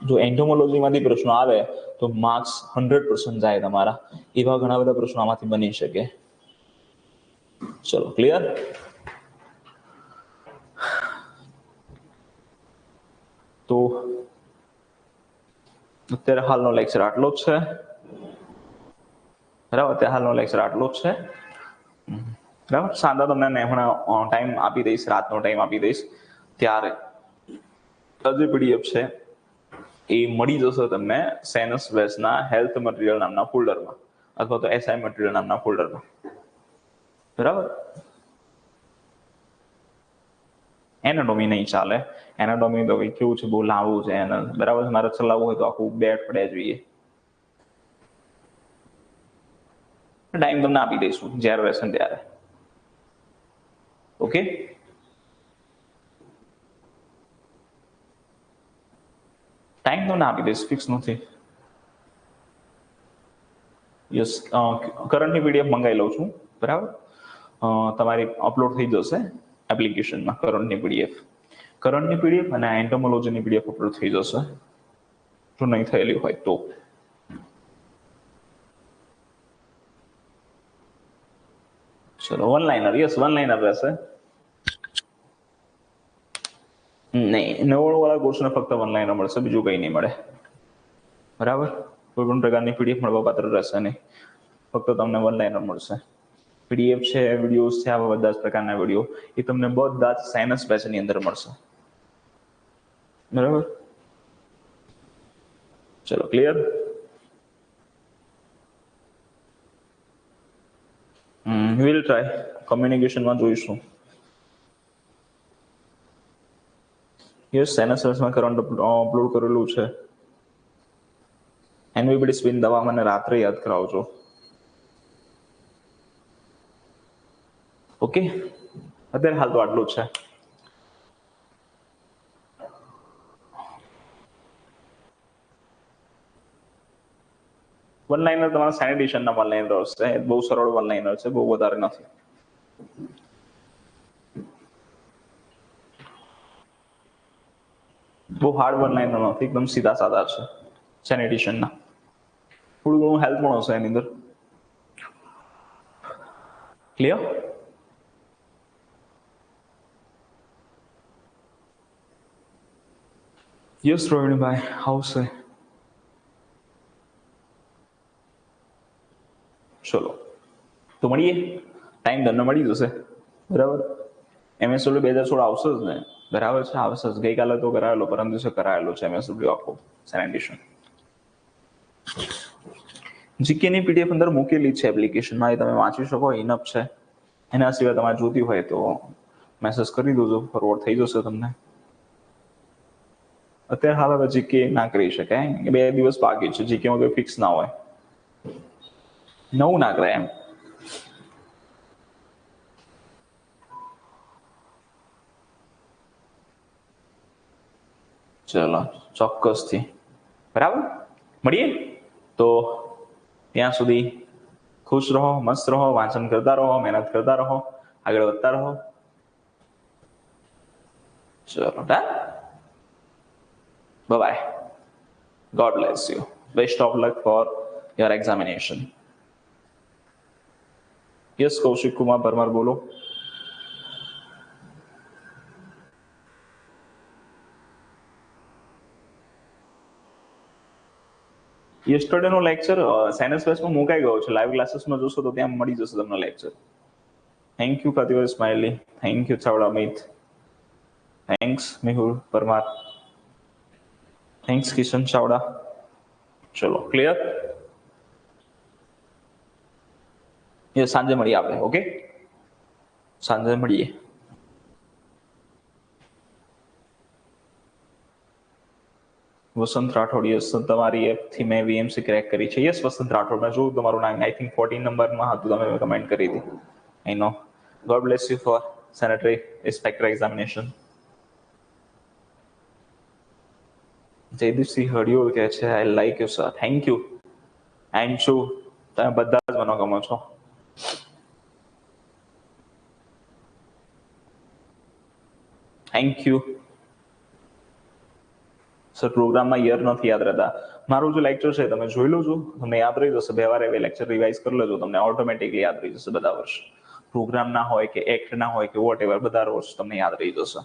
Speaker 1: જો એન્ટોમોલોજીમાંથી પ્રશ્નો આવે તો માર્ક્સ 100% જાય તમારા. એવા ઘણા બધા પ્રશ્નો આમાંથી બની શકે. ચલો, ક્લિયર? તો અત્યારે હાલનો લેક્ચર આટલો જ છે, બરાબર. અત્યારે હાલનો લેક્ચર આટલો જ છે, બરાબર. સાંજે તમને હમણાં ટાઈમ આપી દઈશ, રાતનો ટાઈમ આપી દઈશ, ત્યારે જે પીડીએફ છે એ મળી જશે તમને સેનસ વેસ્ટના હેલ્થ મટીરિયલ નામના ફોલ્ડરમાં, અથવા તો એસઆઈ મટીરિયલ નામના ફોલ્ડરમાં, બરાબર. એનાટોમી નહીં ચાલે. એનાટોમી તો કેવું છે, બહુ લાંબુ છે એને, બરાબર. મારે ચલાવવું હોય તો આખું 2 અઠવાડિયા જોઈએ. ટાઈમ તમને આપી દઈશું જ્યારે રહેશે ત્યારે. ઓકે. ટાઈમ તો ના આપી દઈશ, ફિક્સ નથી. યસ, કરંટની પીડીએફ મંગાવી લઉં છું, બરાબર. તમારી અપલોડ થઈ જશે એપ્લિકેશનમાં કરંટની પીડીએફ અને એન્ટોમોલોજીની પીડીએફ અપલોડ થઈ જશે જો નહીં થયેલી હોય તો. ચલો, one liner, yes one liner રહેશે. નહીં, 99 વાળા કોર્સને ફક્ત વન લાઇનર મળશે, બીજું કંઈ નહીં મળે, બરાબર. કોઈ પણ પ્રકારની પીડીએફ મળવા પાત્ર રહેશે નહીં, ફક્ત તમને વન લાઇનર મળશે. પીડીએફ છે, વિડીયોઝ છે, આવા બધા જ પ્રકારના વિડીયો એ તમને બધા જ સાયન્સ બેચની અંદર મળશે, બરાબર. ચલો, ક્લિયર. વિલ ટ્રાય, કમ્યુનિકેશનમાં જોઈશું. યસ, સાયન્સ બેચમાં કરંટ અપલોડ કરેલું છે. એનવીબીડી સ્પિન દવા મને રાત્રે યાદ કરાવજો. ઓકે, અત્યારે હાલ તો આટલું જ છે. વન લાઇનર તમારા સેનિટેશનના વન લાઇનર હશે, બહુ સરળ વન લાઇનર છે, બહુ વધારે નથી. બહુ હાર્ડ વન લાઇનર નથી, એકદમ સીધા સાદા છે સેનિટેશનના. થોડું ઘણું હેલ્પ પણ હશે એની અંદર. ક્લિયર. યસ રોહિણીભાઈ, આવશે. ચલો, તો મળીએ, ટાઈમ તમને મળી જશે, બરાબર. MSW 2016 આવશે જ ને, બરાબર છે, આવશે જ. ગઈકાલે તો કરાયેલો, પરમ દિવસે કરાયેલો છે MSW આખો સેનિટેશન. જીકેની પીડીએફ અંદર મૂકેલી છે એપ્લિકેશનમાં, એ તમે વાંચી શકો, ઇનફ છે. એના સિવાય તમારે જોતી હોય તો મેસેજ કરી દોજો, ફોરવર્ડ થઈ જશે તમને. અત્યારે હાલ હવે જીકે ના કરી શકાય, 2 દિવસ બાકી છે, જીકેમાં કોઈ ફિક્સ ના હોય, નવું ના કરાય એમ. ચલો, ચોક્કસથી, બરાબર. મળીએ તો ત્યાં સુધી ખુશ રહો, મસ્ત રહો, વાંચન કરતા રહો, મહેનત કરતા રહો, આગળ વધતા રહો. ચલો, done. Bye. God bless you. Best of luck for your examination. Yes, Kaushik Kumar Parmar બોલો. યસ્ટરડેનો લેક્ચર સાયન્સ બેચમાં મુકાઈ ગયો છે, લાઈવ ક્લાસીસમાં જોશો તો ત્યાં મળી જશે તમને lecture. Thank you Kativar Smiley, thank you Chavda Amit, thanks Mehul Parmar, thanks Kishan Chavda. ચલો, ક્લિયર. એ સાંજે મળીએ આપણે, ઓકે, સાંજે મળીએ. વસંત રાઠોડ, યસ, તમારી એપથી મેં વીએમસી ક્રેક કરી છે. યસ વસંત રાઠોડ, મેં જોયું તમારું નામ, આઈ થિંક 14 નંબરમાં હતું, તમે કમેન્ટ કરી હતી. I know. God bless you for sanitary inspector examination. Jaydeepsinh Hadiyol કહે છે I like you sir, thank you. And શું, તમે બધા જ મને ગમો છો. Thank you sir. પ્રોગ્રામમાં યર નથી યાદ રહેતા. મારું જે લેક્ચર છે તમે જોઈ લો છો, તમને યાદ રહી જશે. 2 વાર એ લેક્ચર રિવાઇઝ કરી લેજો, તમને ઓટોમેટિકલી યાદ રહી જશે બધા વર્ષ. પ્રોગ્રામ ના હોય કે એક્ટ ના હોય કે વોટ એવર, બધા વર્ષ તમને યાદ રહી જશે.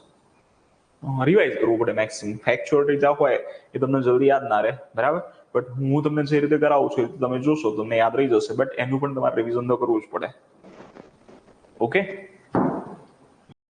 Speaker 1: રિવાઇઝ કરવું પડે મેક્સિમમ. ફેક્ચ્યુઅલ રીઝા હોય એ તમને જલ્દી યાદ ના રહે, બરાબર. બટ હું તમને જે રીતે કરાવું છું તમે જોશો તમને યાદ રહી જશે, બટ એનું પણ તમારે રિવિઝન તો કરવું જ પડે. ઓકે.